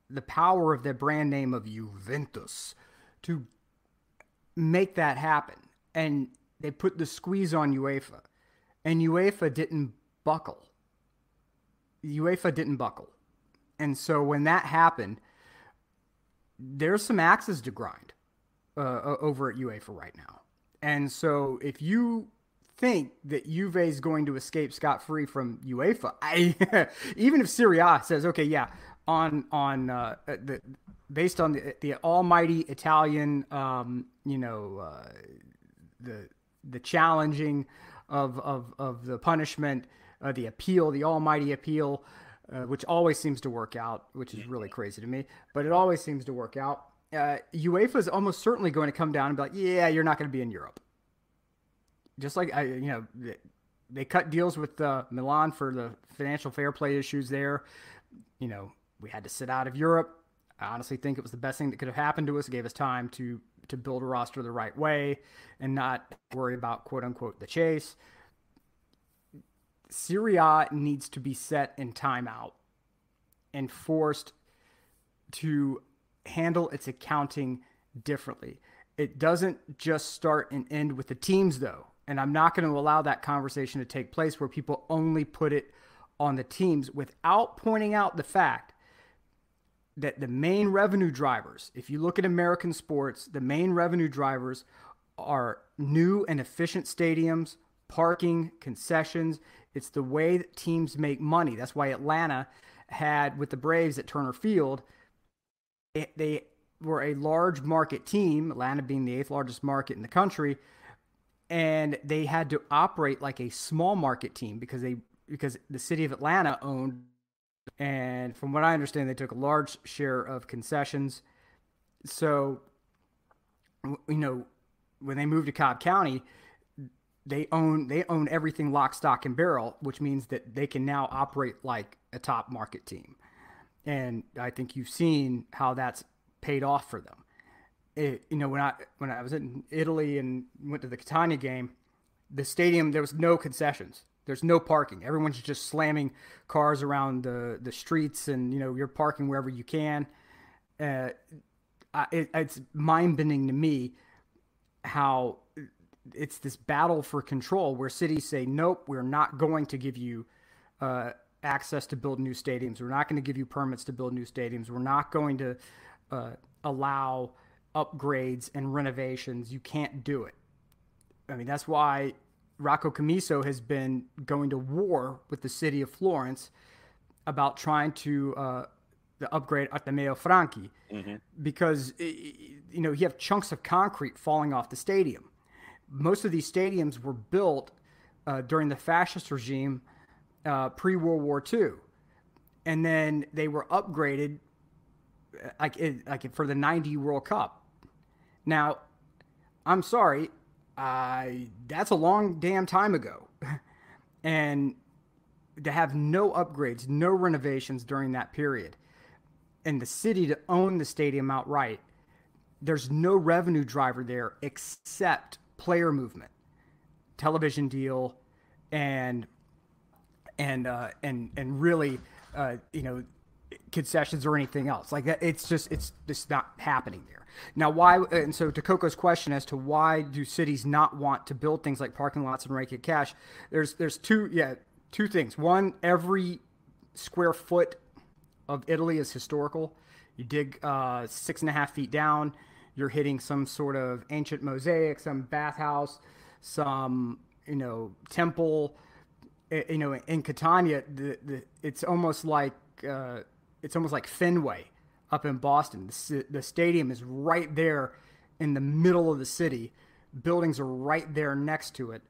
the power of their brand name of Juventus, to make that happen. And they put the squeeze on UEFA. And UEFA didn't buckle. And so when that happened, there's some axes to grind over at UEFA right now. And so if you think that Juve is going to escape scot-free from UEFA, even if Serie A says, okay, yeah, based on the almighty Italian, the challenging of the punishment, the appeal, the almighty appeal, which always seems to work out, which is really crazy to me, but it always seems to work out. UEFA is almost certainly going to come down and be like, yeah, you're not going to be in Europe. Just like, they cut deals with Milan for the financial fair play issues there. We had to sit out of Europe. I honestly think it was the best thing that could have happened to us. It gave us time to build a roster the right way and not worry about, quote unquote, the chase. Serie A needs to be set in timeout and forced to handle its accounting differently. It doesn't just start and end with the teams, though. And I'm not going to allow that conversation to take place where people only put it on the teams without pointing out the fact that the main revenue drivers, if you look at American sports, the main revenue drivers are new and efficient stadiums, parking, concessions. It's the way that teams make money. That's why Atlanta had, with the Braves at Turner Field, they were a large market team, Atlanta being the 8th largest market in the country, and they had to operate like a small market team because the city of Atlanta owned, and from what I understand, they took a large share of concessions. So, when they moved to Cobb County, they own everything lock, stock, and barrel, which means that they can now operate like a top market team. And I think you've seen how that's paid off for them. When I was in Italy and went to the Catania game, the stadium, there was no concessions. There's no parking. Everyone's just slamming cars around the streets, and you're parking wherever you can. It's mind-bending to me how it's this battle for control where cities say, nope, we're not going to give you access to build new stadiums. We're not going to give you permits to build new stadiums. We're not going to allow upgrades and renovations. You can't do it. I mean, that's why Rocco Commisso has been going to war with the city of Florence about trying to the upgrade Ateneo Franchi, because you have chunks of concrete falling off the stadium. Most of these stadiums were built during the fascist regime pre-World War II, and then they were upgraded like for the '90 World Cup. Now, I'm sorry, that's a long damn time ago, and to have no upgrades, no renovations during that period, and the city to own the stadium outright, there's no revenue driver there except player movement, television deal, and really, concessions or anything else like that. It's just not happening there. Now, why? And so to Coco's question as to why do cities not want to build things like parking lots and rake it cash, there's two things. One, every square foot of Italy is historical. You dig 6.5 feet down, you're hitting some sort of ancient mosaic, some bathhouse, some temple. In Catania, it's almost like Fenway up in Boston. The stadium is right there in the middle of the city. Buildings are right there next to it.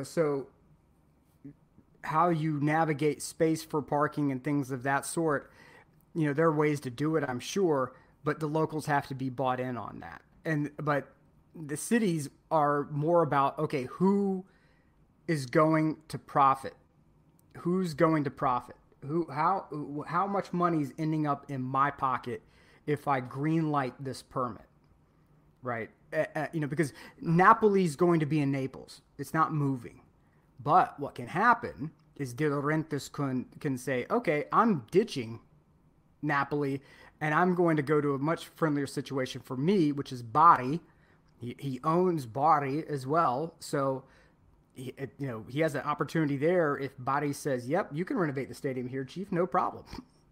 So how you navigate space for parking and things of that sort, there are ways to do it, I'm sure, but the locals have to be bought in on that. But the cities are more about, okay, who is going to profit? Who's going to profit? How much money is ending up in my pocket if I green light this permit, right? Because Napoli's going to be in Naples. It's not moving. But what can happen is De Laurentiis can say, okay, I'm ditching Napoli, and I'm going to go to a much friendlier situation for me, which is Bari. He owns Bari as well, so he has an opportunity there. If Bari says, "Yep, you can renovate the stadium here, Chief, no problem,"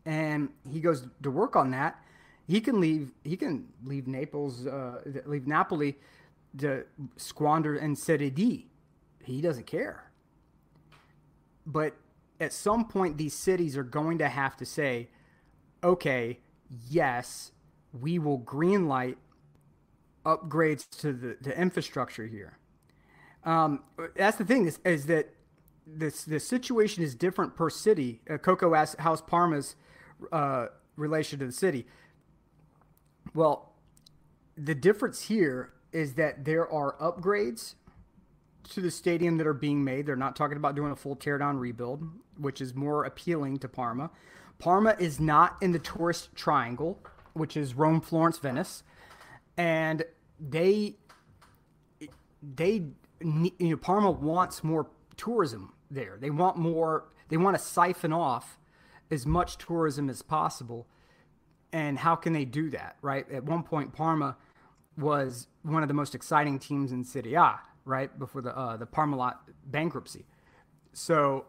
and he goes to work on that, he can leave Naples, leave Napoli to squander in Serie D. He doesn't care. But at some point, these cities are going to have to say, okay, yes, we will greenlight upgrades to the infrastructure here. That's the thing is that the situation is different per city. Coco asked, how's Parma's relation to the city? Well, the difference here is that there are upgrades to the stadium that are being made. They're not talking about doing a full teardown rebuild, which is more appealing to Parma. Parma is not in the tourist triangle, which is Rome, Florence, Venice, and Parma wants more tourism there. They want more. They want to siphon off as much tourism as possible. And how can they do that, right? At one point, Parma was one of the most exciting teams in Serie A, right, before the Parmalat bankruptcy. So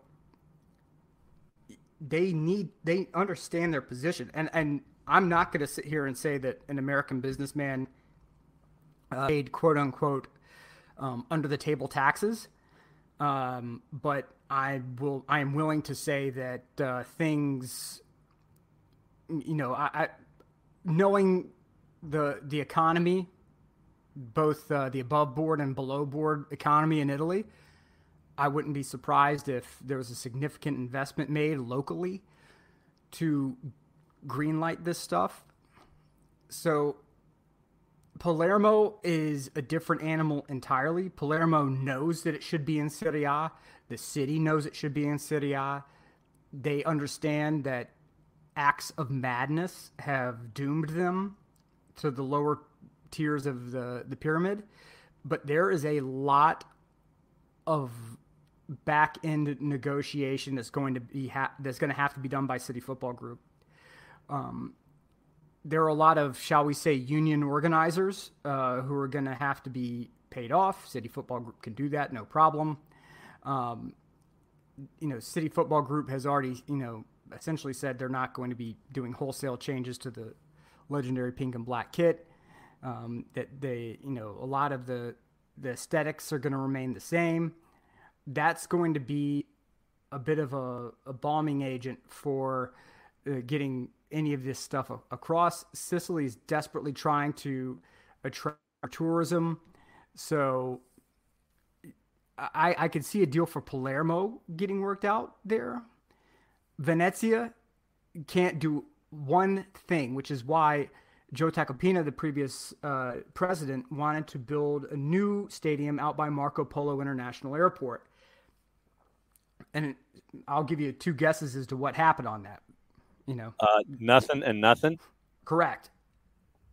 they understand their position. And I'm not going to sit here and say that an American businessman paid quote unquote under the table taxes, but I am willing to say that things, I knowing the economy, both the above board and below board economy in Italy, I wouldn't be surprised if there was a significant investment made locally to greenlight this stuff. So Palermo is a different animal entirely. Palermo knows that it should be in Serie A. The city knows it should be in Serie A. They understand that acts of madness have doomed them to the lower tiers of the pyramid. But there is a lot of back end negotiation that's going to be that's going to have to be done by City Football Group. There are a lot of, shall we say, union organizers who are going to have to be paid off. City Football Group can do that, no problem. City Football Group has already, essentially said they're not going to be doing wholesale changes to the legendary pink and black kit. That they, a lot of the aesthetics are going to remain the same. That's going to be a bit of a bombing agent for getting any of this stuff across. Sicily is desperately trying to attract tourism. So I could see a deal for Palermo getting worked out there. Venezia can't do one thing, which is why Joe Tacopina, the previous president, wanted to build a new stadium out by Marco Polo International Airport. And I'll give you 2 guesses as to what happened on that. Nothing and nothing. Correct.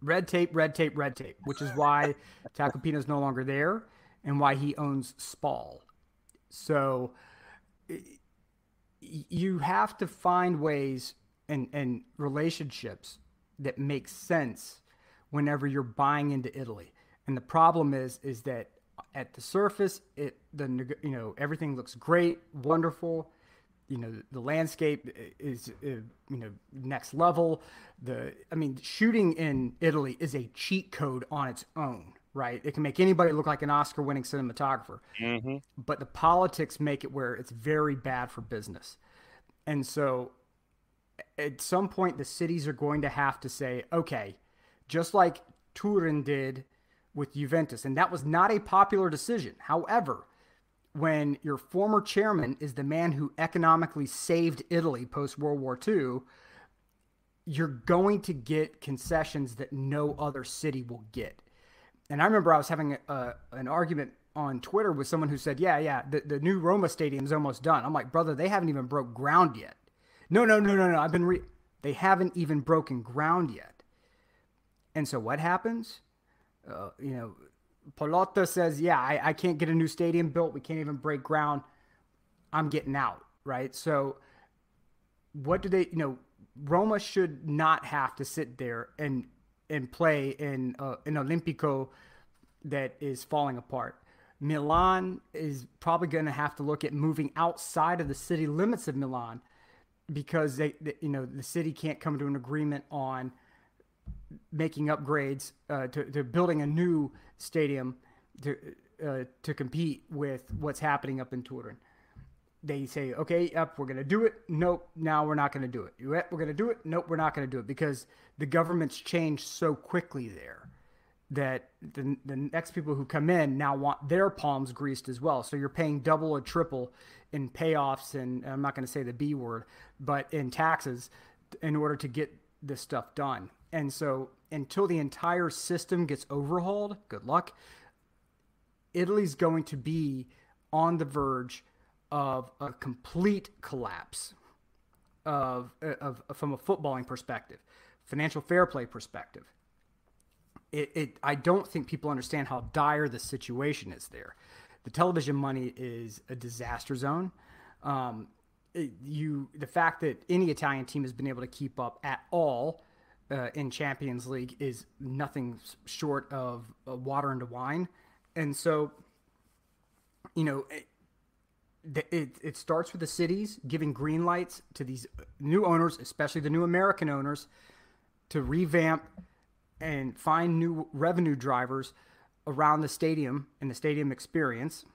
Red tape, which is why Tacopina is no longer there and why he owns Spal. So you have to find ways and relationships that make sense whenever you're buying into Italy. And the problem is that at the surface, everything looks great, wonderful. The landscape is, next level. Shooting in Italy is a cheat code on its own, right? It can make anybody look like an Oscar-winning cinematographer. Mm-hmm. But the politics make it where it's very bad for business. And so at some point, the cities are going to have to say, okay, just like Turin did with Juventus, and that was not a popular decision. However, when your former chairman is the man who economically saved Italy post-World War II, you're going to get concessions that no other city will get. And I remember I was having an argument on Twitter with someone who said, the new Roma stadium's almost done. I'm like, brother, they haven't even broke ground yet. No. They haven't even broken ground yet. And so what happens? Palotta says, I can't get a new stadium built. We can't even break ground. I'm getting out, right? So what do they, Roma should not have to sit there and play in an Olimpico that is falling apart. Milan is probably going to have to look at moving outside of the city limits of Milan because the city can't come to an agreement on making upgrades to building a new stadium to compete with what's happening up in Turin. They say, okay, yep, we're going to do it. Nope, now we're not going to do it. Yep, we're going to do it. Nope, we're not going to do it because the government's changed so quickly there that the next people who come in now want their palms greased as well. So you're paying double or triple in payoffs, and I'm not going to say the B word, but in taxes in order to get this stuff done. And so until the entire system gets overhauled, good luck. Italy's going to be on the verge of a complete collapse of from a footballing perspective, financial fair play perspective. I don't think people understand how dire the situation is there. The television money is a disaster zone. The fact that any Italian team has been able to keep up at all in Champions League is nothing short of water into wine. And so, it starts with the cities giving green lights to these new owners, especially the new American owners, to revamp and find new revenue drivers around the stadium and the stadium experience.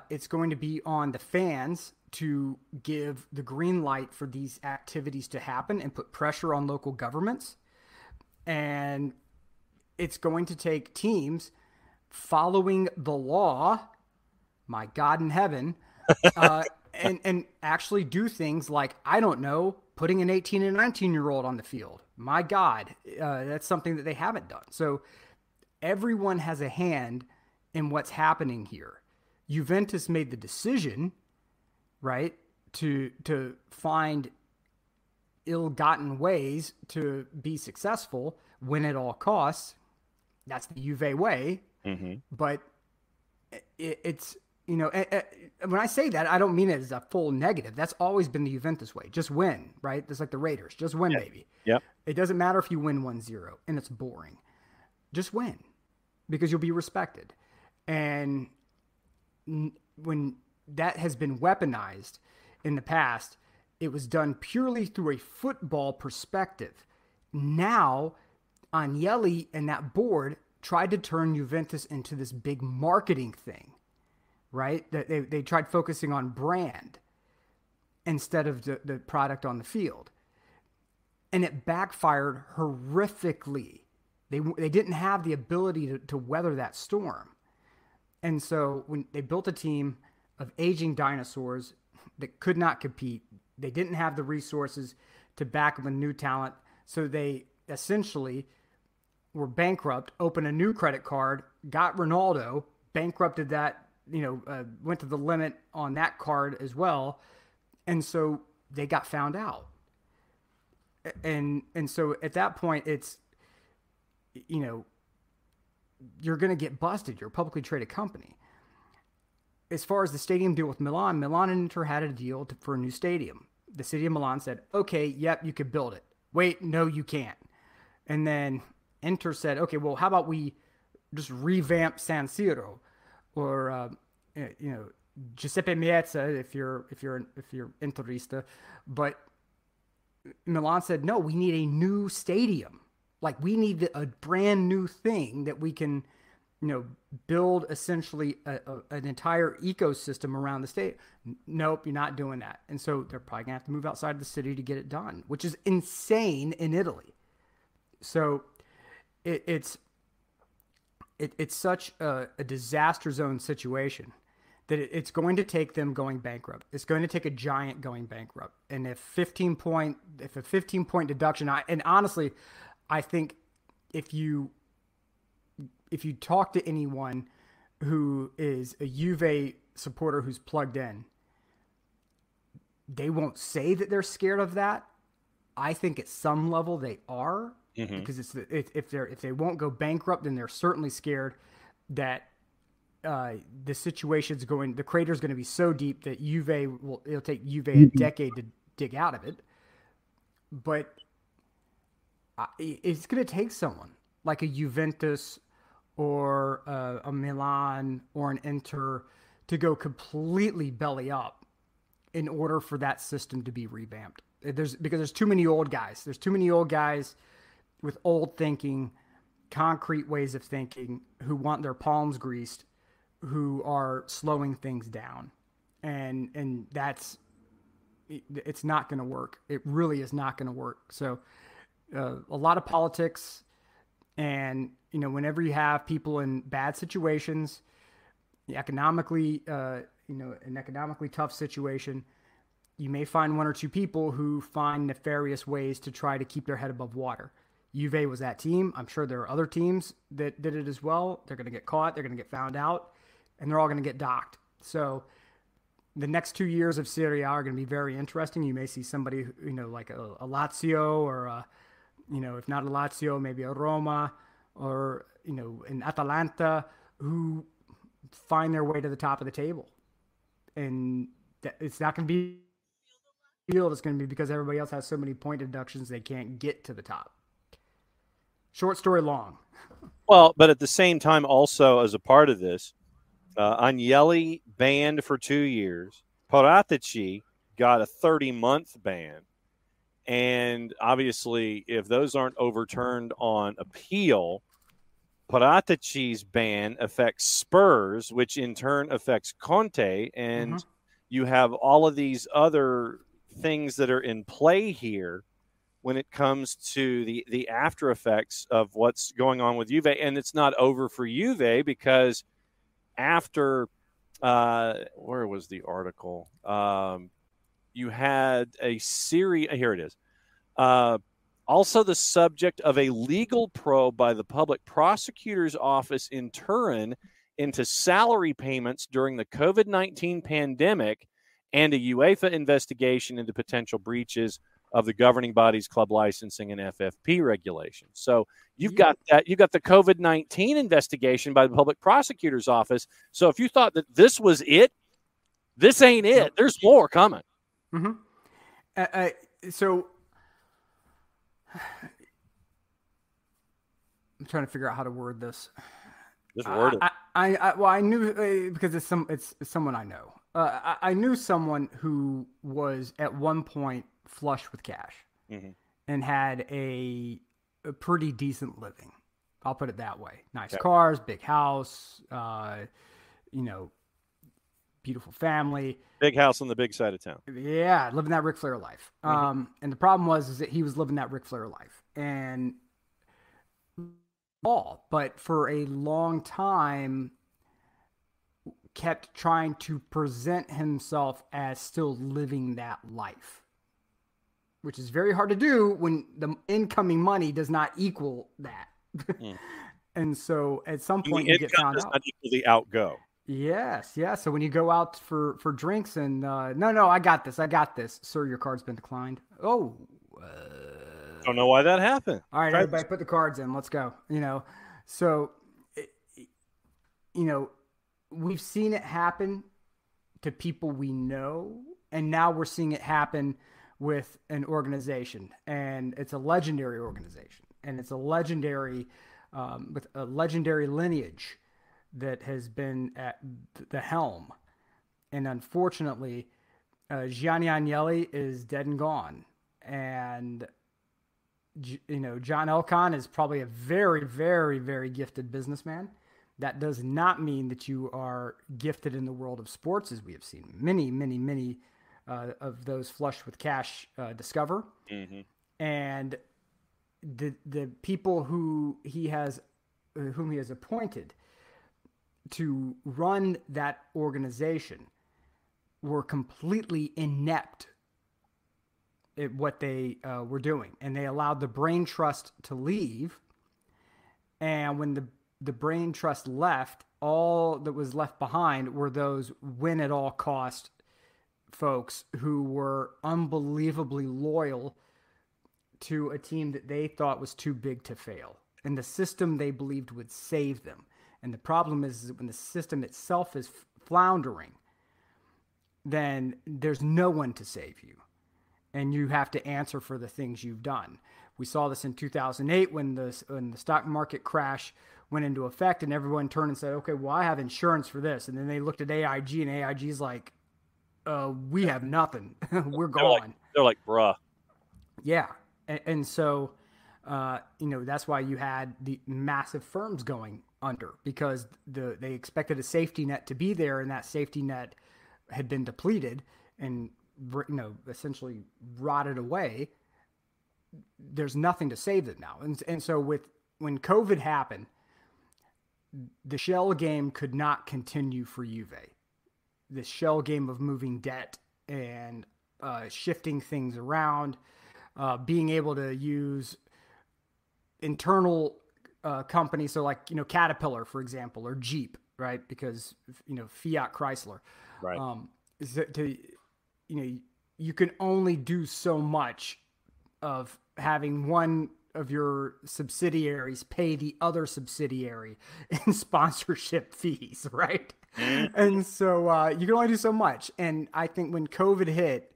It's going to be on the fans to give the green light for these activities to happen and put pressure on local governments. And it's going to take teams following the law, my God in heaven, and actually do things like, I don't know, putting an 18 and 19-year-old on the field. My God, that's something that they haven't done. So everyone has a hand in what's happening here. Juventus made the decision, right, to find ill-gotten ways to be successful, win at all costs. That's the Juve way. Mm-hmm. But it's When I say that, I don't mean it as a full negative. That's always been the Juventus way. Just win, right? It's like the Raiders. Just win, baby. Yep. It doesn't matter if you win 1-0 and it's boring. Just win because you'll be respected. And when that has been weaponized in the past, it was done purely through a football perspective. Now, Agnelli and that board tried to turn Juventus into this big marketing thing, right? That they tried focusing on brand instead of the product on the field. And it backfired horrifically. They didn't have the ability to weather that storm. And so when they built a team of aging dinosaurs that could not compete, they didn't have the resources to back them with new talent. So they essentially were bankrupt, opened a new credit card, got Ronaldo, bankrupted that, went to the limit on that card as well. And so they got found out. And so at that point, it's, you're going to get busted. You're a publicly traded company. As far as the stadium deal with Milan and Inter had a deal for a new stadium. The city of Milan said, okay, yep, you could build it. Wait, no, you can't. And then Inter said, okay, well, how about we just revamp San Siro or, Giuseppe Meazza, if you're Interista. But Milan said, no, we need a new stadium. Like, we need a brand new thing that we can, build essentially an entire ecosystem around the state. Nope, you're not doing that. And so they're probably going to have to move outside of the city to get it done, which is insane in Italy. So it's such a disaster zone situation that it's going to take them going bankrupt. It's going to take a giant going bankrupt. And if a 15-point deduction, and honestly, I think if you talk to anyone who is a Juve supporter who's plugged in, they won't say that they're scared of that. I think at some level they are, because if they won't go bankrupt, then they're certainly scared that the crater's going to be so deep that it'll take Juve a decade to dig out of it. But it's going to take someone like a Juventus or a Milan or an Inter to go completely belly up in order for that system to be revamped. Because there's too many old guys. There's too many old guys with old thinking, concrete ways of thinking, who want their palms greased, who are slowing things down. And it's not going to work. It really is not going to work. So a lot of politics, and whenever you have people in bad situations, economically, an economically tough situation, you may find one or two people who find nefarious ways to try to keep their head above water. Juve was that team. I'm sure there are other teams that did it as well. They're going to get caught. They're going to get found out, and they're all going to get docked. So the next 2 years of Serie A are going to be very interesting. You may see somebody, like a Lazio or if not a Lazio, maybe a Roma or, an Atalanta, who find their way to the top of the table. And it's not going to be field. It's going to be because everybody else has so many point deductions they can't get to the top. Short story long. Well, but at the same time, also as a part of this, Agnelli banned for 2 years. Paratici got a 30-month ban. And obviously, if those aren't overturned on appeal, Paratici's ban affects Spurs, which in turn affects Conte. And you have all of these other things that are in play here when it comes to the after effects of what's going on with Juve. And it's not over for Juve, because after where was the article? You had a series. Here it is. Also the subject of a legal probe by the public prosecutor's office in Turin into salary payments during the COVID-19 pandemic, and a UEFA investigation into potential breaches of the governing bodies, club licensing, and FFP regulations. So you've got that. You've got the COVID-19 investigation by the public prosecutor's office. So if you thought that this was it, this ain't it. Nope. There's more coming. Mm-hmm. So I'm trying to figure out how to word this. Just word it. I knew because it's someone I know. I knew someone who was at one point flush with cash and had a pretty decent living. I'll put it that way. Nice cars, big house, beautiful family. Big house on the big side of town. Yeah, living that Ric Flair life. And the problem was that he was living that Ric Flair life. And but for a long time kept trying to present himself as still living that life, which is very hard to do when the incoming money does not equal that. And so at some point you get found out. Not equal the outgo. Yes. So when you go out for drinks and no, I got this. Sir, your card's been declined. Oh, don't know why that happened. All right, everybody, put the cards in. Let's go. So, we've seen it happen to people we know, and now we're seeing it happen with an organization, and it's a legendary organization, and it's a legendary, with a legendary lineage that has been at the helm. And unfortunately, Gianni Agnelli is dead and gone. And John Elkann is probably a very, very, very gifted businessman. That does not mean that you are gifted in the world of sports, as we have seen many of those flushed with cash discover. And the people whom he has appointed to run that organization were completely inept at what they were doing, and they allowed the brain trust to leave. And when the brain trust left, all that was left behind were those win at all cost folks who were unbelievably loyal to a team that they thought was too big to fail, and the system they believed would save them. And the problem is that when the system itself is floundering, then there's no one to save you. And you have to answer for the things you've done. We saw this in 2008 when the stock market crash went into effect, and everyone turned and said, okay, well, I have insurance for this. And then they looked at AIG, and AIG's like, we have nothing. We're gone. They're like, bruh. Yeah. And so, that's why you had the massive firms going under, because they expected a safety net to be there, and that safety net had been depleted and essentially rotted away. There's nothing to save them now. And so when COVID happened, the shell game could not continue for Juve. The shell game of moving debt and shifting things around, being able to use internal companies, so like Caterpillar, for example, or Jeep, right? Because Fiat Chrysler, right? You can only do so much of having one of your subsidiaries pay the other subsidiary in sponsorship fees, right? And so you can only do so much. And I think when COVID hit,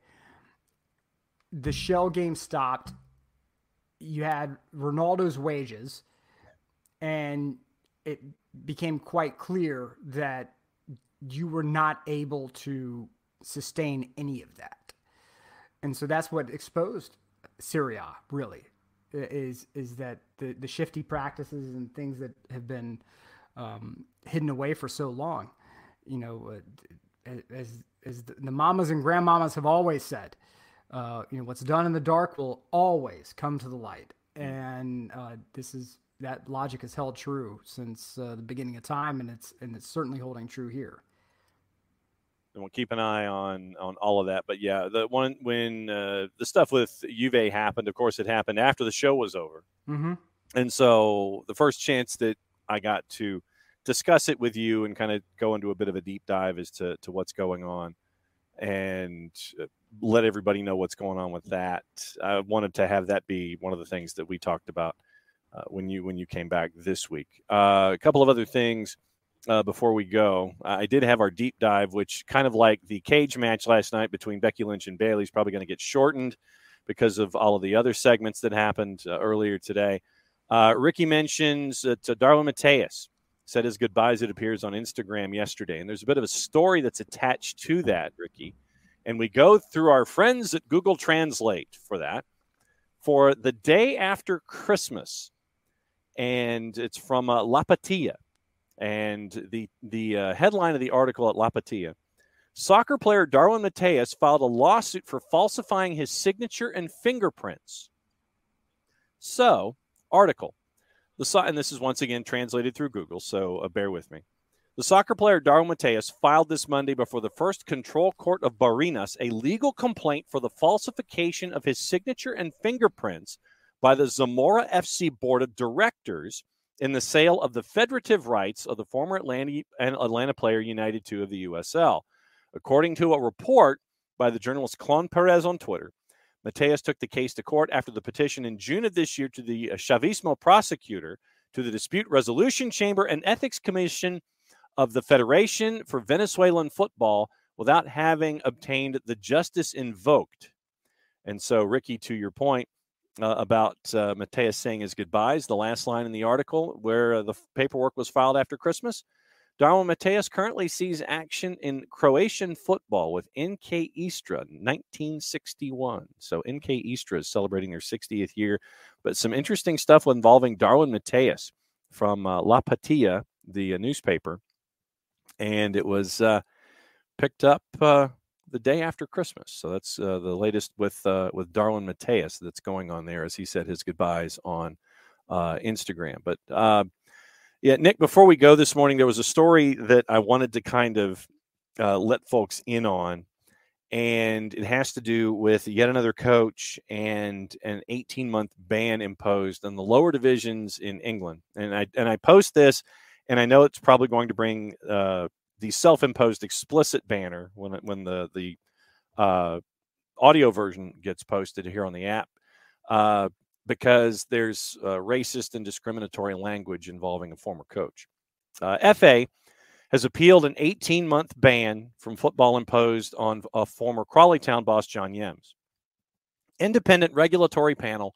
the shell game stopped. You had Ronaldo's wages, and it became quite clear that you were not able to sustain any of that. And so that's what exposed Serie A, really, is that the shifty practices and things that have been hidden away for so long, as the mamas and grandmamas have always said, what's done in the dark will always come to the light. And that logic has held true since the beginning of time, and it's certainly holding true here. And we'll keep an eye on all of that. But yeah, the one when the stuff with Juve happened, of course, it happened after the show was over. Mm-hmm. And so the first chance that I got to discuss it with you and kind of go into a bit of a deep dive as to what's going on. And let everybody know what's going on with that. I wanted to have that be one of the things that we talked about when you came back this week. A couple of other things before we go. I did have our deep dive, which kind of like the cage match last night between Becky Lynch and Bayley is probably going to get shortened because of all of the other segments that happened earlier today. Ricky mentions that Darwin Mateus said his goodbyes, it appears, on Instagram yesterday. And there's a bit of a story that's attached to that, Ricky. And we go through our friends at Google Translate for that. For the day after Christmas, and it's from La Patilla. And the headline of the article at La Patilla, soccer player Darwin Mateus filed a lawsuit for falsifying his signature and fingerprints. So, article. And this is once again translated through Google, so bear with me. The soccer player Darwin Mateus filed this Monday before the First Control Court of Barinas a legal complaint for the falsification of his signature and fingerprints by the Zamora FC Board of Directors in the sale of the federative rights of the former Atlanta player United 2 of the USL. According to a report by the journalist Clon Perez on Twitter, Mateus took the case to court after the petition in June of this year to the Chavismo prosecutor, to the Dispute Resolution Chamber and Ethics Commission of the Federation for Venezuelan Football without having obtained the justice invoked. And so, Ricky, to your point about Mateus saying his goodbyes, the last line in the article where the paperwork was filed after Christmas, Darwin Mateus currently sees action in Croatian football with NK Istra 1961. So NK Istra is celebrating their 60th year. But some interesting stuff involving Darwin Mateus from La Patilla, the newspaper. And it was picked up the day after Christmas. So that's the latest with Darwin Mateus that's going on there as he said his goodbyes on Instagram. But yeah, Nick, before we go this morning, there was a story that I wanted to kind of let folks in on, and it has to do with yet another coach and an 18-month ban imposed on the lower divisions in England. And I post this, and I know it's probably going to bring the self-imposed explicit banner when the audio version gets posted here on the app. Because there's racist and discriminatory language involving a former coach. FA has appealed an 18-month ban from football imposed on a former Crawley Town boss, John Yems. Independent regulatory panel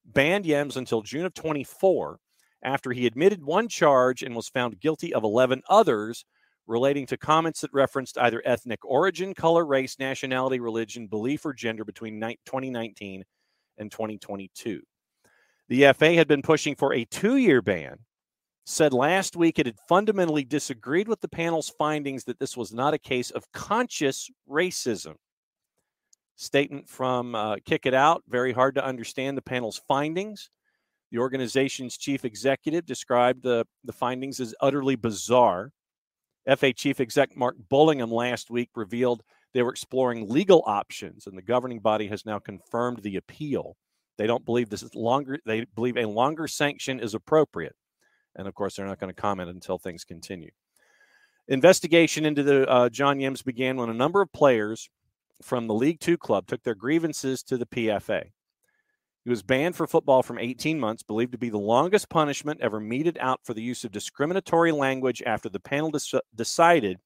banned Yems until June of 24 after he admitted one charge and was found guilty of 11 others relating to comments that referenced either ethnic origin, color, race, nationality, religion, belief, or gender between 2019 and 2022. The FA had been pushing for a 2-year ban, said last week it had fundamentally disagreed with the panel's findings that this was not a case of conscious racism. Statement from Kick It Out, very hard to understand the panel's findings. The organization's chief executive described the findings as utterly bizarre. FA chief exec Mark Bullingham last week revealed they were exploring legal options, and the governing body has now confirmed the appeal. They don't believe this is longer. They believe a longer sanction is appropriate. And, of course, they're not going to comment until things continue. Investigation into the John Yems began when a number of players from the League Two club took their grievances to the PFA. He was banned for football from 18 months, believed to be the longest punishment ever meted out for the use of discriminatory language after the panel decided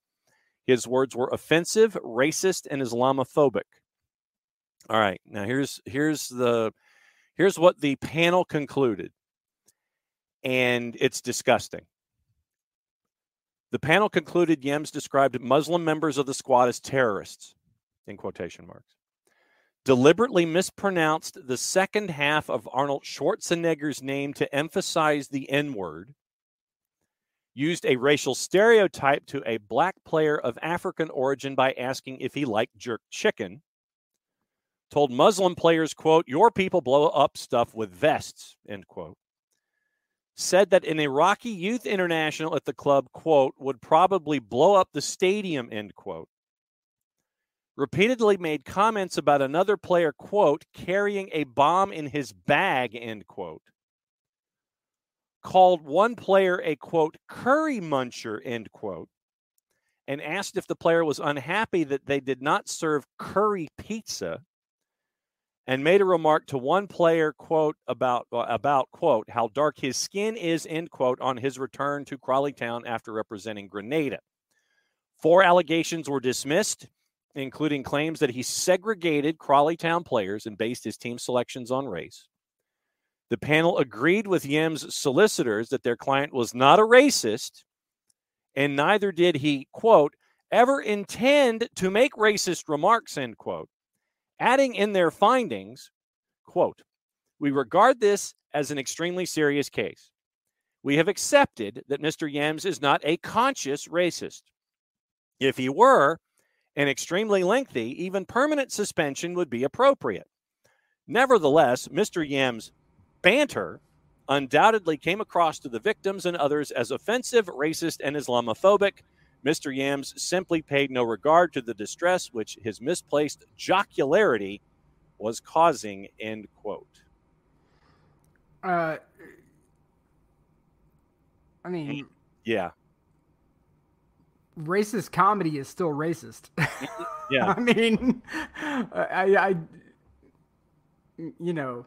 his words were offensive, racist, and Islamophobic. All right, now here's what the panel concluded, and it's disgusting. The panel concluded Yems described Muslim members of the squad as terrorists, in quotation marks, deliberately mispronounced the second half of Arnold Schwarzenegger's name to emphasize the N-word, used a racial stereotype to a black player of African origin by asking if he liked jerk chicken, told Muslim players, quote, your people blow up stuff with vests, end quote. Said that an Iraqi youth international at the club, quote, would probably blow up the stadium, end quote. Repeatedly made comments about another player, quote, carrying a bomb in his bag, end quote. Called one player a, quote, curry muncher, end quote. and asked if the player was unhappy that they did not serve curry pizza, and made a remark to one player, quote, about quote, how dark his skin is, end quote, on his return to Crawley Town after representing Grenada. 4 allegations were dismissed, including claims that he segregated Crawley Town players and based his team selections on race. The panel agreed with Yem's solicitors that their client was not a racist, and neither did he, quote, ever intend to make racist remarks, end quote, adding in their findings, quote, we regard this as an extremely serious case. We have accepted that Mr. Yems is not a conscious racist. If he were, an extremely lengthy, even permanent suspension would be appropriate. Nevertheless, Mr. Yems' banter undoubtedly came across to the victims and others as offensive, racist, and Islamophobic. Mr. Yems simply paid no regard to the distress which his misplaced jocularity was causing, end quote. I mean, yeah. Racist comedy is still racist. Yeah. I mean, I you know,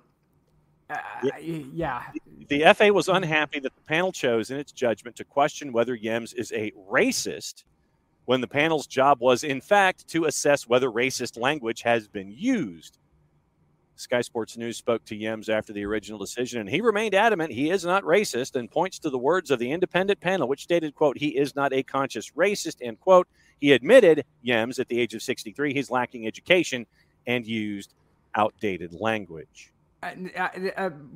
yeah. The FA was unhappy that the panel chose in its judgment to question whether Yems is a racist when the panel's job was, in fact, to assess whether racist language has been used. Sky Sports News spoke to Yems after the original decision, and he remained adamant he is not racist and points to the words of the independent panel, which stated, quote, he is not a conscious racist, end quote. He admitted, Yems, at the age of 63, he's lacking education and used outdated language.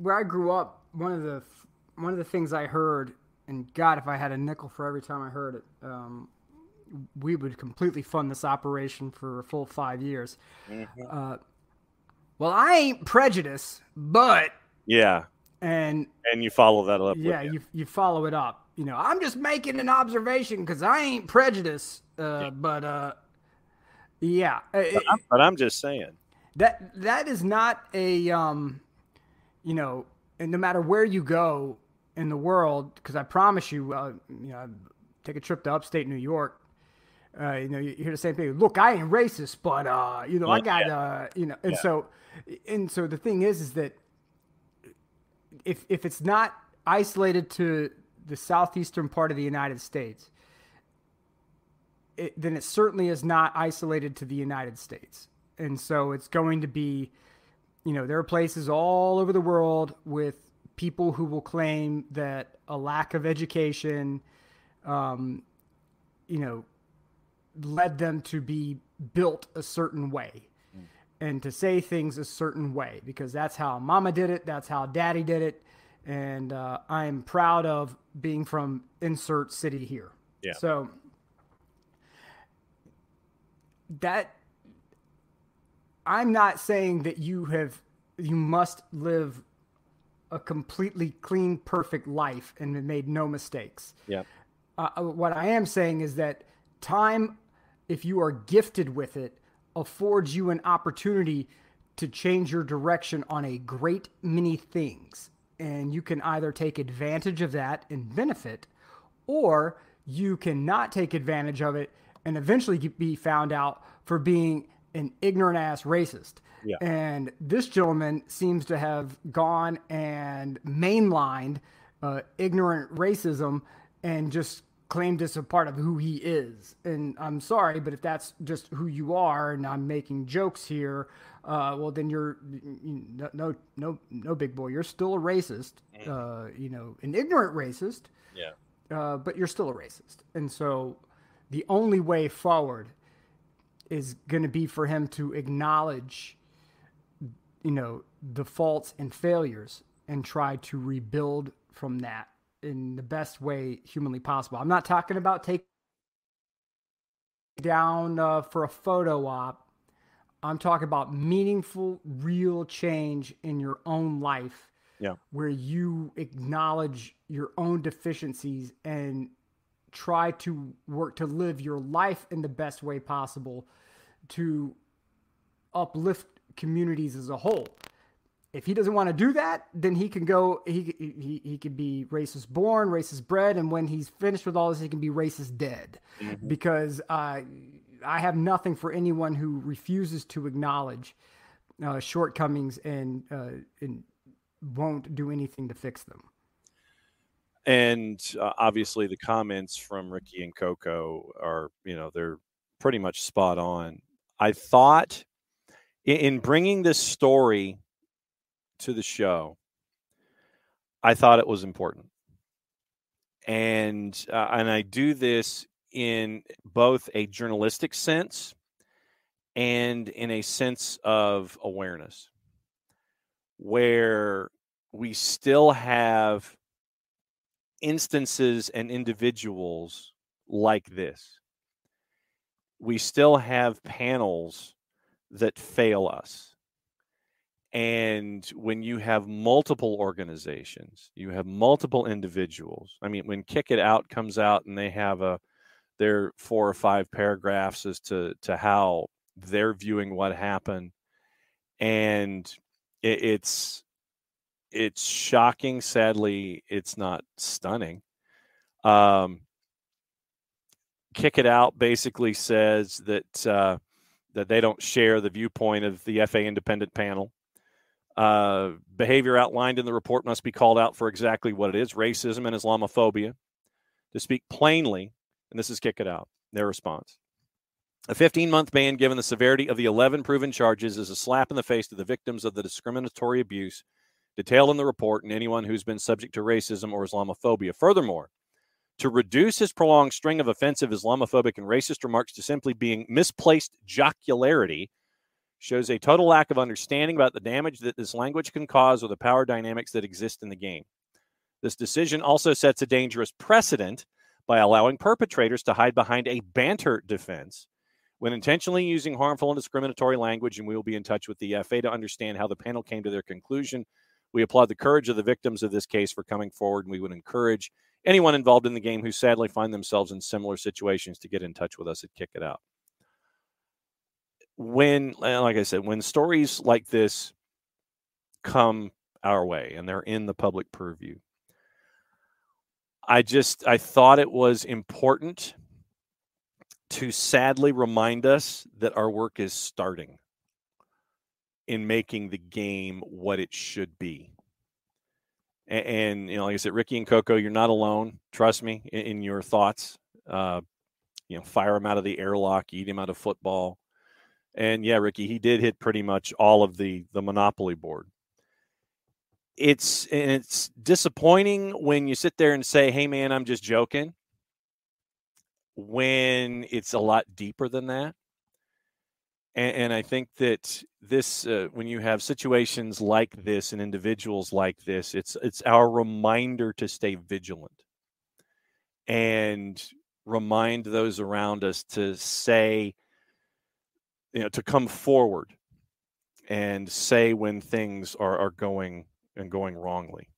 Where I grew up, one of the things I heard, and God, if I had a nickel for every time I heard it, we would completely fund this operation for a full 5 years. Mm-hmm. Well, I ain't prejudiced, but yeah, and you follow that up. Yeah, you follow it up. You know, I'm just making an observation because I ain't prejudiced, but yeah. But I'm just saying that is not a you know, and no matter where you go in the world, because I promise you, you know, take a trip to upstate New York. You know, you hear the same thing. Look, I ain't racist, but you know, I got you know, and so the thing is that if it's not isolated to the southeastern part of the United States, then it certainly is not isolated to the United States, and so it's going to be, you know, there are places all over the world with people who will claim that a lack of education, you know, led them to be built a certain way and to say things a certain way because that's how mama did it. That's how daddy did it. And I'm proud of being from insert city here. Yeah. So that I'm not saying that you must live a completely clean, perfect life and made no mistakes. Yeah. What I am saying is that time, if you are gifted with it, affords you an opportunity to change your direction on a great many things. And you can either take advantage of that and benefit, or you cannot take advantage of it and eventually be found out for being an ignorant ass racist. Yeah. And this gentleman seems to have gone and mainlined ignorant racism and just claimed it's a part of who he is. And I'm sorry, but if that's just who you are, and I'm making jokes here, well, then you're no big boy. You're still a racist, you know, an ignorant racist. Yeah. But you're still a racist. And so the only way forward is going to be for him to acknowledge, you know, the faults and failures and try to rebuild from that in the best way humanly possible. I'm not talking about taking down for a photo op. I'm talking about meaningful, real change in your own life. Yeah. Where you acknowledge your own deficiencies and try to work to live your life in the best way possible to uplift communities as a whole. If he doesn't want to do that, then he can go. He can be racist born, racist bred, and when he's finished with all this, he can be racist dead. Mm-hmm. Because I have nothing for anyone who refuses to acknowledge shortcomings and won't do anything to fix them. And obviously, the comments from Ricky and Coco are, they're pretty much spot on. I thought in bringing this story to the show, I thought it was important. And I do this in both a journalistic sense and in a sense of awareness, where we still have instances and individuals like this. We still have panels that fail us. And when you have multiple organizations, you have multiple individuals. I mean, when Kick It Out comes out and they have their 4 or 5 paragraphs as to how they're viewing what happened, and it's shocking. Sadly, it's not stunning. Kick It Out basically says that they don't share the viewpoint of the FA independent panel. Behavior outlined in the report must be called out for exactly what it is: racism and Islamophobia. To speak plainly, and this is Kick It Out, their response: a 15-month ban, given the severity of the 11 proven charges, is a slap in the face to the victims of the discriminatory abuse detailed in the report and anyone who's been subject to racism or Islamophobia. Furthermore, to reduce his prolonged string of offensive Islamophobic and racist remarks to simply being misplaced jocularity shows a total lack of understanding about the damage that this language can cause or the power dynamics that exist in the game. This decision also sets a dangerous precedent by allowing perpetrators to hide behind a banter defense when intentionally using harmful and discriminatory language, and we will be in touch with the FA to understand how the panel came to their conclusion. We applaud the courage of the victims of this case for coming forward, and we would encourage anyone involved in the game who sadly find themselves in similar situations to get in touch with us at Kick It Out. When, like I said, when stories like this come our way and they're in the public purview, I thought it was important to sadly remind us that our work is starting in making the game what it should be. And like I said, Ricky and Coco, you're not alone. Trust me in your thoughts. Fire him out of the airlock, eat him out of football. And yeah, Ricky, he did hit pretty much all of the Monopoly board. It's disappointing when you sit there and say, hey, man, I'm just joking, when it's a lot deeper than that. And I think that this, when you have situations like this and individuals like this, it's our reminder to stay vigilant and remind those around us to say, to come forward and say when things are going wrongly.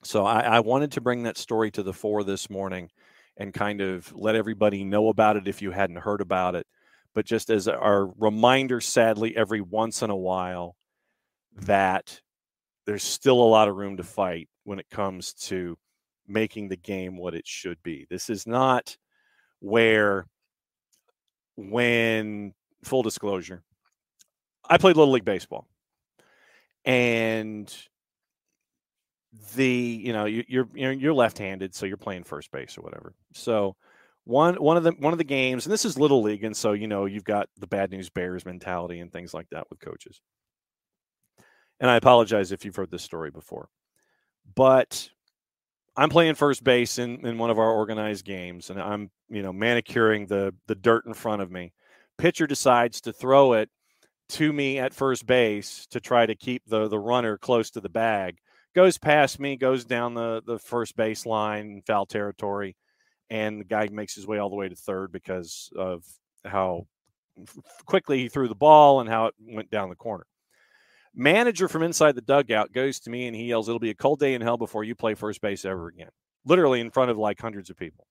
So I wanted to bring that story to the fore this morning and kind of let everybody know about it if you hadn't heard about it. But just as our reminder, sadly, every once in a while, that there's still a lot of room to fight when it comes to making the game what it should be. This is not where, when, full disclosure, I played Little League Baseball. And you're left-handed, so you're playing first base or whatever. So one of the games, and this is Little League, and so you've got the bad news bears mentality and things like that with coaches. And I apologize if you've heard this story before, but I'm playing first base in one of our organized games, and I'm manicuring the dirt in front of me. Pitcher decides to throw it to me at first base to try to keep the runner close to the bag. Goes past me, goes down the first base line, foul territory, and the guy makes his way all the way to third because of how quickly he threw the ball and how it went down the corner. Manager from inside the dugout goes to me and he yells, "It'll be a cold day in hell before you play first base ever again." Literally in front of like hundreds of people.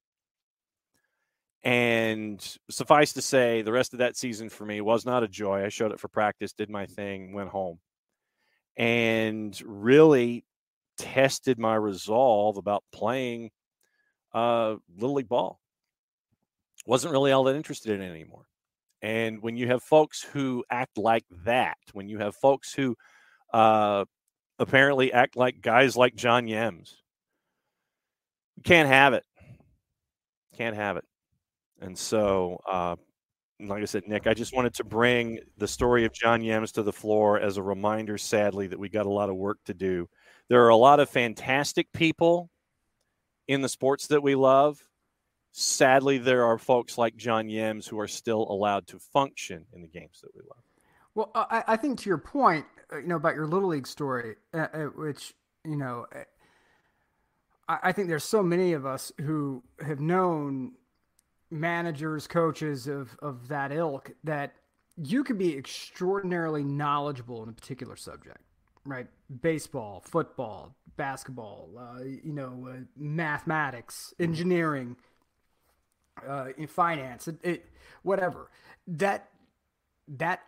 And suffice to say, the rest of that season for me was not a joy. I showed up for practice, did my thing, went home. and really tested my resolve about playing Little League ball. Wasn't really all that interested in it anymore. And when you have folks who act like that, when you have folks who apparently act like guys like John Yems, you can't have it. Can't have it. And so, like I said, Nick, I just wanted to bring the story of John Yems to the floor as a reminder, sadly, that we got a lot of work to do. There are a lot of fantastic people in the sports that we love. Sadly, there are folks like John Yems who are still allowed to function in the games that we love. Well, I think to your point, about your Little League story, which, I think there's so many of us who have known managers, coaches of that ilk, that you could be extraordinarily knowledgeable in a particular subject, right? Baseball, football, basketball, mathematics, engineering, in finance, whatever. That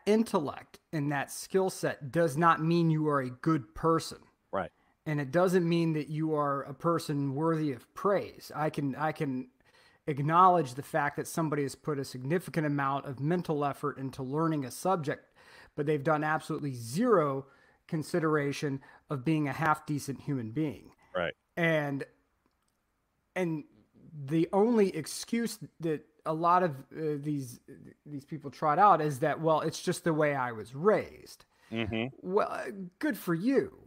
intellect and that skill set does not mean you are a good person. Right. And it doesn't mean that you are a person worthy of praise. I can acknowledge the fact that somebody has put a significant amount of mental effort into learning a subject, but they've done absolutely zero consideration of being a half decent human being. Right. And the only excuse that a lot of these people trot out is that, well, it's just the way I was raised. Mm-hmm. Well, good for you,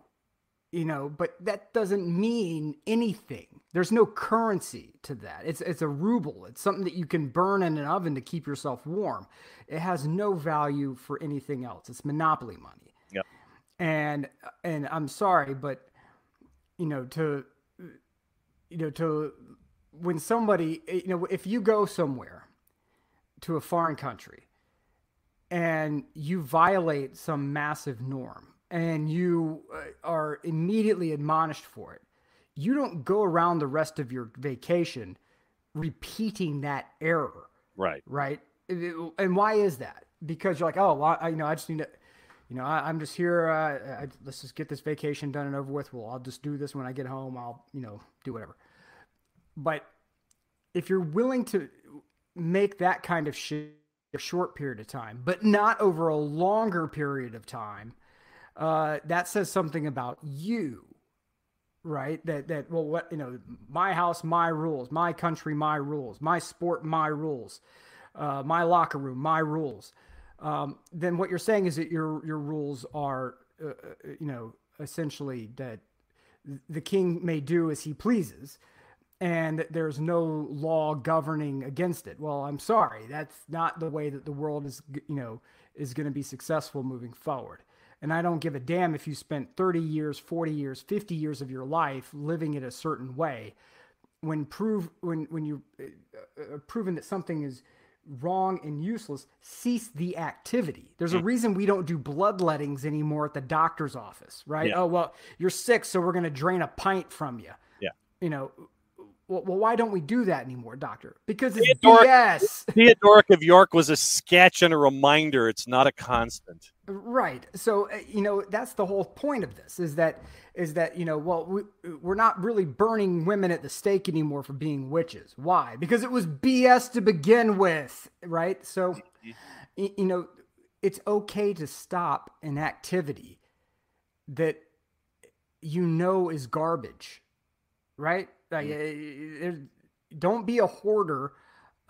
but that doesn't mean anything. There's no currency to that. It's a ruble. It's something that you can burn in an oven to keep yourself warm. It has no value for anything else. It's monopoly money. Yep. And I'm sorry, but to when somebody, if you go somewhere to a foreign country and you violate some massive norm and you are immediately admonished for it, you don't go around the rest of your vacation repeating that error. Right. Right. And why is that? Because you're like, oh, well, I just need to, I'm just here. Let's just get this vacation done and over with. Well, I'll just do this when I get home. I'll, do whatever. But if you're willing to make that kind of shit a short period of time, but not over a longer period of time, that says something about you, right? Well, what, my house, my rules, my country, my rules, my sport, my rules, my locker room, my rules. Then what you're saying is that your rules are, essentially that the king may do as he pleases, and there's no law governing against it. Well, I'm sorry, that's not the way that the world is going to be successful moving forward. And I don't give a damn if you spent 30 years, 40 years, 50 years of your life living it a certain way. When you're proven that something is wrong and useless, cease the activity. There's a reason we don't do bloodlettings anymore at the doctor's office, right? Yeah. Oh, well, you're sick, so we're going to drain a pint from you. Yeah. Well, why don't we do that anymore, doctor? Because it's BS. Theodoric of York was a sketch and a reminder. It's not a constant. Right. So, that's the whole point of this is that, we're not really burning women at the stake anymore for being witches. Why? Because it was BS to begin with. Right. So, it's okay to stop an activity that is garbage. Right. Don't be a hoarder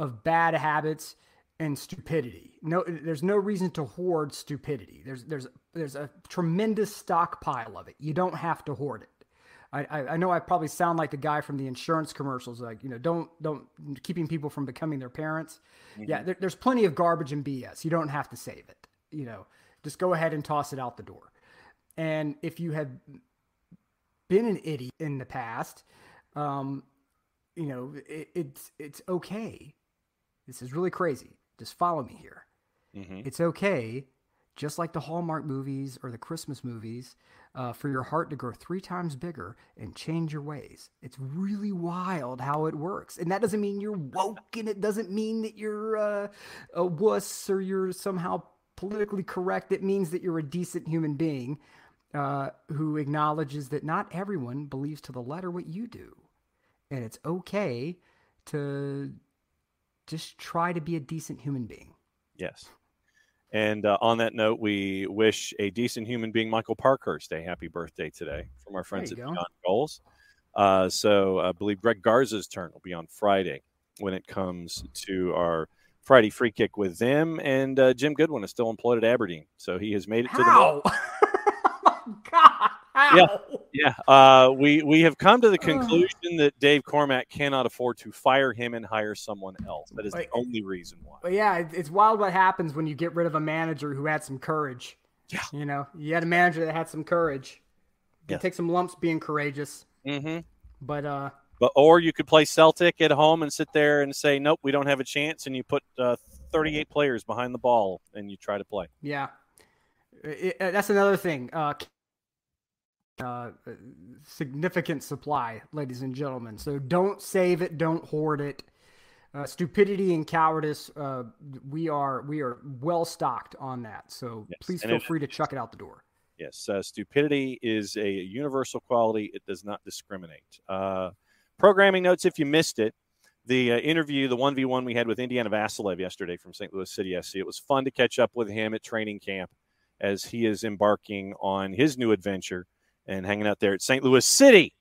of bad habits and stupidity. No, there's no reason to hoard stupidity. There's a tremendous stockpile of it. You don't have to hoard it. I know I probably sound like the guy from the insurance commercials, like, don't keeping people from becoming their parents. Mm-hmm. Yeah, there's plenty of garbage and BS. You don't have to save it. Just go ahead and toss it out the door. And if you have been an idiot in the past, it's okay. This is really crazy. Just follow me here. Mm-hmm. It's okay, just like the Hallmark movies or the Christmas movies, for your heart to grow 3 times bigger and change your ways. It's really wild how it works. And that doesn't mean you're woke, and it doesn't mean that you're a wuss or you're somehow politically correct. It means that you're a decent human being who acknowledges that not everyone believes to the letter what you do. And it's okay to just try to be a decent human being. Yes. And on that note, we wish a decent human being, Michael Parkhurst, a happy birthday today from our friends at Beyond Goals. So I believe Greg Garza's turn will be on Friday when it comes to our Friday free kick with them. And Jim Goodwin is still employed at Aberdeen. So he has made it to the Oh, my God. How? Yeah. We have come to the conclusion that Dave Cormack cannot afford to fire him and hire someone else. That is the only reason why. But yeah, it's wild what happens when you get rid of a manager who had some courage. Yeah. You know, you had a manager that had some courage. You Yeah. take some lumps being courageous. Mm-hmm. But or you could play Celtic at home and sit there and say, nope, we don't have a chance, and you put 38 players behind the ball and you try to play. Yeah. That's another thing. Significant supply, ladies and gentlemen. So don't save it, don't hoard it. Stupidity and cowardice, we are well stocked on that. So please feel free to chuck it out the door. Yes, stupidity is a universal quality. It does not discriminate. Programming notes, if you missed it, the interview, the 1v1 we had with Indiana Vasilev yesterday from St. Louis City SC, it was fun to catch up with him at training camp as he is embarking on his new adventure and hanging out there at St. Louis City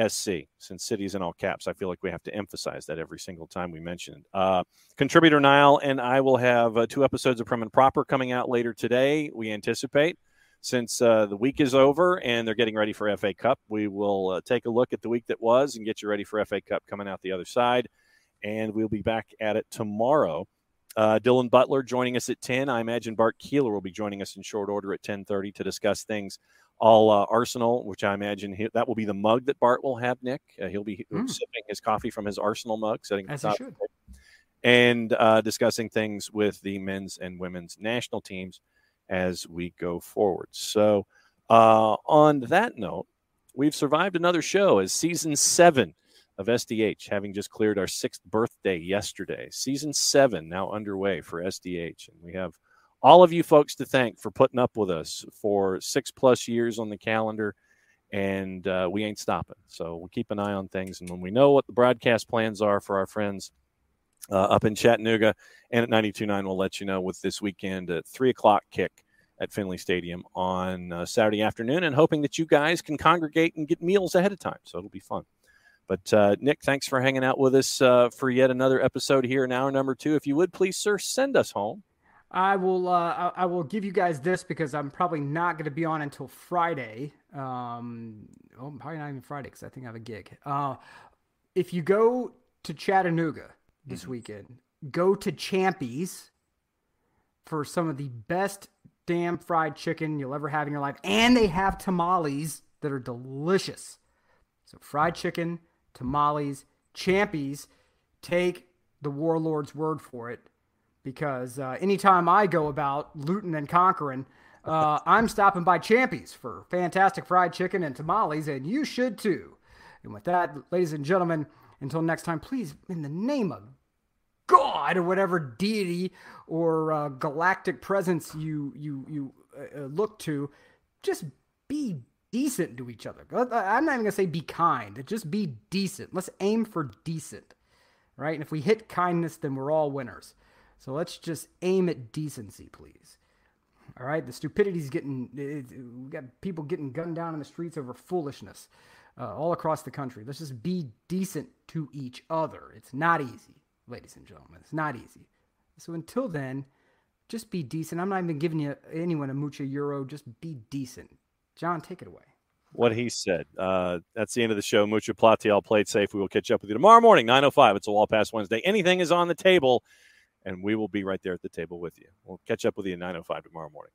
SC. Since City's in all caps, I feel like we have to emphasize that every single time we mention it. Contributor Niall and I will have 2 episodes of Prim and Proper coming out later today, we anticipate. Since the week is over and they're getting ready for FA Cup, we will take a look at the week that was and get you ready for FA Cup coming out the other side. And we'll be back at it tomorrow. Dylan Butler joining us at 10. I imagine Bart Keeler will be joining us in short order at 10:30 to discuss things all Arsenal, which I imagine that will be the mug that Bart will have, Nick. He'll be sipping his coffee from his Arsenal mug, sitting as he should, and discussing things with the men's and women's national teams as we go forward. So on that note, we've survived another show as season 7 of SDH, having just cleared our 6th birthday yesterday. Season 7 now underway for SDH. And we have all of you folks to thank for putting up with us for 6+ years on the calendar. And we ain't stopping. So we'll keep an eye on things. And when we know what the broadcast plans are for our friends up in Chattanooga and at 92.9, we'll let you know with this weekend at 3 o'clock kick at Finley Stadium on Saturday afternoon, and hoping that you guys can congregate and get meals ahead of time. So it'll be fun. But Nick, thanks for hanging out with us for yet another episode here in hour number 2. If you would, please, sir, send us home. I will give you guys this because I'm probably not going to be on until Friday. Probably not even Friday because I think I have a gig. If you go to Chattanooga this weekend, go to Champy's for some of the best damn fried chicken you'll ever have in your life. And they have tamales that are delicious. So fried chicken, tamales, Champy's. Take the warlord's word for it. Because anytime I go about looting and conquering, I'm stopping by Champy's for fantastic fried chicken and tamales, and you should too. And with that, ladies and gentlemen, until next time, please, in the name of God or whatever deity or galactic presence you look to, just be decent to each other. I'm not even going to say be kind. Just be decent. Let's aim for decent, right? And if we hit kindness, then we're all winners. So let's just aim at decency, please. All right? The stupidity's we got people getting gunned down in the streets over foolishness all across the country. Let's just be decent to each other. It's not easy, ladies and gentlemen. It's not easy. So until then, just be decent. I'm not even giving anyone a mucha euro. Just be decent. John, take it away. What he said. That's the end of the show. Mucha platiel, play it safe. We will catch up with you tomorrow morning, 9:05. It's a Wall Pass Wednesday. Anything is on the table, and we will be right there at the table with you. We'll catch up with you at 9:05 tomorrow morning.